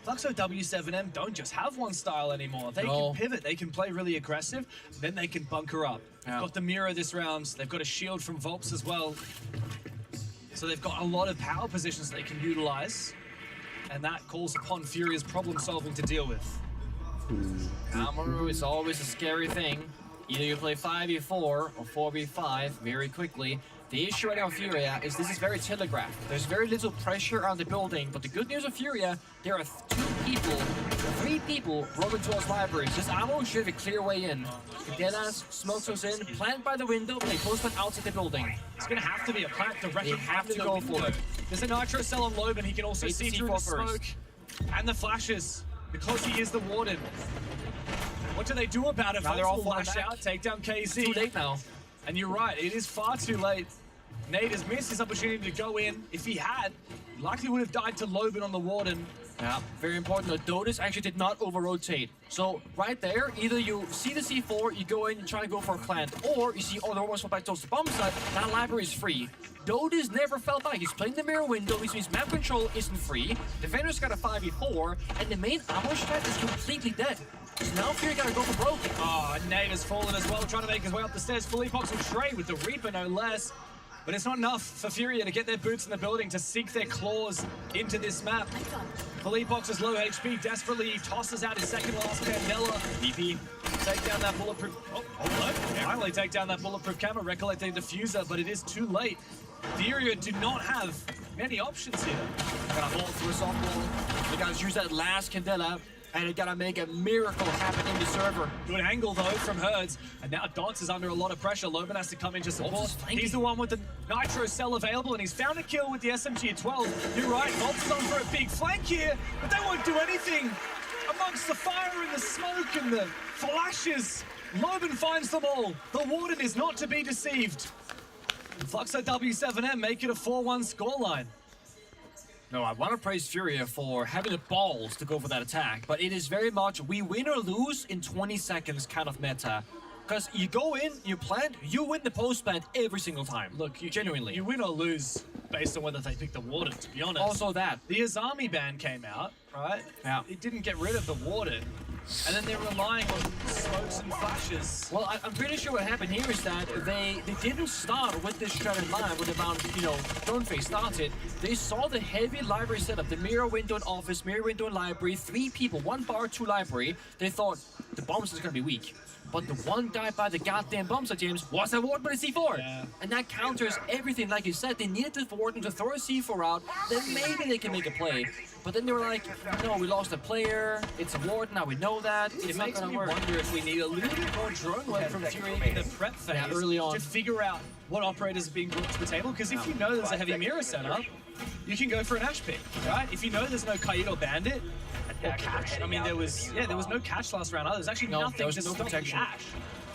Fluxo W7M don't just have one style anymore. They can pivot, they can play really aggressive, then they can bunker up. They've got the mirror this round, they've got a shield from Volps as well. So they've got a lot of power positions they can utilize, and that calls upon Furia's problem solving to deal with. Amaru is always a scary thing. Either you play 5v4 or 4v5 very quickly. The issue right now with Furia is this is very telegraphed. There's very little pressure on the building, but the good news of Furia, there are 3 people roaming towards libraries. This Amaru should have a clear way in. Cadenas, smokes us in, plant by the window, but they post one outside the building. It's going to have to be a plant directly. They have to go for it. There's a Nitro cell on Loban, he can also see through the smoke. And the flashes, because he is the Warden. What do they do about it? Now they're all flash falling back. out, take down KZ. It's too late now. And you're right, it is far too late. Nate has missed his opportunity to go in. If he had, he likely would have died to Loban on the Warden. Yeah, very important. The Dodis actually did not over-rotate. So right there, either you see the C4, you go in and try to go for a plant, or you see, oh, they're almost back towards the bomb site, that library is free. Dodis never fell back. He's playing the mirror window, which means map control isn't free. Defender's got a 5v4, and the main ammo strat is completely dead. So now Fury gotta go for broke. Oh, Nate has fallen as well, trying to make his way up the stairs. Philippox will trade with the Reaper, no less. But it's not enough for Furia to get their boots in the building, to sink their claws into this map. Philippox is low HP, desperately tosses out his second last Candela. BP, take down that bulletproof... Oh, hold on. Finally take down that bulletproof camera, recollecting the diffuser, but it is too late. Furia do not have many options here. Gotta hold through a softball. They gotta use that last Candela. And it gotta make a miracle happen in the server. Good angle though from Herds. And now Dance is under a lot of pressure. Loban has to come in to support. He's the one with the Nitro cell available, and he's found a kill with the SMG at 12. You're right, Volps is on for a big flank here, but they won't do anything amongst the fire and the smoke and the flashes. Loban finds them all. The Warden is not to be deceived. And Fluxo W7M make it a 4-1 scoreline. No, I want to praise Furia for having the balls to go for that attack, but it is very much we win or lose in 20 seconds kind of meta. Because you go in, you plant, you win the post plant every single time. Look, genuinely. You win or lose based on whether they pick the Warden, to be honest. Also that. The Azami ban came out, right? Yeah. It didn't get rid of the Warden. And then they're relying on smokes and flashes. Well, I'm pretty sure what happened here is that they didn't start with this strat in mind when the round, drone phase started. They saw the heavy library setup, the mirror window in office, mirror window in library, 3 people, 1 bar, 2 library. They thought the bombs is gonna be weak. But the one guy by the goddamn bomb site, James, was that Warden with a C4. Yeah. And that counters everything, like you said. They needed the Warden to throw a C4 out, then maybe they can make a play. But then they were like, no, we lost a player, it's a Warden, now we know that, it's not gonna work. It makes me wonder if we need a little bit more drone work from Fury in the prep phase early on. to figure out what operators are being brought to the table. Because if you know there's a heavy mirror setup, you can go for an Ash pick, right? If you know there's no Kite or Bandit, or catch. I mean, there was no catch last round either. There's actually nothing there was to no stop protection. the Ash.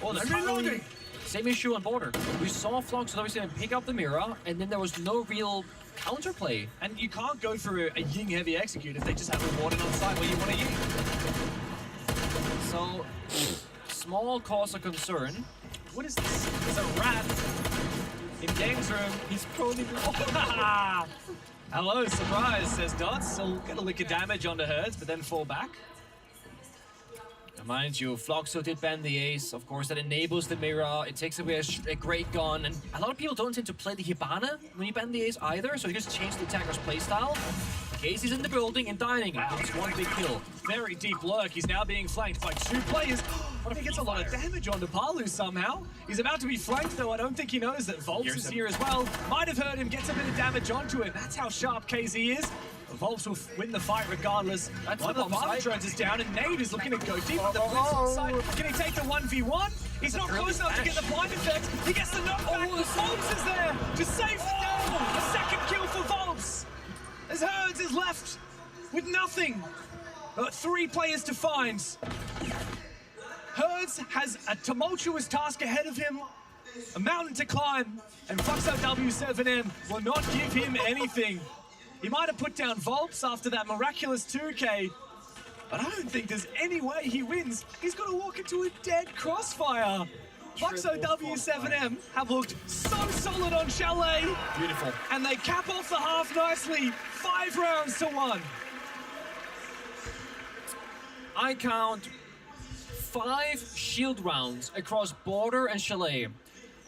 Or the reloading. Same issue on border. We saw Flux obviously pick up the mirror, and then there was no real counterplay. And you can't go for a Ying heavy execute if they just have a Warden on site where you want to Ying. So, small cause of concern. What is this? There's a rat in Games Room. He's probably... Hello, surprise, says Dots. He'll get a lick of damage onto Herds, but then fall back. Mind you, Floxo did ban the ace. Of course, that enables the mirror. It takes away a great gun. And a lot of people don't tend to play the Hibana when you ban the ace either, so you just change the attacker's playstyle. Casey's in the building and dining. It's one big kill. Very deep lurk. He's now being flanked by 2 players. I think it's a lot of damage onto Palu somehow. He's about to be flanked, though. I don't think he knows that Volps is here as well. Might have heard him, gets a bit of damage onto it. That's how sharp KZ is. Volps will win the fight regardless. One of the Barbatrons is down, and Nade is looking to go deep on the Blitz side. Can he take the 1v1? He's not close enough to get the blind effect. He gets the knockback. Volps is there to save the day. The second kill for Volps. As Herds is left with nothing. 3 players to find. Herds has a tumultuous task ahead of him, a mountain to climb, and Fluxo W7M will not give him anything. He might have put down Volps after that miraculous 2K, but I don't think there's any way he wins. He's got to walk into a dead crossfire. Fluxo W7M have looked so solid on Chalet. Beautiful. And they cap off the half nicely, 5 rounds to 1. I count 5 shield rounds across Border and Chalet.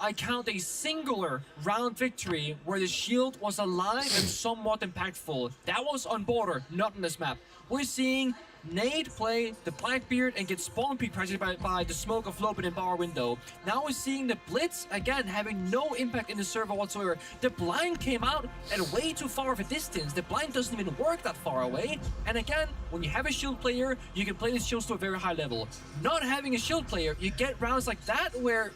I count a singular round victory where the shield was alive and somewhat impactful. That was on Border, not on this map. We're seeing Nade play the Blackbeard and get spawn peek pressured by the smoke of Lopin in bar window. Now we're seeing the Blitz, again, having no impact in the server whatsoever. The blind came out at way too far of a distance. The blind doesn't even work that far away. And again, when you have a shield player, you can play the shields to a very high level. Not having a shield player, you get rounds like that where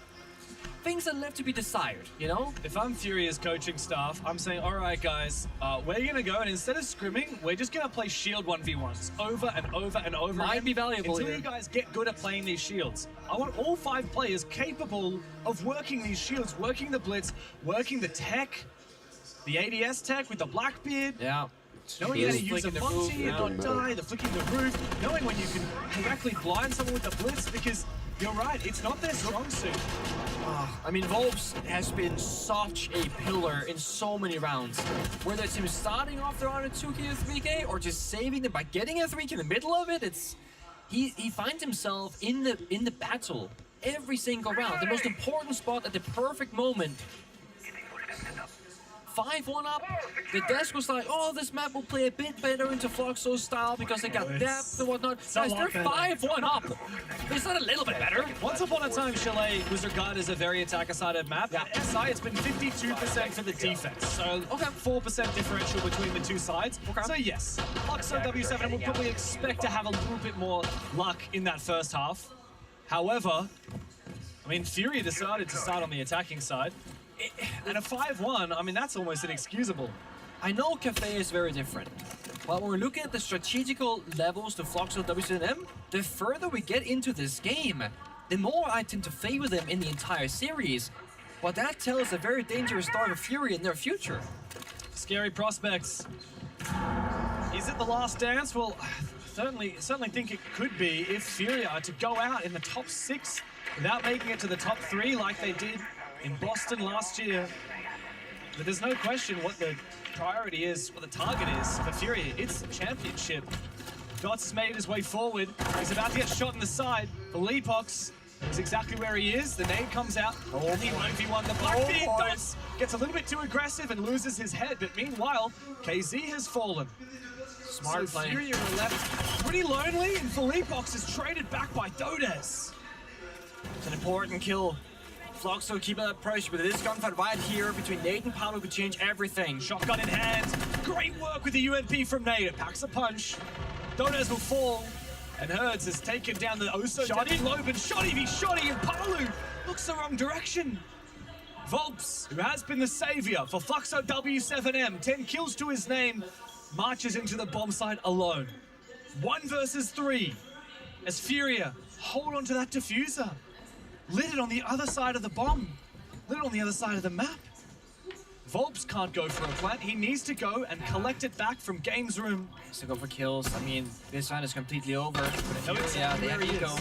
things are left to be desired, you know? If I'm Furia's coaching staff, I'm saying, all right, guys, we're going to go, and instead of scrimming, we're just going to play shield 1v1s over and over and over Might again be valuable until here. you guys get good at playing these shields. I want all 5 players capable of working these shields, working the Blitz, working the tech, the ADS tech with the Blackbeard. Yeah. Knowing how to use a bounty and not die, the flicking the roof, knowing when you can correctly blind someone with the Blitz, because you're right, it's not their strong suit. I mean, Volps has been such a pillar in so many rounds. Whether it's him starting off the round at 2K or 3K, or just saving them by getting a 3K in the middle of it, he finds himself in the battle every single round. The most important spot at the perfect moment. 5-1 up. The desk was like, oh, this map will play a bit better into Floxo's style because they got depth and whatnot. Guys, they're 5-1 up. It's not a little bit better. Once upon a time, Chalet was regarded as a very attacker-sided map. Yeah. At SI, it's been 52% for the defense. So, 4% differential between the 2 sides. So, yes, Fluxo W7 will probably expect to have a little bit more luck in that first half. However, I mean, Furia decided to start on the attacking side. And a 5-1, I mean, that's almost inexcusable. I know Cafe is very different, but when we're looking at the strategical levels to Floxo W7M, the further we get into this game, the more I tend to favor them in the entire series. But that tells a very dangerous start of Fury in their future. Scary prospects. Is it the last dance? Well, certainly think it could be if Fury are to go out in the top 6 without making it to the top 3 like they did in Boston last year. But there's no question what the priority is, what the target is for Fury. It's championship. Dots has made his way forward. He's about to get shot in the side. The Leapox is exactly where he is. The nade comes out. And he 1v1 the Blackbeard. Dots gets a little bit too aggressive and loses his head. But meanwhile, KZ has fallen. Smart play. Fury are left pretty lonely, and Leapox is traded back by Dodes. It's an important kill. Floxo keeping that pressure, but this gunfight right here between Nade and Paolo could change everything. Shotgun in hand. Great work with the UMP from Nade. It packs a punch. Dodes will fall. And Herds has taken down the Shoddy Loban. Shoddy v Shoddy, and Palu looks the wrong direction. Volps, who has been the savior for Fluxo W7M, 10 kills to his name, marches into the bomb site alone. 1 versus 3. As Furia hold on to that diffuser. Lit it on the other side of the bomb. Lit it on the other side of the map. Volps can't go for a plant. He needs to go and collect it back from Games Room. To go for kills. I mean, this round is completely over. But Yeah, they have ego.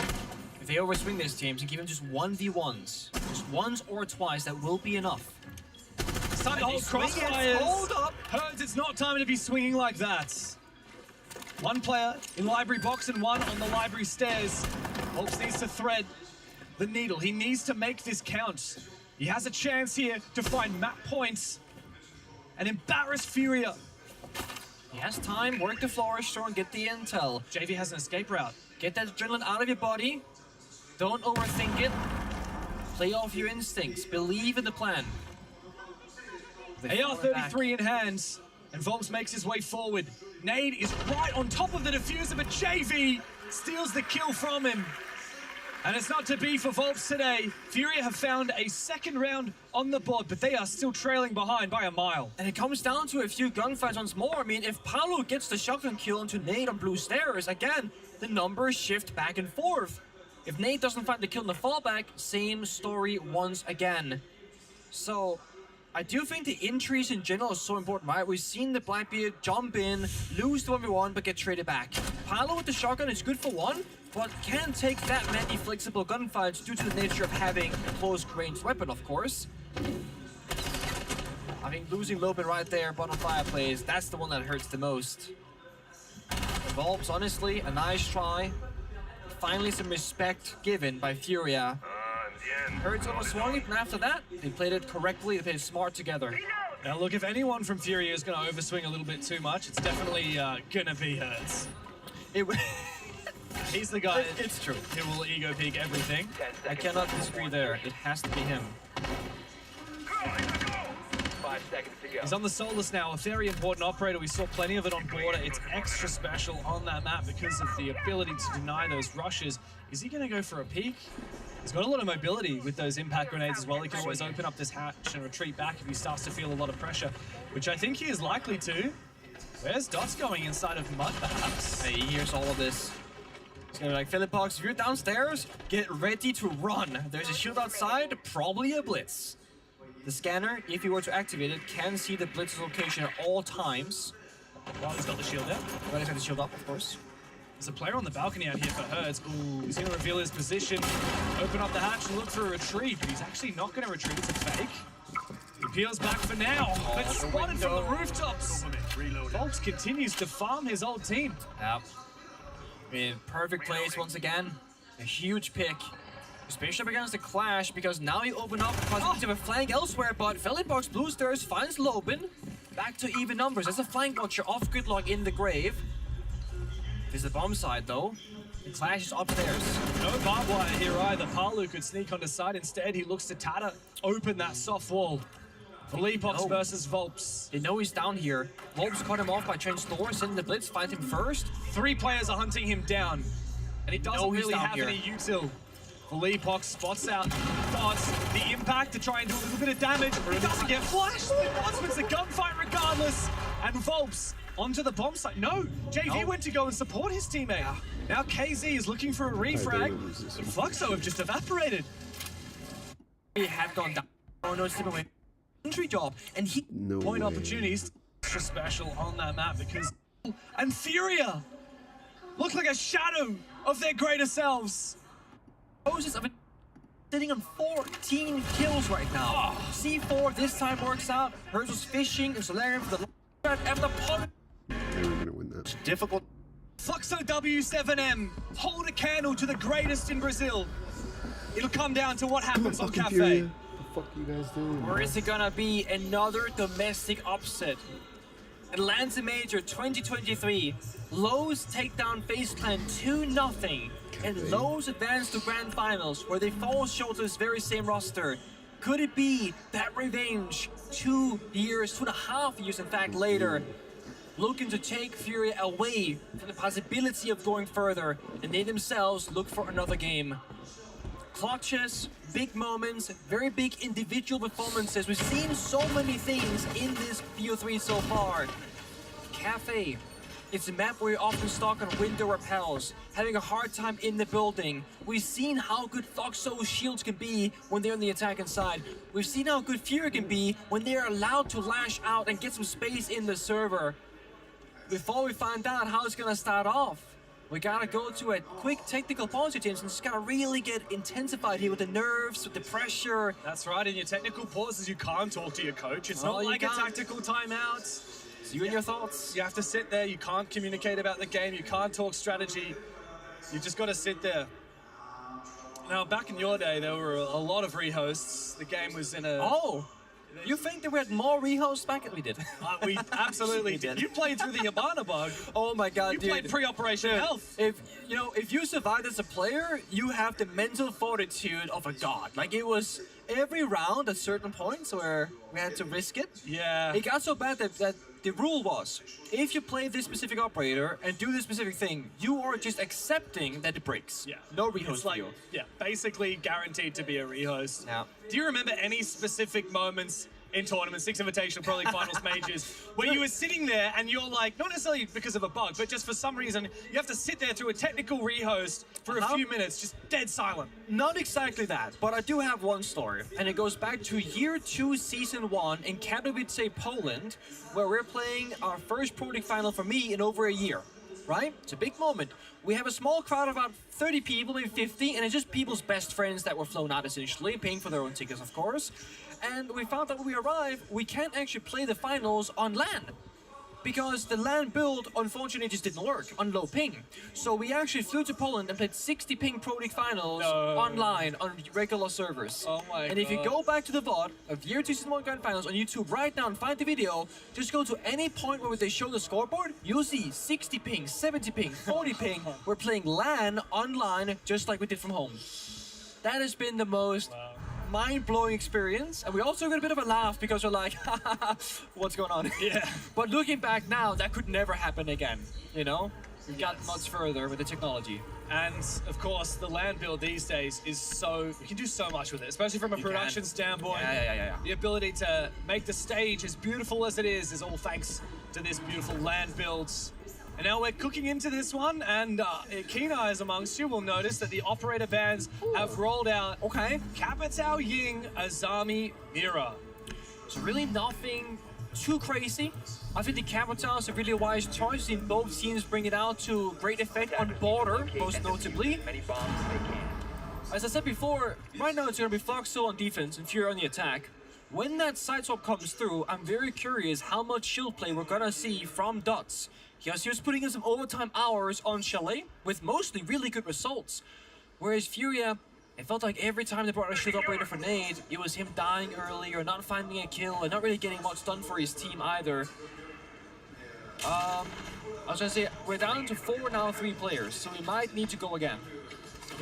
If they overswing this teams and give him just 1v1s, just once or twice, that will be enough. It's time to hold crossfires. Hold up. Herds, it's not time to be swinging like that. 1 player in library box and 1 on the library stairs. Volps needs to thread the needle. He needs to make this count. He has a chance here to find map points and embarrass Furia. He has time, work the flourish and get the intel. JV has an escape route. Get that adrenaline out of your body. Don't overthink it. Play off your instincts. Believe in the plan. AR-33 in hand, and Volps makes his way forward. Nade is right on top of the diffuser, but JV steals the kill from him. And it's not to be for Volps today. Furia have found a second round on the board, but they are still trailing behind by a mile. And it comes down to a few gunfights once more. I mean, if Paolo gets the shotgun kill into Nade on blue stairs, again, the numbers shift back and forth. If Nade doesn't find the kill in the fallback, same story once again. So, I do think the entries in general is so important, right? We've seen the Blackbeard jump in, lose the 1v1, but get traded back. Paolo with the shotgun is good for one, but can take that many flexible gunfights due to the nature of having a close-range weapon, of course. I think losing Lopin right there, bottom fireplace, that's the one that hurts the most. Volps, honestly, a nice try. Finally some respect given by Furia. Hurts almost swung it, and after that, they played it correctly, they played it smart together. Now look, if anyone from Furia is going to overswing a little bit too much, it's definitely going to be Hurts. He's the guy it's true. Who will ego peek everything. I cannot disagree there. It has to be him. 5 seconds to go. He's on the Solus now, a very important operator. We saw plenty of it on border. It's extra special on that map because of the ability to deny those rushes. Is he going to go for a peek? He's got a lot of mobility with those impact grenades as well. He can always open up this hatch and retreat back if he starts to feel a lot of pressure, which I think he is likely to. Where's Dots going inside of Mud, perhaps? Hey, he hears all of this. He's gonna be like, Philippox, if you're downstairs, get ready to run. There's a shield outside, probably a blitz. The scanner, if he were to activate it, can see the blitz's location at all times. Well, he's got the shield out. Well, he's got the shield up, of course. There's a player on the balcony out here for Hertz. Ooh, he's going to reveal his position, open up the hatch and look for a retreat, but he's actually not going to retreat. It's a fake. He peels back for now, but spotted from the rooftops. Volps continues to farm his old team. Yep. I mean, perfect place once again. A huge pick. Especially up against the Clash, because now you open up possibility of a flank elsewhere, but Philippox Blue Stairs finds Lobin. Back to even numbers. There's a flank watcher off gridlock in the grave. There's the bomb side though. The Clash is upstairs. No barbed wire here either. Palu could sneak on the side. Instead, he looks to Tata open that soft wall. Philippox versus Volps. They know he's down here. Volps cut him off by trying to sending the blitz, find him first. 3 players are hunting him down, and he doesn't really have any util. Philippox spots out Dots, the impact to try and do a little bit of damage. He doesn't get flashed, but Dots wins the gunfight regardless. And Volps onto the bomb site. No, JV went to go and support his teammate. Now KZ is looking for a refrag, but Fluxo have just evaporated. He had gone down. Oh no, it's him away. Entry job, and he point opportunities. Extra special on that map because and Furia look like a shadow of their greater selves. Moses of sitting on 14 kills right now. C4 this time works out. Hers was fishing and Solarium for the after the They were gonna win that. It's difficult. Fluxo W7M hold a candle to the greatest in Brazil. It'll come down to what happens on Cafe. Furia. What the fuck you guys doing? Or is it gonna be another domestic upset? Atlanta Major 2023. Lowe's take down FaZe Clan 2-0. And Lowe's advance to Grand Finals, where they fall short of this very same roster. Could it be that revenge 2 years, 2.5 years in fact later, looking to take Furia away from the possibility of going further, and they themselves look for another game? Clutches, big moments, very big individual performances. We've seen so many things in this BO3 so far. Cafe. It's a map where you're often stuck on window repels, having a hard time in the building. We've seen how good Fluxo's shields can be when they're on the attacking side. We've seen how good Furia can be when they're allowed to lash out and get some space in the server. Before we find out how it's gonna start off, we gotta go to a quick technical pause, teams, and just gotta really get intensified here with the nerves, with the pressure. That's right, in your technical pauses, you can't talk to your coach. It's not like a tactical timeout. You and your thoughts? You have to sit there, you can't communicate about the game, you can't talk strategy. You just gotta sit there. Now, back in your day, there were a lot of rehosts. The game was in a... Oh! You think that we had more rehosts back? We did. We absolutely did. You played through the Yabana bug. Oh my god, you dude. Played pre-Operation Health. If you survived as a player, you have the mental fortitude of a god. Like, it was every round at certain points where we had to risk it. Yeah. It got so bad that the rule was, if you play this specific operator and do this specific thing, you are just accepting that it breaks. Yeah. No rehost It's like, for you. yeah, basically guaranteed to be a rehost. Yeah. Do you remember any specific moments in tournaments, 6 Invitational Pro League Finals majors, where you were sitting there and you're like, not necessarily because of a bug, but just for some reason, you have to sit there through a technical rehost for a few minutes, just dead silent? Not exactly that, but I do have one story, and it goes back to Year 2, Season 1 in Katowice, Poland, where we're playing our first Pro League final for me in over a year. Right? It's a big moment. We have a small crowd of about 30 people, maybe 50, and it's just people's best friends that were flown out essentially, paying for their own tickets, of course. And we found that when we arrived, we can't actually play the finals on LAN. Because the LAN build, unfortunately, just didn't work on low ping. So we actually flew to Poland and played 60 ping Pro League finals online on regular servers. Oh my And if you go back to the VOD of Year 2 Season 1 Grand Finals on YouTube right now and find the video, just go to any point where they show the scoreboard, you'll see 60 ping, 70 ping, 40 ping. We're playing LAN online just like we did from home. That has been the most mind-blowing experience, and we also got a bit of a laugh because we're like, what's going on? Yeah. But looking back now, that could never happen again, you know? We've gotten much further with the technology. And of course, the LAN build these days is so, you can do so much with it, especially from a production standpoint. Yeah. The ability to make the stage as beautiful as it is all thanks to this beautiful LAN builds. And now we're cooking into this one, and keen eyes amongst you will notice that the operator bands have rolled out Capitao Ying Azami Mira. So really nothing too crazy. I think the Capitao is a really wise choice. Seen both teams bring it out to great effect on border, most notably. As I said before, right now it's going to be Fluxo on defense and Fury on the attack. When that side swap comes through, I'm very curious how much shield play we're going to see from Dots. He was putting in some overtime hours on Chalet with mostly really good results. Whereas Furia, it felt like every time they brought a shield operator for nade, it was him dying early or not finding a kill and not really getting much done for his team either. I was gonna say, we're down to 4 now, 3 players, so we might need to go again.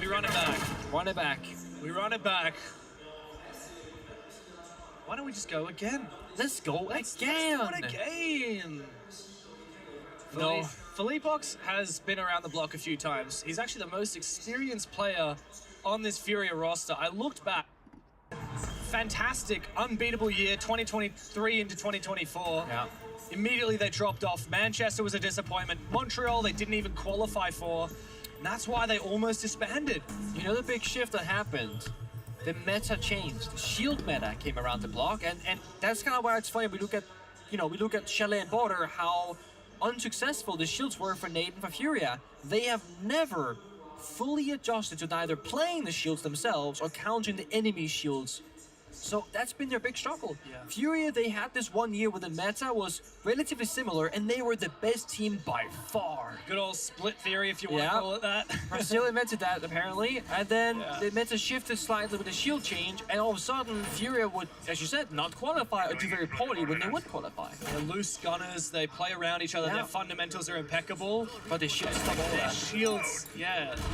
We run it back. Run it back. We run it back. Why don't we just go again? Let's go again. Let's do it again. No. Philippox has been around the block a few times. He's actually the most experienced player on this Furia roster. I looked back. Fantastic, unbeatable year, 2023 into 2024. Yeah. Immediately they dropped off. Manchester was a disappointment. Montreal they didn't even qualify for. And that's why they almost disbanded. You know the big shift that happened? The meta changed. The shield meta came around the block, and that's kind of why it's funny. We look at Chalet and Border, how unsuccessful the shields were for Nade and for Furia. They have never fully adjusted to neither playing the shields themselves or countering the enemy shields. So that's been their big struggle. Yeah. Furia, they had this one year where the meta was relatively similar, and they were the best team by far. Good old split theory, if you want to call it that. Brazil invented that, apparently, and then the meta shifted slightly with the shield change, and all of a sudden, Furia would, as you said, not qualify or do very poorly when they would qualify. They're loose gunners, they play around each other, their fundamentals are impeccable. But their shields stop all that. Shields,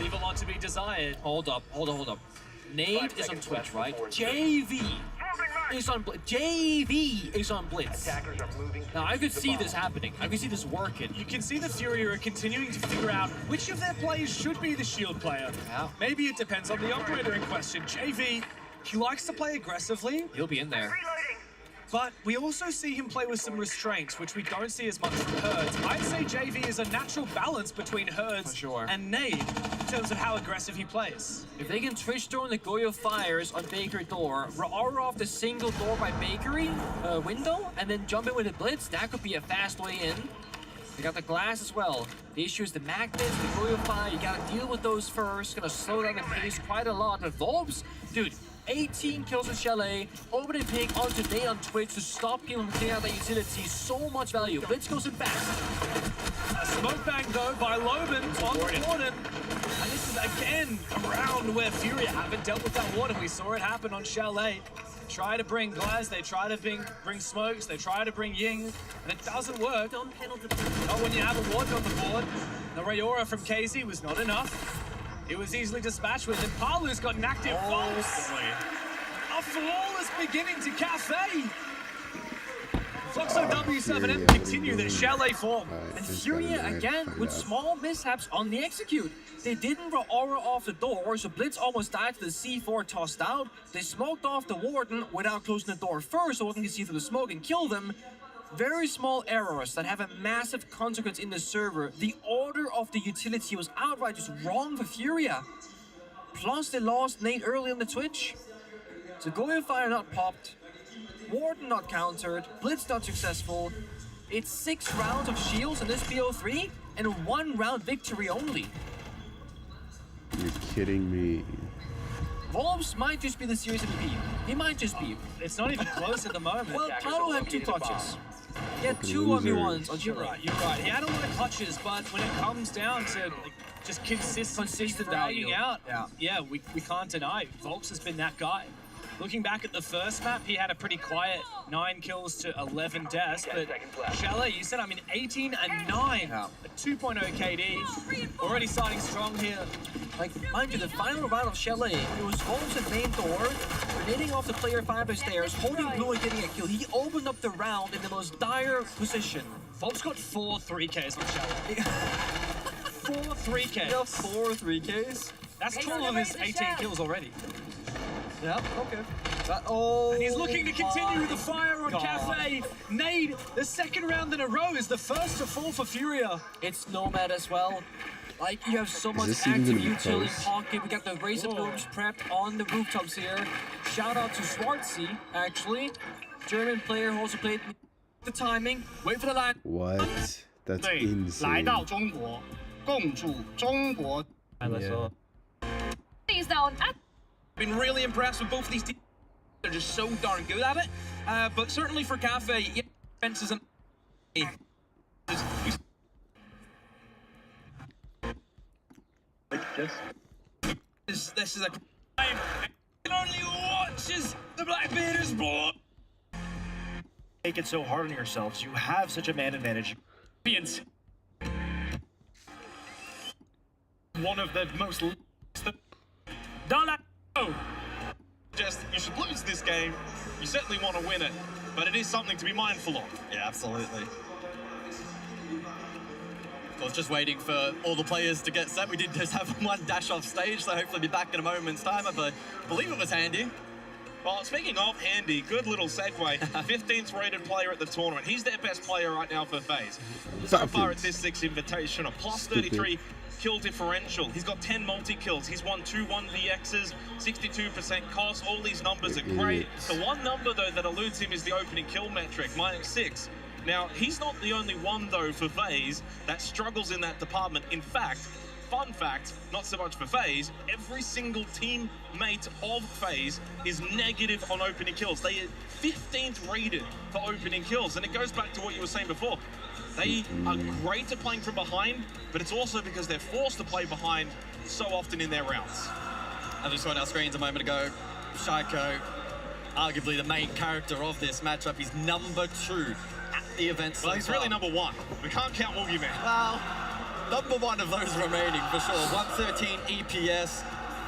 leave a lot to be desired. Hold up. Nade is on Twitch, right? JV is on Blitz. JV is on Blitz. Now, I could see this happening. I could see this working. You can see the Fury are continuing to figure out which of their players should be the shield player. Yeah. Maybe it depends on the operator in question. JV, he likes to play aggressively. He'll be in there. But we also see him play with some restraints, which we don't see as much from Herds. I'd say JV is a natural balance between Herds and Nade in terms of how aggressive he plays. If they can Twitch door the Goyo Fires on Bakery door, Aura off the single door by Bakery window, and then jump in with a Blitz, that could be a fast way in. They got the glass as well. The issue is the magnets, the Goyo Fire, you gotta deal with those first. Gonna slow down the pace quite a lot. The Volbs, dude, 18 kills with Chalet, opening pick onto Nade on Twitch to stop him from clearing out that utility. So much value. Blitz goes in fast. A smoke bang though by Loban on Gordon. And this is again a round where Furia haven't dealt with that water. We saw it happen on Chalet. Try to bring Glaz, they try to bring Smokes, they try to bring Ying, and it doesn't work. Not when you have a ward on the board. The Rayora from KZ was not enough. It was easily dispatched with, and Palu's got an active Fox. A flawless beginning to Cafe. Fluxo W7M continue their Chalet form. And Furia again with small mishaps on the execute. They didn't draw aura off the door, so Blitz almost died to the C4 tossed out. They smoked off the Warden without closing the door first so Warden can see through the smoke and kill them. Very small errors that have a massive consequence in the server. The order of the utility was outright just wrong for Furia. Plus they lost Nate early on the Twitch. So Goya Fire not popped. Warden not countered, Blitz not successful. It's 6 rounds of shields in this BO3 and 1 round victory only. You're kidding me. Wolves might just be the series MVP. He might just be. It's not even close at the moment. Well, Paulo had 2 clutches. He had 2 Loser. 1v1s on You're right. He had a lot of clutches, but when it comes down to just consistent value out, we can't deny Volks has been that guy. Looking back at the first map, he had a pretty quiet 9 kills to 11 deaths, but Chalet, you said, 18 and 9, a 2.0 KD, already starting strong here. Like, mind you, the final round of Chalet, it was Volks at main door, grenading off the player 5 stairs, holding blue and getting a kill. He opened up the round in the most dire position. Volks got 4 3Ks on Chalet. 4 3Ks. Yeah, 4 3Ks. That's 12 of his 18 kills already. Yep, okay. And he's looking to continue with the fire on Cafe. Nade, the second round in a row, is the first to fall for Furia. It's Nomad as well. Like, you have so much this even active gonna be util in close? pocket. We got the Razor Blooms prepped on the rooftops here. Shout out to Swartzy, actually. German player who also played the timing. Wait for the line. What? That's insane. He's down. Been really impressed with both of these teams. They're just so darn good at it. But certainly for Cafe, fences and this is a crime. It only watches the Blackbearders blow. Make it so hard on yourselves. You have such a man advantage. One of the most. Just, you should lose this game. You certainly want to win it, but it is something to be mindful of. Yeah, absolutely. Of course, just waiting for all the players to get set. We did just have one dash off stage, so hopefully be back in a moment's time. I believe it was Handy. Well, speaking of Handy, good little segue. 15th rated player at the tournament. He's their best player right now for FaZe. So far at this 6 Invitational, plus 33 kill differential. He's got 10 multi-kills. He's won 2 1vx's, 62% cost. All these numbers are great. The one number, though, that eludes him is the opening kill metric, -6. Now, he's not the only one, though, for FaZe that struggles in that department. In fact, fun fact, not so much for FaZe, every single teammate of FaZe is negative on opening kills. They are 15th rated for opening kills, and it goes back to what you were saying before. They are great at playing from behind, but it's also because they're forced to play behind so often in their rounds. As we saw on our screens a moment ago, Shaiko, arguably the main character of this matchup, he's number 2 at the event so Well, he's far. really number 1. We can't count Woogie Man. Well, number 1 of those remaining for sure. 113 EPS.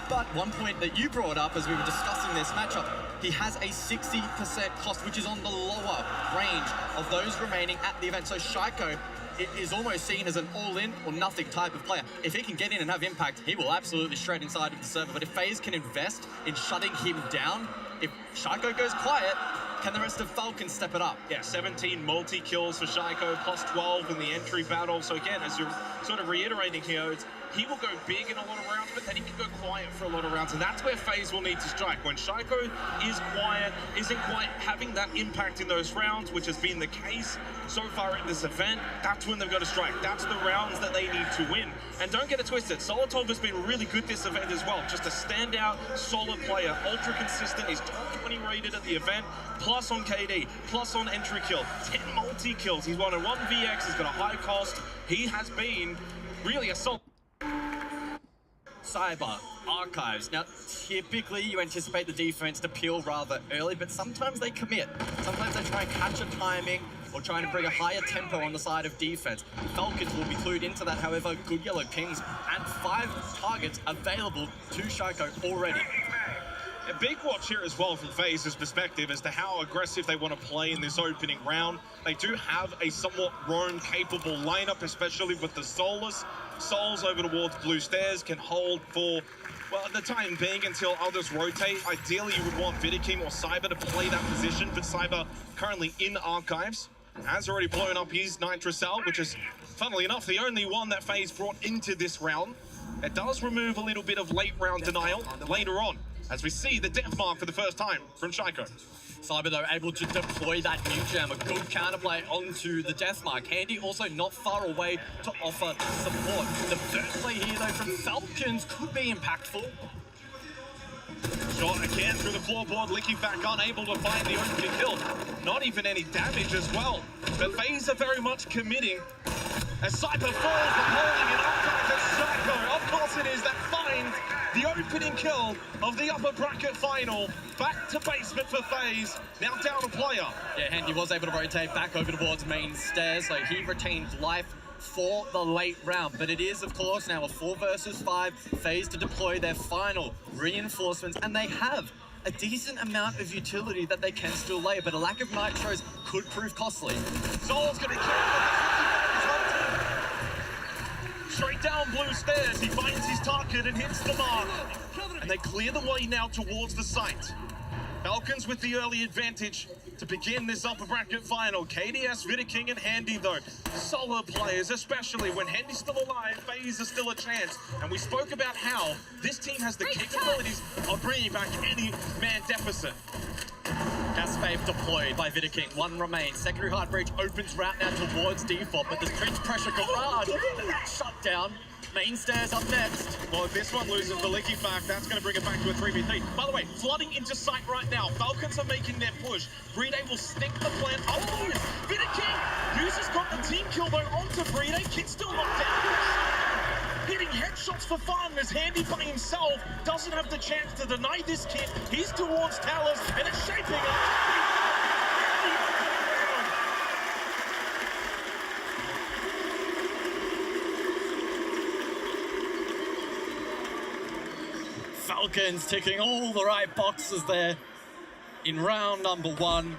But one point that you brought up as we were discussing this matchup, he has a 60% cost, which is on the lower range of those remaining at the event. So Shaiko is almost seen as an all-in or nothing type of player. If he can get in and have impact, he will absolutely shred inside of the server. But if FaZe can invest in shutting him down, if Shaiko goes quiet, can the rest of Falcons step it up? Yeah, 17 multi-kills for Shaiko, plus 12 in the entry battle. So again, as you're sort of reiterating here, he will go big in a lot of rounds, but then he can go quiet for a lot of rounds, and that's where FaZe will need to strike. When Shaiko is quiet, isn't quite having that impact in those rounds, which has been the case so far in this event, that's when they've got to strike. That's the rounds that they need to win. And don't get it twisted, Solotov has been really good this event as well. Just a standout, solid player, ultra consistent. He's top 20 rated at the event, plus on KD, plus on entry kill, 10 multi-kills. He's won a 1vx, he's got a high cost. He has been really a solid. Cyber, Archives. Now, typically you anticipate the defense to peel rather early, but sometimes they commit. Sometimes they try and catch a timing or trying to bring a higher tempo on the side of defense. Falcons will be clued into that, however, good yellow pings and 5 targets available to Shaiko already. A big watch here as well from FaZe's perspective as to how aggressive they want to play in this opening round. They do have a somewhat roam-capable lineup, especially with the Souls over towards Blue Stairs, can hold for, well, at the time being until others rotate. Ideally, you would want Vidiking or Cyber to play that position, but Cyber currently in Archives has already blown up his Nitrocell, which is, funnily enough, the only one that FaZe brought into this round. It does remove a little bit of late round denial later on, as we see the death mark for the first time from Shaiko. Cyber, though, able to deploy that new jam, a good counterplay onto the death mark. Handy also not far away to offer support. The first play here, though, from Falcons could be impactful. Shot again through the floorboard, Licky back unable to find the opening kill. Not even any damage as well. But FaZe are very much committing as Cyber falls from holding it up to Shaiko. Of course it is that finds the opening kill of the upper bracket final. Back to basement for FaZe, now down a player. Yeah, Handy was able to rotate back over towards main stairs, so he retained life for the late round. But it is, of course, now a 4 versus 5 FaZe to deploy their final reinforcements, and they have a decent amount of utility that they can still lay, but a lack of nitros could prove costly. Soul's gonna kill straight down Blue Stairs, he finds his target and hits the mark. And they clear the way now towards the site. Falcons with the early advantage to begin this upper bracket final. KDS, Vidiking, and Handy, though, solid players, especially when Handy's still alive, FaZe is still a chance. And we spoke about how this team has the capabilities of bringing back any man deficit. Gas Wave deployed by Vidiking. 1 remains. Secondary hard breach opens route now towards default, but there's trench pressure garage. Shut down. Main stairs up next. Well, if this one loses the Licky back, that's going to bring it back to a 3v3. By the way, flooding into sight right now. Falcons are making their push. Brede will stick the plan. Oh, Vidiking! Uses got the team kill though onto Brede. Kid's still knocked down. Hitting headshots for fun as Handy by himself doesn't have the chance to deny this kid. He's towards towers and it's shaping up. Falcons ticking all the right boxes there in round number 1.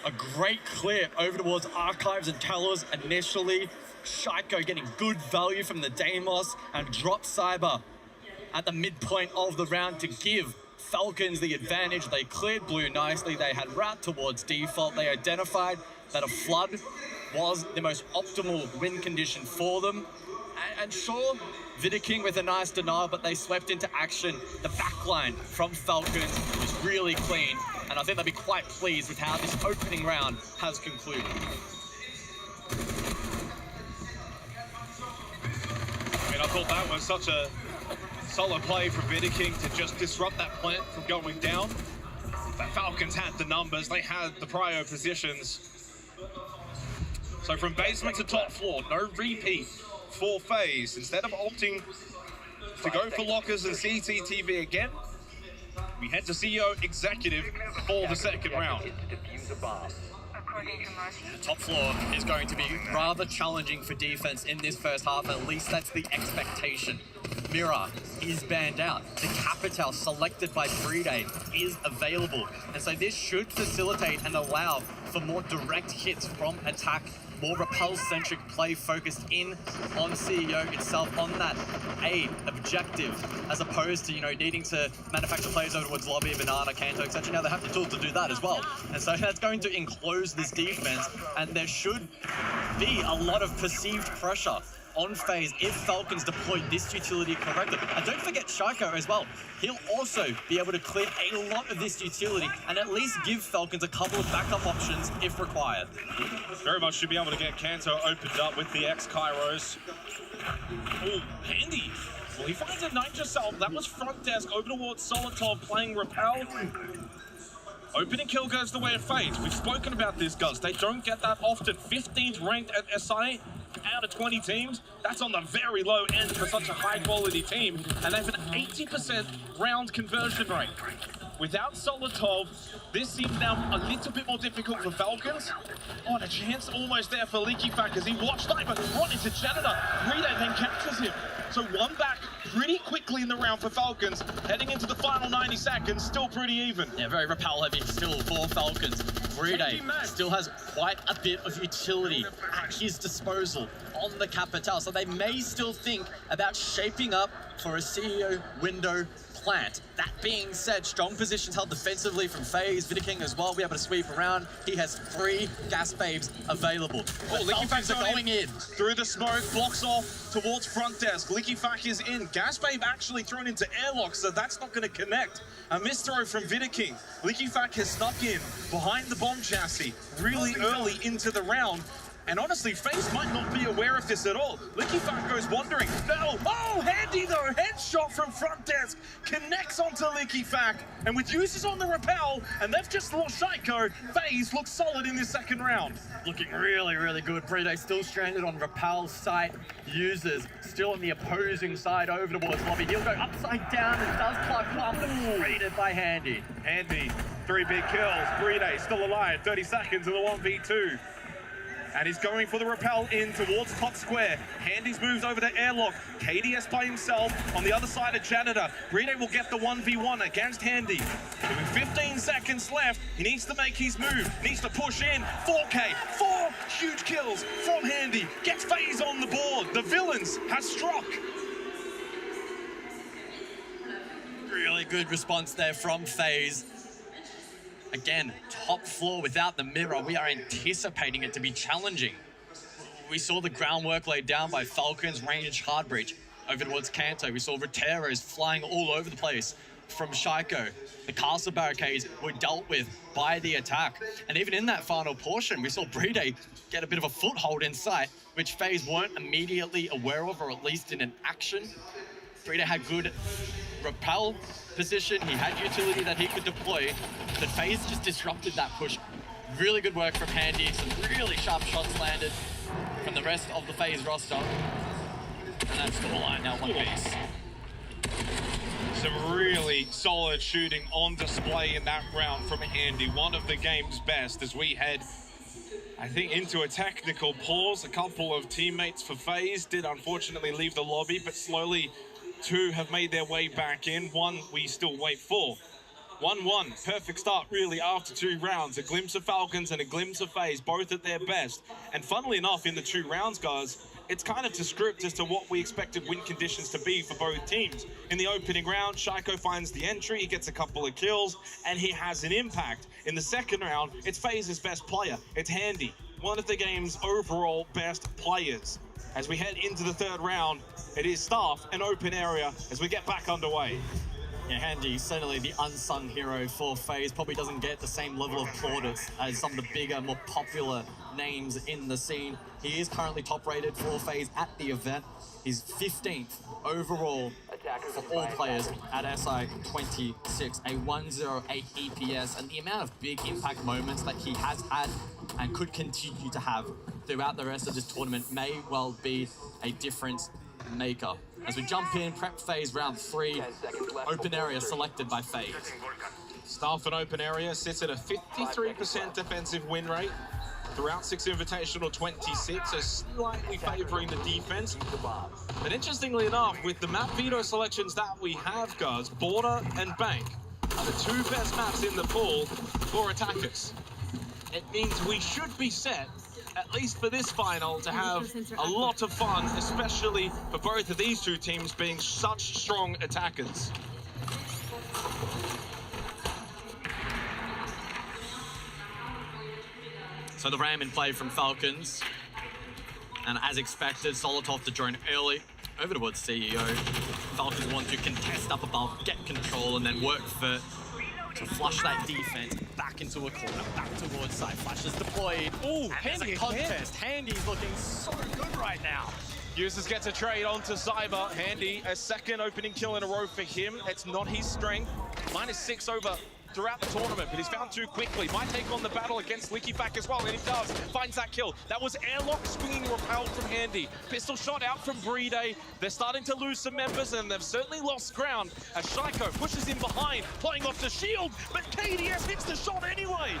A great clear over towards Archives and Talos initially. Shaiko getting good value from the Deimos and drop Cyber at the midpoint of the round to give Falcons the advantage. They cleared blue nicely. They had route towards default. They identified that a flood was the most optimal win condition for them. And sure, Vidiking with a nice denial, but they swept into action. The backline from Falcons was really clean, and I think they'll be quite pleased with how this opening round has concluded. I mean, I thought that was such a solid play from Vidiking to just disrupt that plant from going down. But Falcons had the numbers, they had the prio positions. So from basement to top floor, no repeat for FaZe. Instead of opting to go for lockers and CCTV again, we head to CEO Executive for the second round. The top floor is going to be rather challenging for defense in this first half. At least that's the expectation. Mira is banned out. The Capital selected by Brede is available. And so this should facilitate and allow for more direct hits from attack, more repulse-centric play focused in on CEO itself, on that A objective, as opposed to, you know, needing to manufacture plays over towards Lobby, Banana, Kanto, etc. Now they have the tools to do that as well. And so that's going to enclose this defense, and there should be a lot of perceived pressure on FaZe if Falcons deploy this utility correctly. And don't forget Shaiko as well. He'll also be able to clear a lot of this utility and at least give Falcons a couple of backup options if required. Very much should be able to get Kanto opened up with the X-Kairos. Oh, Handy. Well, he finds a Nitrocell. That was front desk over towards Solitov playing Repel. Opening kill goes the way of FaZe. We've spoken about this, guys. They don't get that often. 15th ranked at SI. out of 20 teams. That's on the very low end for such a high-quality team, and they have an 80% round conversion rate. Without Solotov, this seems now a little bit more difficult for Falcons. Oh, and a chance almost there for Leaky Fack as he watched Sniper run into Janitor. Rita then captures him. So one back pretty quickly in the round for Falcons. Heading into the final 90 seconds, still pretty even. Yeah, very repel heavy still for Falcons. Rita still has quite a bit of utility at his disposal on the Capital, so they may still think about shaping up for a CEO window plant. That being said, strong positions held defensively from FaZe. Vidiking as well, be able to sweep around. He has 3 gas babes available. Oh, Licky Fack's going in. Through the smoke, blocks off towards front desk. Licky Fack is in. Gas babe actually thrown into airlock, so that's not going to connect. A misthrow from Vidiking. Licky Fack has snuck in behind the bomb chassis really early into the round. And honestly, FaZe might not be aware of this at all. Licky Fack goes wandering. No! Oh, handy though! Headshot from front desk. Connects onto Licky Fack. And with users on the rappel, and they've just lost Shaiko, FaZe looks solid in this second round. Looking really, really good. Brede still stranded on rappel site. Users still on the opposing side over towards lobby. He'll go upside down and does climb up, but raided by Handy. Handy, 3 big kills. Brede still alive. 30 seconds in the 1v2. And he's going for the rappel in towards top square. Handy's moves over to airlock. KDS by himself on the other side of Janitor. Brede will get the 1v1 against Handy. With 15 seconds left, he needs to make his move. Needs to push in. 4K, 4 huge kills from Handy. Gets FaZe on the board. The villains has struck. Really good response there from FaZe. Again, top floor without the mirror. We are anticipating it to be challenging. We saw the groundwork laid down by Falcons, range hard breach over towards Kanto. We saw Roteros flying all over the place from Shaiko. The castle barricades were dealt with by the attack. And even in that final portion, we saw Brede get a bit of a foothold in sight, which FaZe weren't immediately aware of, or at least in an action. Brede had good rappel position, he had utility that he could deploy, but FaZe just disrupted that push. Really good work from Handy, some really sharp shots landed from the rest of the FaZe roster. And that's the line now, one piece. Some really solid shooting on display in that round from Handy, one of the game's best as we head, I think, into a technical pause. A couple of teammates for FaZe did unfortunately leave the lobby, but slowly 2 have made their way back in. 1 we still wait for. 1-1, perfect start really after 2 rounds. A glimpse of Falcons and a glimpse of FaZe, both at their best. And funnily enough, in the 2 rounds, guys, it's kind of to script as to what we expected win conditions to be for both teams. In the opening round, Shaiko finds the entry, he gets a couple of kills, and he has an impact. In the second round, it's FaZe's best player. It's Handy, one of the game's overall best players. As we head into the 3rd round, it is Staff and open area as we get back underway. Yeah, Handy, certainly the unsung hero for FaZe, probably doesn't get the same level of plaudits as some of the bigger, more popular names in the scene. He is currently top rated for FaZe at the event. He's 15th overall for all players at SI 26, a 108 EPS, and the amount of big impact moments that he has had and could continue to have throughout the rest of this tournament may well be a difference maker. As we jump in, prep phase round 3, open area selected by FaZe. Staff and open area sits at a 53% defensive win rate. Throughout 6 Invitational 26, so slightly favoring the defense. But interestingly enough, with the map veto selections that we have, guys, Border and Bank are the 2 best maps in the pool for attackers. It means we should be set, at least for this final, to have a lot of fun, especially for both of these 2 teams being such strong attackers. So the ram in play from Falcons. And as expected, Solotov to drone early over towards CEO. Falcons want to contest up above, get control, and then work to flush that defense back into a corner, back towards side. Flashes deployed. Ooh, Handy a contest. Handy's looking so good right now. Users gets a trade onto Cyber. Handy, a second opening kill in a row for him. It's not his strength. -6 over throughout the tournament, but he's found too quickly. Might take on the battle against LickyFac as well, and he does. Finds that kill. That was airlock swinging repelled from Handy. Pistol shot out from Brede. They're starting to lose some members, and they've certainly lost ground as Shaiko pushes in behind, playing off the shield, but KDS hits the shot anyway.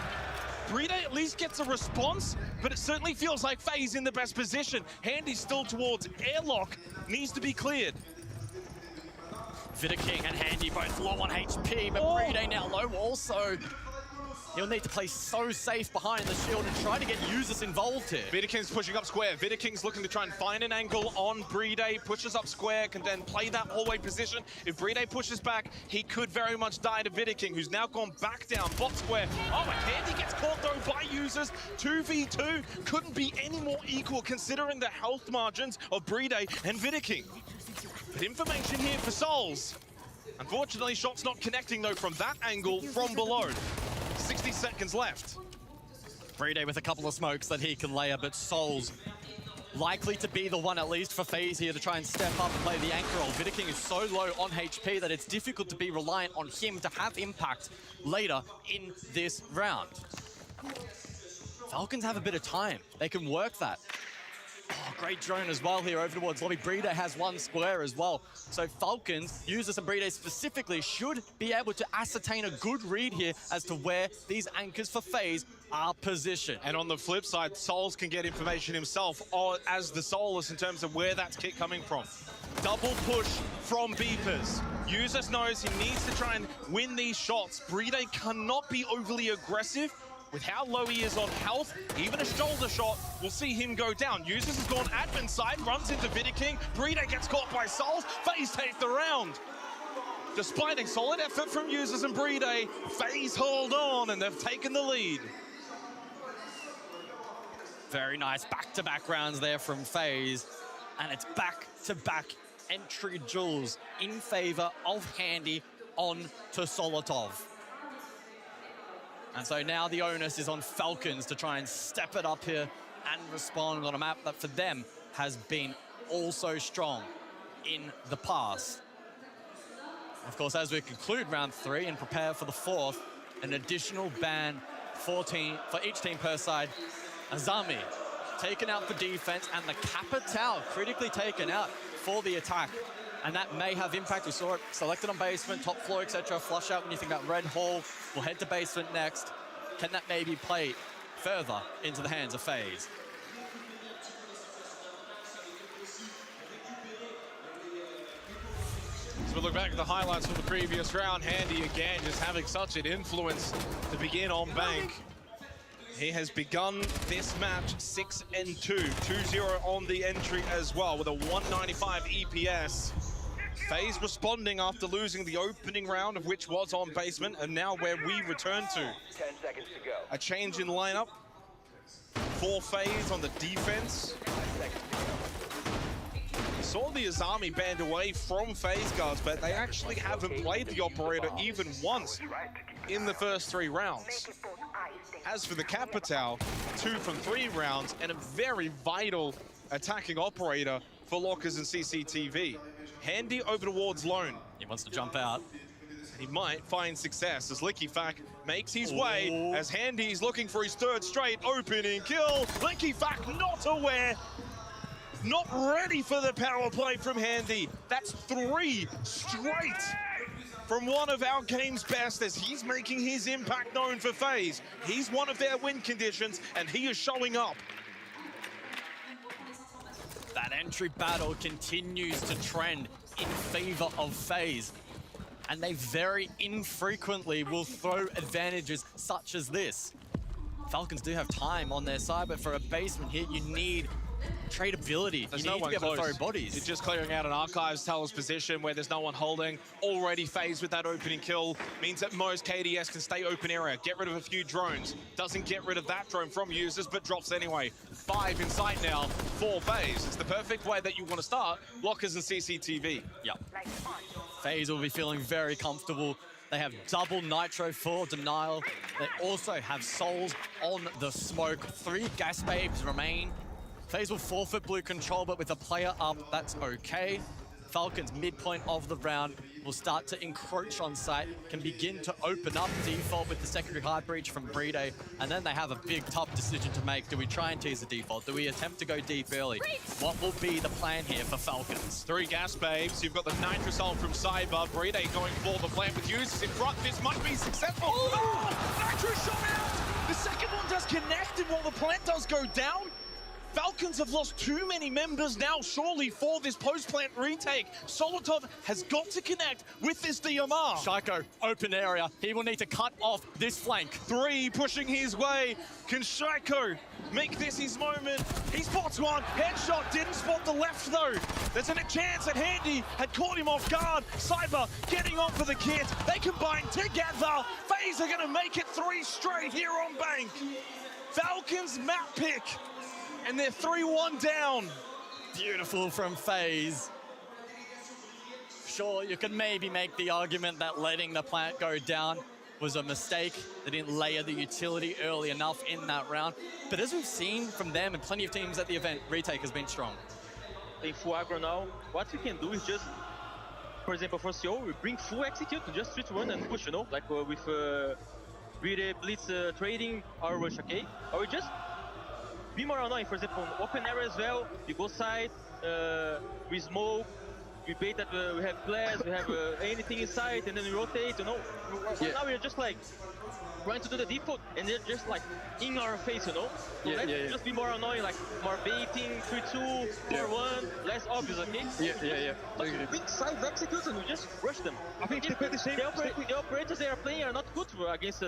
Brede at least gets a response, but it certainly feels like FaZe in the best position. Handy's still towards airlock, needs to be cleared. Vidaking and Handy both low on HP, but Brede now low also. He'll need to play so safe behind the shield and try to get users involved here. Vidaking's pushing up square. Vidaking's looking to try and find an angle on Brede, pushes up square, can then play that hallway position. If Brede pushes back, he could very much die to Vidaking, who's now gone back down bot square. Oh, and Handy gets caught though by users. 2v2 couldn't be any more equal considering the health margins of Brede and Vidaking. But information here for Souls. Unfortunately, shots not connecting though from that angle from below. 60 seconds left. Brede with a couple of smokes that he can layer, but Souls likely to be the one at least for FaZe here to try and step up and play the anchor role. Vidaking is so low on HP that it's difficult to be reliant on him to have impact later in this round. Falcons have a bit of time. They can work that. Oh, great drone as well here over towards lobby. Brede has one square as well. So Falcons, users and Brede specifically, should be able to ascertain a good read here as to where these anchors for FaZe are positioned. And on the flip side, Souls can get information himself as the Solus in terms of where that's kick coming from. Double push from Beepers. Users knows he needs to try and win these shots. Brede cannot be overly aggressive. With how low he is on health, even a shoulder shot will see him go down. Users has gone admin side, runs into Vidaking. Brede gets caught by Souls. FaZe take the round. Despite a solid effort from Users and Brede, FaZe hold on and they've taken the lead. Very nice back-to-back rounds there from FaZe. And it's back-to-back entry duels in favor of Handy on to Solotov. And so now the onus is on Falcons to try and step it up here and respond on a map that for them has been also strong in the past. Of course, as we conclude round 3 and prepare for the 4th, an additional ban 14 for each team per side. Azami taken out for defense and the Capital critically taken out for the attack. And that may have impact. We saw it selected on basement, top floor, etc. Flush out when you think about Red Hall. We'll head to basement next. Can that maybe play further into the hands of FaZe? So we look back at the highlights from the previous round. Handy again just having such an influence to begin on Bank. He has begun this match 6-2, 2-0 on the entry as well with a 195 EPS. FaZe responding after losing the opening round, of which was on basement, and now where we return to. 10 seconds to go. A change in lineup for FaZe on the defense. 5 seconds to go. Saw the Azami banned away from FaZe guards, but they actually haven't played the operator even once in the first 3 rounds. As for the Capital, 2 from 3 rounds, and a very vital attacking operator for Lockers and CCTV. Handy over towards Lone. He wants to jump out. He might find success as LickyFac makes his way as Handy's looking for his 3rd straight opening kill. LickyFac not aware, not ready for the power play from Handy. That's 3 straight from one of our game's best as he's making his impact known for FaZe. He's one of their win conditions and he is showing up. That entry battle continues to trend in favor of FaZe. And they very infrequently will throw advantages such as this. Falcons do have time on their side, but for a basement hit, you need tradability. There's you no need one to be able close. to throw bodies. You're just clearing out an Archives Teller's position where there's no one holding. Already FaZe with that opening kill means that most KDS can stay open area, get rid of a few drones. Doesn't get rid of that drone from users, but drops anyway. 5 in sight now for FaZe. It's the perfect way that you want to start Lockers and CCTV. Yep. FaZe will be feeling very comfortable. They have double Nitro for denial. They also have Souls on the smoke. 3 gas babes remain. FaZe will forfeit blue control, but with a player up, that's okay. Falcons midpoint of the round will start to encroach on site, can begin to open up default with the secondary hard breach from Brede, and then they have a big tough decision to make. Do we try and tease the default? Do we attempt to go deep early? What will be the plan here for Falcons? 3 gas babes. You've got the nitrous ult from Cyber. Brede going for the plan with Uses in front. This might be successful. Oh! Nitrous shot out! The second one does connect, and while the plant does go down, Falcons have lost too many members now, surely, for this post-plant retake. Solotov has got to connect with this DMR. Shaiko, open area. He will need to cut off this flank. 3 pushing his way. Can Shaiko make this his moment? He spots one. Headshot. Didn't spot the left, though. There's a chance that Handy had caught him off guard. Cyber getting on for the kit. They combine together. FaZe are going to make it 3 straight here on Bank. Falcons map pick. And they're 3-1 down. Beautiful from FaZe. Sure, you could maybe make the argument that letting the plant go down was a mistake. They didn't layer the utility early enough in that round. But as we've seen from them and plenty of teams at the event, retake has been strong. In full aggro now, what we can do is just, for example, for CO, we bring full execute, just 3-1 and push, you know, like with Brede Blitz trading or rush, okay? Or we just be more annoying, for example, open area as well, we go side, we smoke, we bait that we have glass, we have anything inside, and then we rotate, you know. Now we're just like trying to do the default, and they're just like in our face, you know. So let's just be more annoying, like more baiting, 3-2, 4-1, less obvious, okay? Big side executes and we just rush them. I think they play the same. The operators they are playing are not good against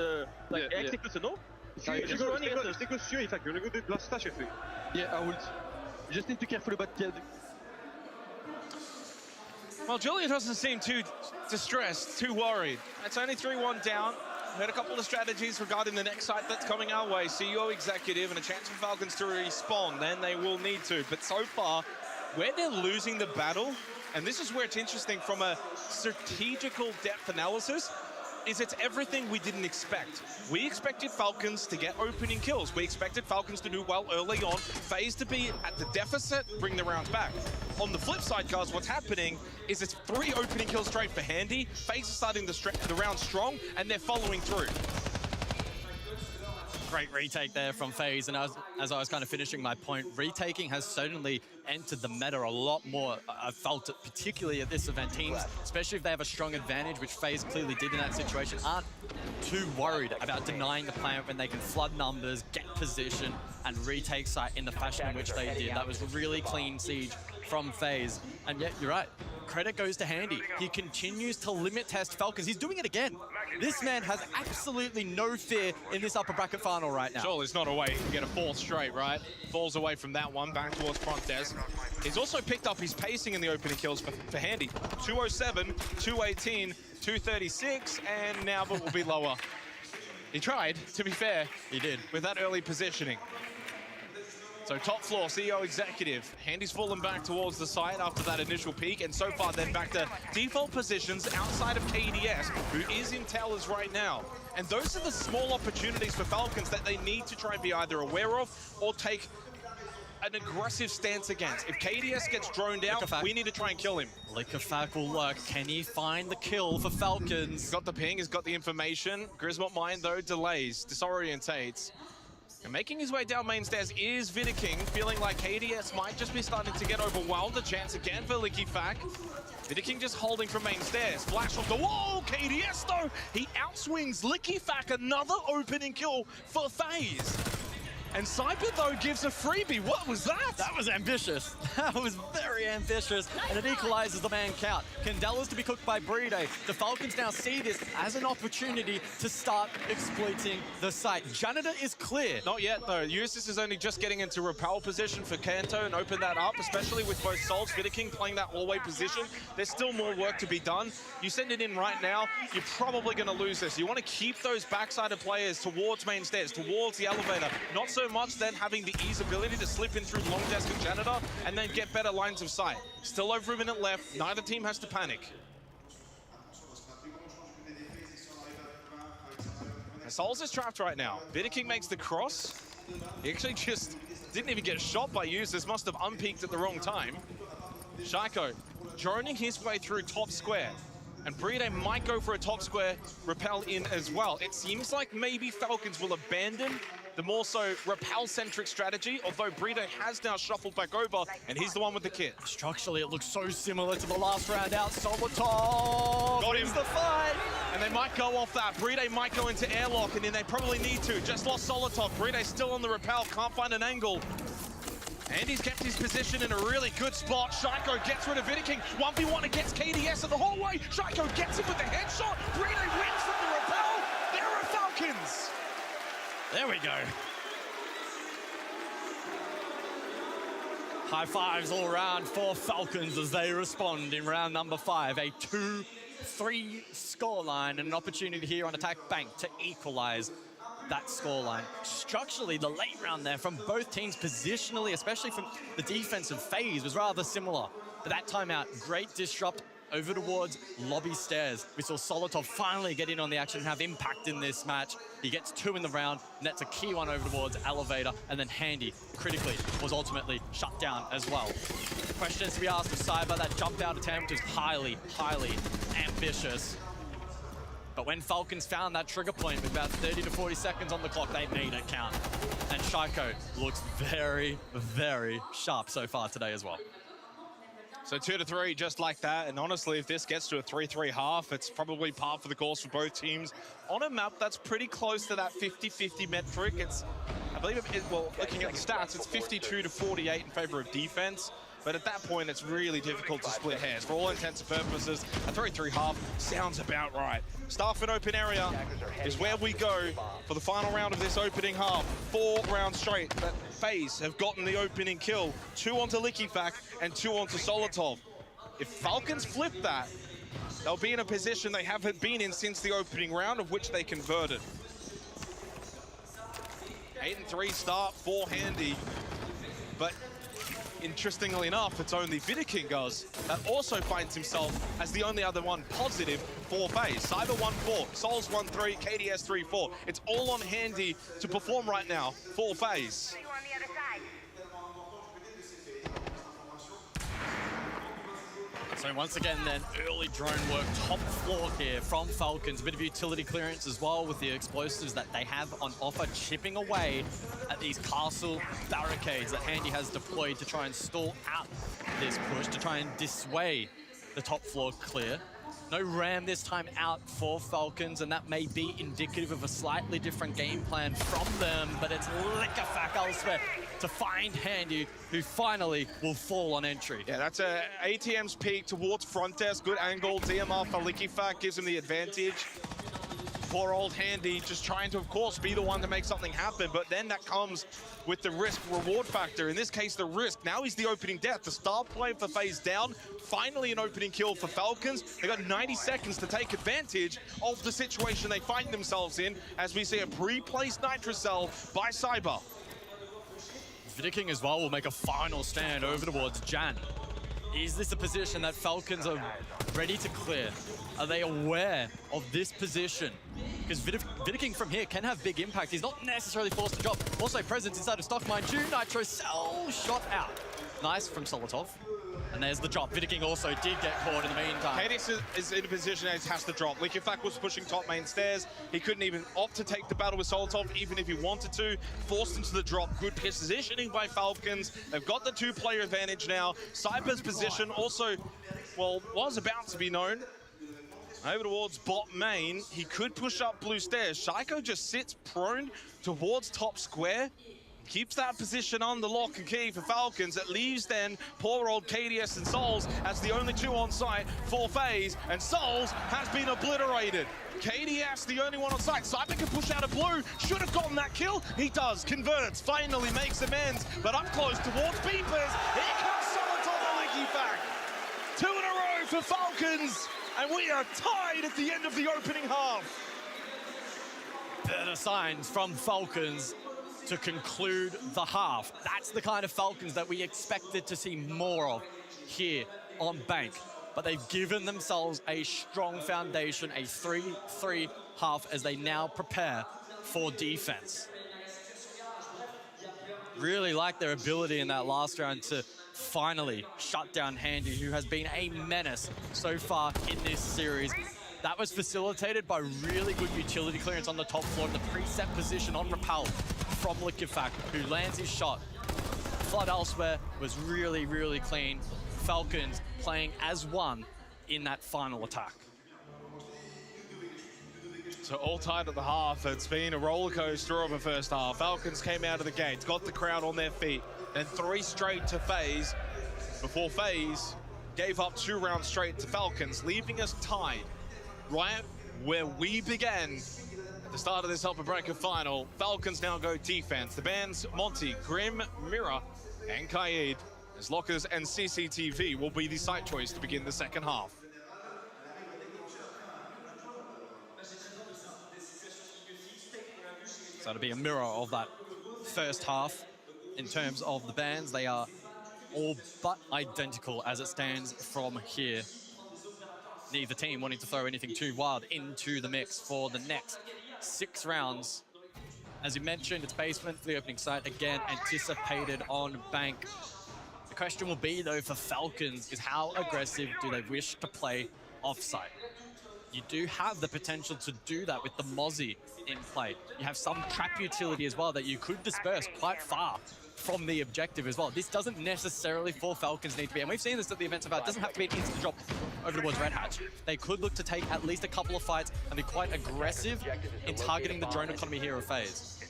executes, you know. If you go in fact, you're gonna go to blast flash if you. Yeah, I would. You just need to careful about the. Well, Julia doesn't seem too distressed, too worried. It's only 3-1 down. We had a couple of strategies regarding the next site that's coming our way. CEO executive and a chance for Falcons to respawn. Then they will need to. But so far, where they're losing the battle, and this is where it's interesting from a strategical depth analysis, is it's everything we didn't expect. We expected Falcons to get opening kills. We expected Falcons to do well early on, FaZe to be at the deficit, bring the rounds back. On the flip side, guys, what's happening is it's 3 opening kills straight for Handy. FaZe is starting the round strong, and they're following through. Great retake there from FaZe, and as I was kind of finishing my point, retaking has certainly entered the meta a lot more. I've felt it particularly at this event. Teams, especially if they have a strong advantage, which FaZe clearly did in that situation, aren't too worried about denying the plant when they can flood numbers, get position, and retake site in the fashion in which they did. That was really clean siege from FaZe. And yet, you're right. Credit goes to Handy. He continues to limit test Falcons. He's doing it again. This man has absolutely no fear in this upper bracket final right now. Sure, there's not a way to get a 4th straight, right? Falls away from that one, back towards front desk. He's also picked up his pacing in the opening kills for Handy. 207, 218, 236, and now it will be lower. He tried, to be fair. He did. With that early positioning. So top floor, CEO executive. Handy's fallen back towards the side after that initial peak, and so far they're back to default positions outside of KDS, who is in towers right now. And those are the small opportunities for Falcons that they need to try and be either aware of or take an aggressive stance against. If KDS gets droned out, we need to try and kill him. Liquefact will work. Can he find the kill for Falcons? He's got the ping, he's got the information. Grismot Mine, though, delays, disorientates. And making his way down main stairs is Vidiking, feeling like KDS might just be starting to get overwhelmed. A chance again for Liquefact. Vidiking just holding from main stairs. Flash from the wall. KDS, though, he outswings Liquefact. Another opening kill for FaZe. And Cyber, though, gives a freebie. What was that? That was ambitious. That was very ambitious. And it equalizes the man count. Candela's to be cooked by Brede. The Falcons now see this as an opportunity to start exploiting the site. Janitor is clear. Not yet, though. Usis is only just getting into repel position for Kanto and open that up, especially with both Souls, Vidiking playing that hallway position. There's still more work to be done. You send it in right now, you're probably going to lose this. You want to keep those backside players towards main stairs, towards the elevator. Not so much then having the ease ability to slip in through long desk and Janitor and then get better lines of sight. Still over a minute left. Neither team has to panic. Souls is trapped right now. Vidiking makes the cross. He actually just didn't even get shot by Usis. Must have unpeaked at the wrong time. Shaiko droning his way through top square. And Bride might go for a top square repel in as well. It seems like maybe Falcons will abandon the more so repel-centric strategy, although Bride has now shuffled back over, and he's the one with the kit. Structurally, it looks so similar to the last round out. Solotov got him. The fight. And they might go off that. Bride might go into airlock, and then they probably need to. Just lost Solotov. Bride still on the repel, can't find an angle. And he's kept his position in a really good spot. Shaiko gets rid of Vidiking. 1v1 against KDS in the hallway. Shaiko gets him with the headshot. Bride wins from the repel. There are Falcons. There we go. High fives all around for Falcons as they respond in round number 5. A 2-3 scoreline and an opportunity here on Attack Bank to equalize that scoreline. Structurally, the late round there from both teams positionally, especially from the defensive phase, was rather similar. But that timeout, great disrupt over towards lobby stairs. We saw Solotov finally get in on the action and have impact in this match. He gets 2 in the round, and that's a key one over towards Elevator, and then Handy, critically, was ultimately shut down as well. Questions to be asked of Cyber, that jump out attempt is highly, highly ambitious. But when Falcons found that trigger point with about 30 to 40 seconds on the clock, they made it count. And Shaiko looks very, very sharp so far today as well. So 2-3, just like that. And honestly, if this gets to a 3-3 half, it's probably par for the course for both teams. On a map that's pretty close to that 50-50 metric, it's, I believe, well, looking at the stats, it's 52 to 48 in favor of defense. But at that point, it's really difficult to split hairs. For all intents and purposes, a 3-3 half sounds about right. Staff in open area is where we go for the final round of this opening half. 4 rounds straight that FaZe have gotten the opening kill. 2 onto Likifac and 2 onto Solotov. If Falcons flip that, they'll be in a position they haven't been in since the opening round, of which they converted. 8-3 start for Handy, but interestingly enough, it's only Vidikingers that also finds himself as the only other one positive for FaZe. Cyber 1-4, Souls 1-3, KDS 3-4. It's all on Handy to perform right now for FaZe. So once again then, early drone work, top floor here from Falcons. A bit of utility clearance as well with the explosives that they have on offer, chipping away at these castle barricades that Handy has deployed to try and stall out this push, to try and dissuade the top floor clear. No ram this time out for Falcons, and that may be indicative of a slightly different game plan from them, but it's Likifac elsewhere to find Handy, who finally will fall on entry. Yeah, that's a ATM's peak towards front desk, good angle. DMR for Likifac gives him the advantage. Poor old Handy just trying to, of course, be the one to make something happen, but then that comes with the risk-reward factor. In this case, the risk. Now he's the opening death. The star player for FaZe down. Finally an opening kill for Falcons. They got 90 seconds to take advantage of the situation they find themselves in, as we see a pre-placed Nitrocell by Cyber. Vidiking as well will make a final stand over towards Jan. Is this a position that Falcons are ready to clear? Are they aware of this position? Because Vidiking from here can have big impact. He's not necessarily forced to drop. Also presence inside of stock mine. Nitrocell shot out. Nice from Solotov. And there's the drop. Vidiking also did get caught in the meantime. KDS is in a position that he has to drop. Likifac was pushing top main stairs. He couldn't even opt to take the battle with Solotov, even if he wanted to. Forced into the drop. Good positioning by Falcons. They've got the 2-player advantage now. Cyber's position also, well, was about to be known. Over towards bot main. He could push up blue stairs. Shaiko just sits prone towards top square. Keeps that position on the lock and key for Falcons. It leaves then poor old KDS and Souls as the only 2 on site for FaZe, and Souls has been obliterated. KDS the only one on site. Cyber can push out a blue. Should have gotten that kill. He does. Converts. Finally makes amends. But up close towards Beepers. Here comes Solotov and Likifac. 2 in a row for Falcons. And we are tied at the end of the opening half. Better signs from Falcons to conclude the half. That's the kind of Falcons that we expected to see more of here on Bank. But they've given themselves a strong foundation, a 3-3 half as they now prepare for defense. Really like their ability in that last round to finally shut down Handy, who has been a menace so far in this series. That was facilitated by really good utility clearance on the top floor in the preset position on Repel from Liquefact, who lands his shot. Flood elsewhere was really, really clean. Falcons playing as one in that final attack. So all tied at the half. It's been a roller coaster of a first half. Falcons came out of the gates, got the crowd on their feet, then 3 straight to FaZe before FaZe gave up 2 rounds straight to Falcons, leaving us tied right where we began at the start of this upper bracket final. Falcons now go defense. The bands Monty, Grim, Mira, and Kaid, as Lockers and CCTV will be the site choice to begin the second half. So to be a mirror of that first half in terms of the bands, they are all but identical as it stands from here. Neither team wanting to throw anything too wild into the mix for the next 6 rounds. As you mentioned, it's basement for the opening site, again anticipated on Bank. The question will be though for Falcons is how aggressive do they wish to play offsite? You do have the potential to do that with the Mozzie in play. You have some trap utility as well that you could disperse quite far from the objective as well. This doesn't necessarily for Falcons need to be, and we've seen this at the events about, it doesn't have to be an instant drop over towards Red Hatch. They could look to take at least a couple of fights and be quite aggressive in targeting the drone economy here of FaZe.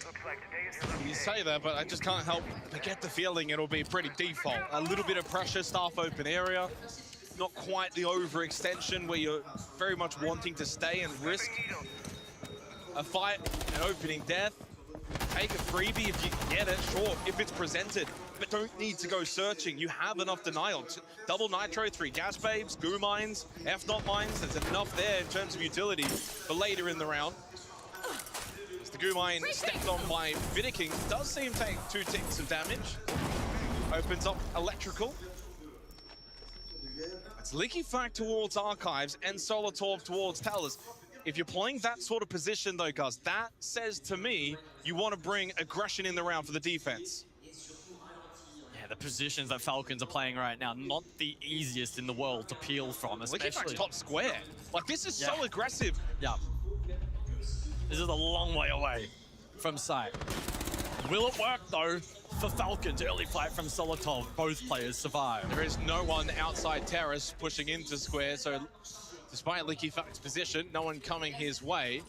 You say that, but I just can't help but get the feeling it'll be pretty default. A little bit of pressure, staff open area. Not quite the overextension where you're very much wanting to stay and risk a fight, an opening death. Take a freebie if you can get it, sure, if it's presented, but don't need to go searching. You have enough denial. Double nitro, 3 gas babes, goo mines, F-not mines, there's enough there in terms of utility for later in the round. As the goo mine stepped on by Vinicking, does seem to take 2 ticks of damage. Opens up electrical. It's Liquefact towards Archives and Solotov towards Tellers. If you're playing that sort of position though, guys, that says to me you want to bring aggression in the round for the defense. Yeah, the positions that Falcons are playing right now, not the easiest in the world to peel from, especially. Liquefact's top square. Like, this is so aggressive. Yeah. This is a long way away from sight. Will it work though for Falcons? Early fight from Solotov, both players survive. There is no one outside Terrace pushing into square, so despite Liquefact's position, no one coming his way.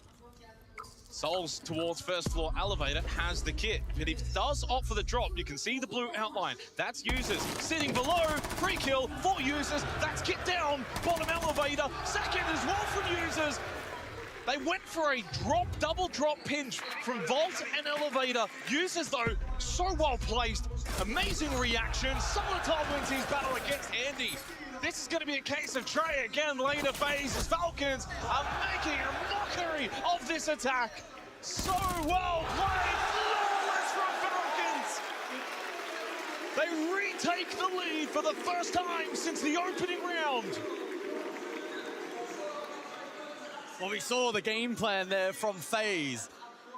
Souls towards first floor elevator has the kit, but he does opt for the drop. You can see the blue outline. That's users sitting below. Free kill for users. That's kit down. Bottom elevator. Second as well from users. They went for a drop, double drop pinch from Vault and Elevator. Users, though, so well placed. Amazing reaction. Solotov wins his battle against Andy. This is going to be a case of Trey again later phase as Falcons are making a mockery of this attack. So well played. Flawless from Falcons. They retake the lead for the first time since the opening round. Well, we saw the game plan there from FaZe.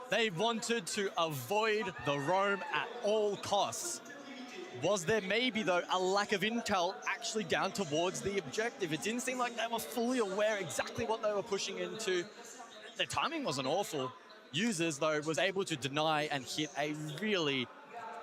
They wanted to avoid the roam at all costs. Was there maybe, though, a lack of intel actually down towards the objective? It didn't seem like they were fully aware exactly what they were pushing into. Their timing wasn't awful. Users, though, was able to deny and hit a really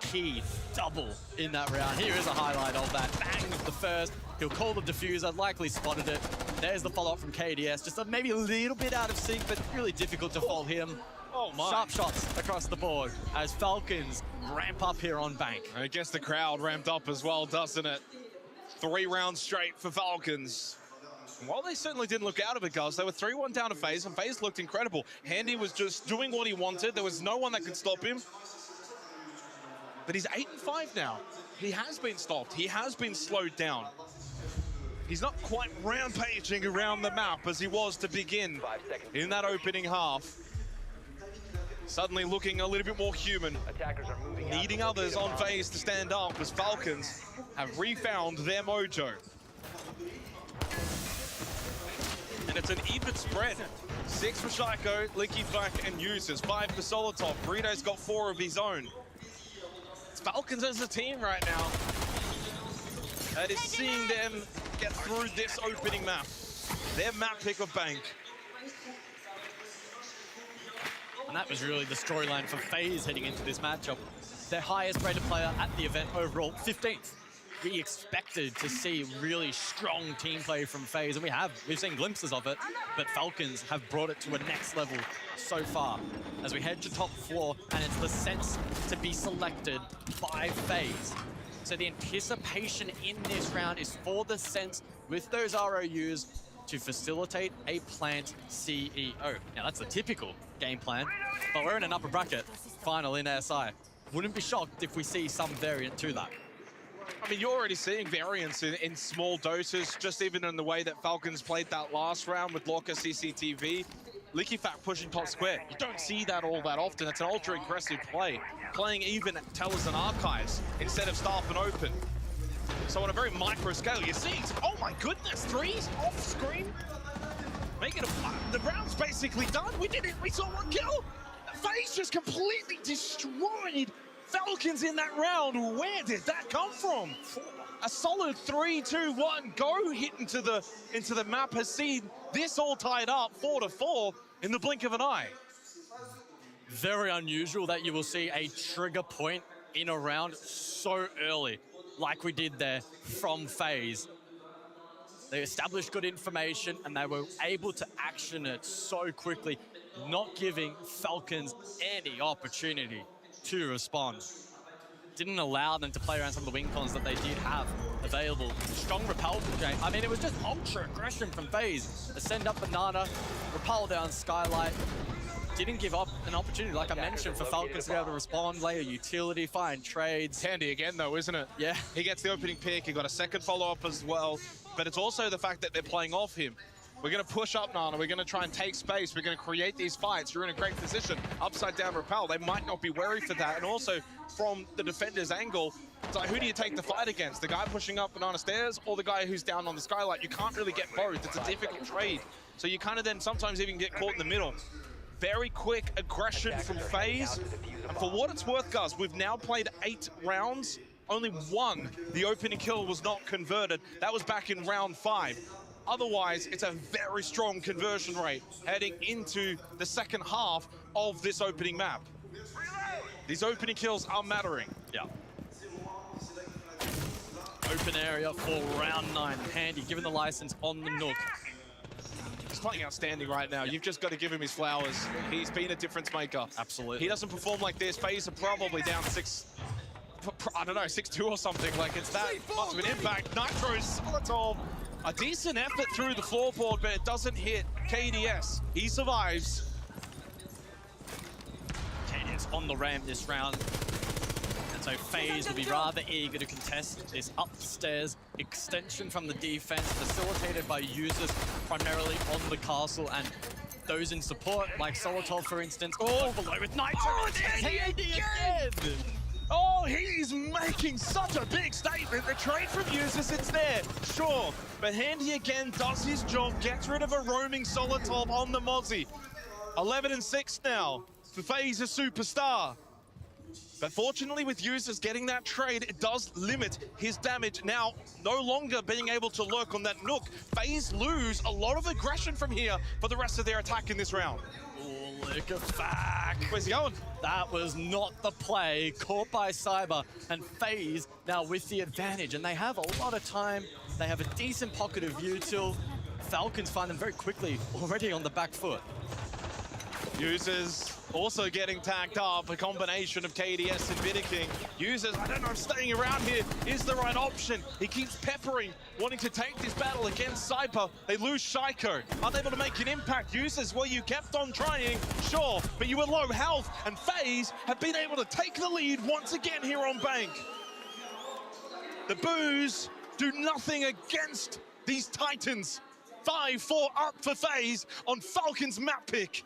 key double in that round. Here is a highlight of that. Bang, the first. He'll call the diffuser, likely spotted it. There's the follow-up from KDS. Just maybe a little bit out of sync, but really difficult to fault him. Oh my. Sharp shots across the board as Falcons ramp up here on Bank. I guess the crowd ramped up as well, doesn't it? 3 rounds straight for Falcons. While they certainly didn't look out of it, guys, they were 3-1 down to FaZe, and FaZe looked incredible. Handy was just doing what he wanted. There was no one that could stop him. But he's 8-5 now. He has been stopped. He has been slowed down. He's not quite rampaging around the map as he was to begin in that opening half. Suddenly looking a little bit more human, needing others on FaZe to stand up as Falcons have refound their mojo. And it's an even spread. 6 for Shaiko, Liquefact, and users. 5 for Solotov. Burrito's got 4 of his own. It's Falcons as a team right now. That is seeing them get through this opening map. Their map pick of Bank. And that was really the storyline for FaZe heading into this matchup. Their highest rated player at the event overall, 15th. We expected to see really strong team play from FaZe, and we've seen glimpses of it, but Falcons have brought it to a next level so far. As we head to top 4, and it's the sense to be selected by FaZe. So the anticipation in this round is for the sense with those ROUs to facilitate a plant CEO. Now that's the typical game plan, but we're in an upper bracket final in SI. Wouldn't be shocked if we see some variant to that. I mean, you're already seeing variance in small doses, just even in the way that Falcons played that last round with Lorca CCTV. LickyFat pushing top square. You don't see that all that often. It's an ultra-aggressive play. Playing even Tellers and Archives instead of Staff and Open. So on a very micro scale, you're seeing, oh my goodness, 3s off screen. Making the round's basically done. We saw one kill. FaZe just completely destroyed Falcons in that round. Where did that come from? A solid 3-2-1 go hit into the map has seen this all tied up 4-4 in the blink of an eye. Very unusual that you will see a trigger point in a round so early, like we did there from FaZe. They established good information and they were able to action it so quickly, not giving Falcons any opportunity to respond. Didn't allow them to play around some of the wing cons that they did have available. Strong repel from Jay. I mean, it was just ultra aggression from FaZe. Ascend up Banana, repel down Skylight. Didn't give up an opportunity, like I mentioned, for Falcons to be able to respond, lay a utility, find trades. Handy again though, isn't it? Yeah. He gets the opening pick, he got a second follow-up as well, but it's also the fact that they're playing off him. We're going to push up, Nana. We're going to try and take space. We're going to create these fights. You're in a great position. Upside down repel. They might not be wary for that. And also, from the defender's angle, it's like, who do you take the fight against? The guy pushing up Banana Stairs or the guy who's down on the Skylight? You can't really get both. It's a difficult trade. So you kind of then sometimes even get caught in the middle. Very quick aggression from FaZe. And for what it's worth, Gus, we've now played 8 rounds. Only one, the opening kill, was not converted. That was back in round 5. Otherwise, it's a very strong conversion rate heading into the second half of this opening map. These opening kills are mattering. Yeah. Open area for round 9. Handy, given the license on the Nook. He's playing outstanding right now. You've just got to give him his flowers. He's been a difference maker. Absolutely. He doesn't perform like this. FaZe are probably down 6-2 or something. Like, it's that much of an impact. Nitro Solitov. A decent effort through the floorboard, but it doesn't hit KDS. He survives. KDS on the ramp this round. And so FaZe will be rather eager to contest this upstairs extension from the defense, facilitated by users primarily on the castle and those in support, like Solitov, for instance. Oh, below with Nitro. Oh, it's Handy again! Oh, he's making such a big statement. The trade from users, it's there, sure. But Handy again does his job, gets rid of a roaming Solitov on the Mozzie. 11-6 now for FaZe, a superstar. But fortunately with users getting that trade, it does limit his damage. Now, no longer being able to lurk on that Nook. FaZe lose a lot of aggression from here for the rest of their attack in this round. LickyFat. Where's he going? That was not the play. Caught by Cyber, and FaZe now with the advantage, and they have a lot of time. They have a decent pocket of util. Falcons find them very quickly, already on the back foot. Users also getting tagged up, a combination of KDS and Vidiking. Users, I don't know if staying around here is the right option. He keeps peppering, wanting to take this battle against Cyber. They lose Shaiko, unable to make an impact. Users, well, you kept on trying, sure, but you were low health, and FaZe have been able to take the lead once again here on Bank. The boos do nothing against these Titans. 5-4 up for FaZe on Falcons map pick.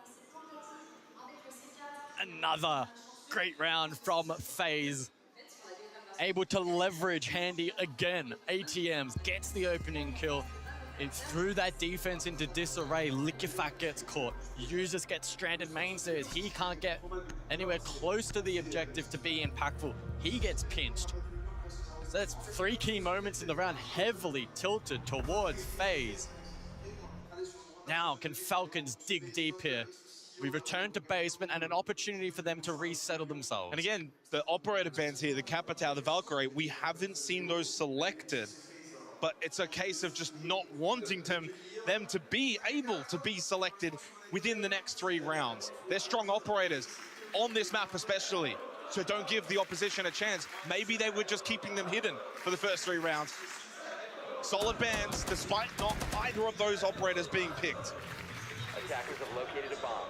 Another great round from FaZe. Able to leverage Handy again. ATMs, gets the opening kill. It's through that defense into disarray. LickyFat gets caught. Users get stranded mainstairs. He can't get anywhere close to the objective to be impactful. He gets pinched. So that's 3 key moments in the round, heavily tilted towards FaZe. Now, can Falcons dig deep here? We return to basement and an opportunity for them to resettle themselves. And again, the operator bands here, the Capitao, the Valkyrie, we haven't seen those selected, but it's a case of just not wanting them to be able to be selected within the next 3 rounds. They're strong operators on this map especially, so don't give the opposition a chance. Maybe they were just keeping them hidden for the first 3 rounds. Solid bands, despite not either of those operators being picked. Attackers have located a bomb.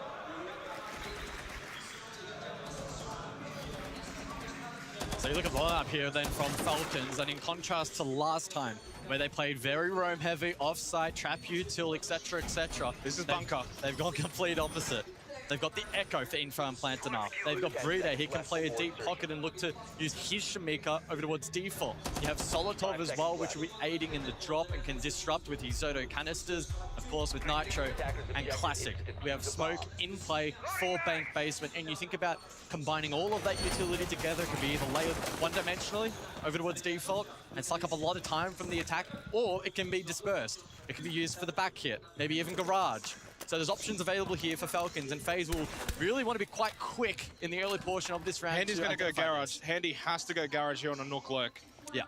So you look at the lineup here then from Falcons, and in contrast to last time, where they played very roam heavy, offsite, trap util, etc., etc. This is bunker. They've gone complete opposite. They've got the Echo for info and plant now. They've got Bride. He can play a deep pocket and look to use his Shamika over towards default. You have Solotov as well, which will be aiding in the drop and can disrupt with his Zoto canisters. Of course, with Nitro and Classic. We have Smoke in play for Bank Basement. And you think about combining all of that utility together. It could be either layered one-dimensionally over towards default and suck up a lot of time from the attack, or it can be dispersed. It can be used for the back hit, maybe even Garage. So there's options available here for Falcons, and FaZe will really want to be quite quick in the early portion of this round. Handy's going to go Garage. Handy has to go Garage here on a Nook Lurk. Yeah.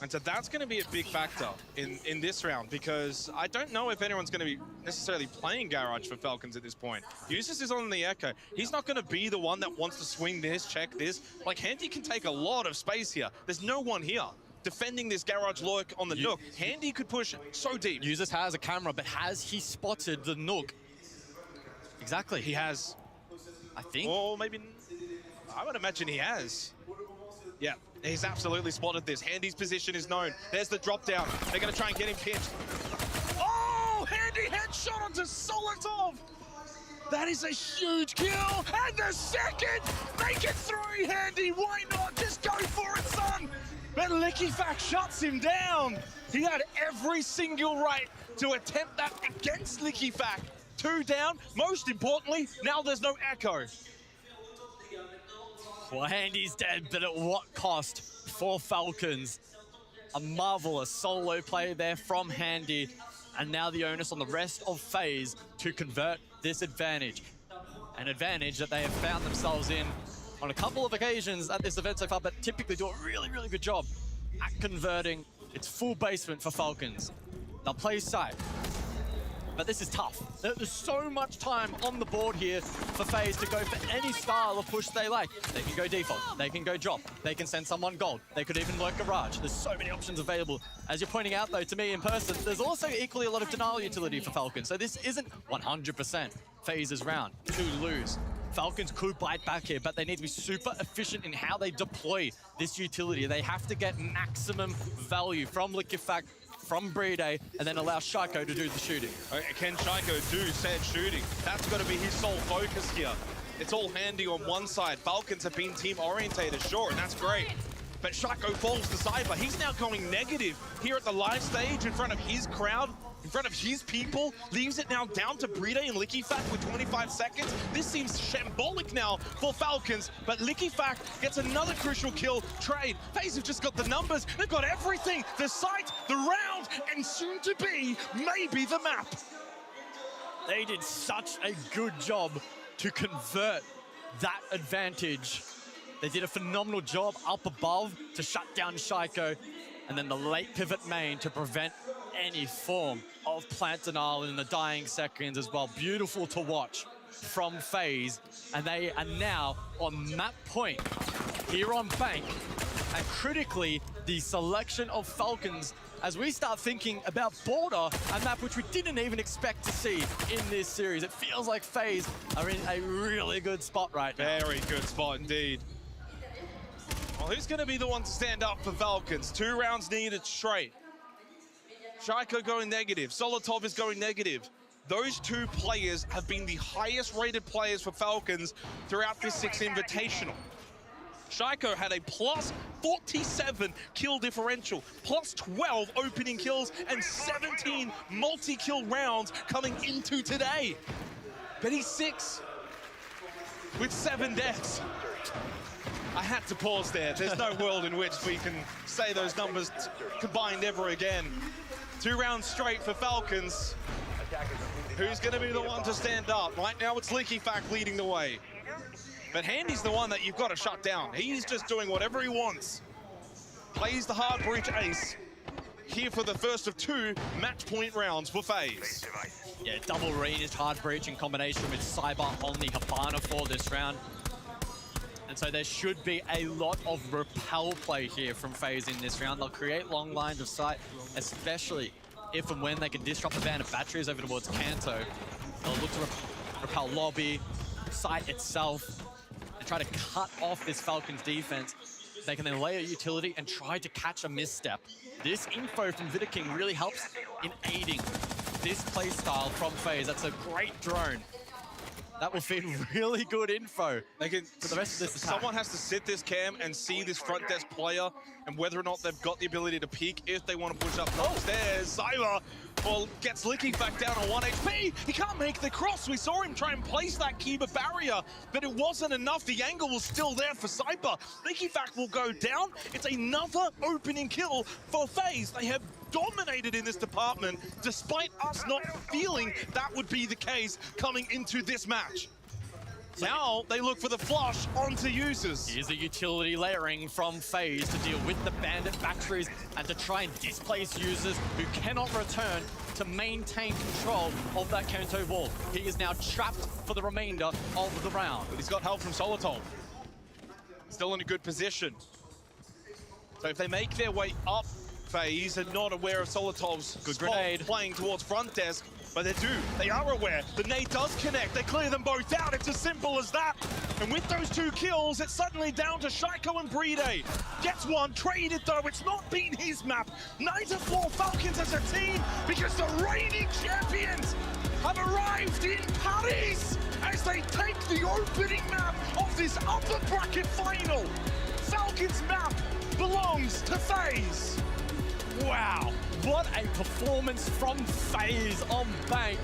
And so that's going to be a big factor in this round, because I don't know if anyone's going to be necessarily playing Garage for Falcons at this point. Usus is on the Echo. He's not going to be the one that wants to swing this, check this. Like, Handy can take a lot of space here. There's no one here defending this Garage Lurk on the Nook. Handy could push so deep. Usus has a camera, but has he spotted the Nook? Exactly. He has. I think. Or maybe, I would imagine he has. Yeah, he's absolutely spotted this. Handy's position is known. There's the drop down. They're going to try and get him pinched. Oh, Handy headshot onto Solotov. That is a huge kill. And the second, make it 3, Handy. Why not? Just go for it, son. But LickyFac shuts him down. He had every single right to attempt that against LickyFac. 2 down. Most importantly, now there's no Echo. Well, Handy's dead, but at what cost for Falcons? A marvelous solo play there from Handy, and now the onus on the rest of FaZe to convert this advantage. An advantage that they have found themselves in on a couple of occasions at this event so far, but typically do a really, really good job at converting. It's full basement for Falcons. They'll play side, but this is tough. There's so much time on the board here for FaZe to go for any style of push they like. They can go default, they can go drop, they can send someone gold, they could even work Garage. There's so many options available. As you're pointing out though, to me in person, there's also equally a lot of denial utility for Falcons. So this isn't 100% FaZe's round to lose. Falcons could bite back here, but they need to be super efficient in how they deploy this utility. They have to get maximum value from LickyFac, from Bride, and then allow Shaiko to do the shooting. Okay, can Shaiko do said shooting? That's got to be his sole focus here. It's all Handy on one side. Falcons have been team-orientated, sure, and that's great. But Shaiko falls to Cyber. He's now going negative here at the live stage in front of his crowd, in front of his people. Leaves it now down to Bride and LickyFac with 25 seconds. This seems shambolic now for Falcons, but LickyFac gets another crucial kill. Trade. FaZe have just got the numbers. They've got everything. The site, the round, and soon to be, maybe the map. They did such a good job to convert that advantage. They did a phenomenal job up above to shut down Shaiko, and then the late pivot main to prevent any form of plant denial in the dying seconds as well. Beautiful to watch from FaZe, and they are now on map point here on Bank, and critically, the selection of Falcons as we start thinking about Border, a map which we didn't even expect to see in this series. It feels like FaZe are in a really good spot right now. Very good spot indeed. Well, who's going to be the one to stand up for Falcons? 2 rounds needed straight. Shaiko going negative. Solotov is going negative. Those 2 players have been the highest rated players for Falcons throughout this 6 Invitational. Shaiko had a plus 47 kill differential, plus 12 opening kills, and 17 multi-kill rounds coming into today. But he's 6 with 7 deaths. I had to pause there. There's no world in which we can say those numbers combined ever again. 2 rounds straight for Falcons. Who's going to be the one to stand up? Right now it's Leaky Fact leading the way. But Handy's the one that you've got to shut down. He's just doing whatever he wants. Plays the hard breach ace. Here for the first of 2 match point rounds for FaZe. Yeah, double ranged hard breach in combination with Cyber on the Hibana for this round. And so there should be a lot of repel play here from FaZe in this round. They'll create long lines of sight, especially if and when they can disrupt the band of batteries over towards Kanto. They'll look to repel lobby, site itself, and try to cut off this Falcons defense. They can then lay a utility and try to catch a misstep. This info from Vidaking really helps in aiding this playstyle from FaZe. That's a great drone. That will feed really good info they can, for the rest of this attack. Someone has to sit this cam and see this front desk player and whether or not they've got the ability to peek if they want to push up upstairs. Zyla, well, gets Licky back down on 1 HP. He can't make the cross. We saw him try and place that Kiba barrier, but it wasn't enough. The angle was still there for Cyber. Licky Fact will go down. It's another opening kill for FaZe. They have dominated in this department, despite us not feeling that would be the case coming into this match. Now they look for the flush onto users. Here's a utility layering from FaZe to deal with the bandit batteries and to try and displace users who cannot return to maintain control of that Kanto wall. He is now trapped for the remainder of the round. But he's got help from Solotov. Still in a good position. So if they make their way up FaZe and not aware of Solotov's good spot grenade playing towards front desk, but they are aware. The nade does connect. They clear them both out. It's as simple as that. And with those 2 kills, it's suddenly down to Shaiko and Bride. Gets one, traded though. It's not been his map. 9-4 Falcons as a team because the reigning champions have arrived in Paris as they take the opening map of this upper bracket final. Falcons map belongs to FaZe. Wow, what a performance from FaZe on Bank.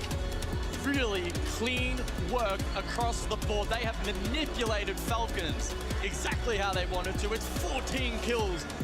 Really clean work across the board. They have manipulated Falcons exactly how they wanted to. It's 14 kills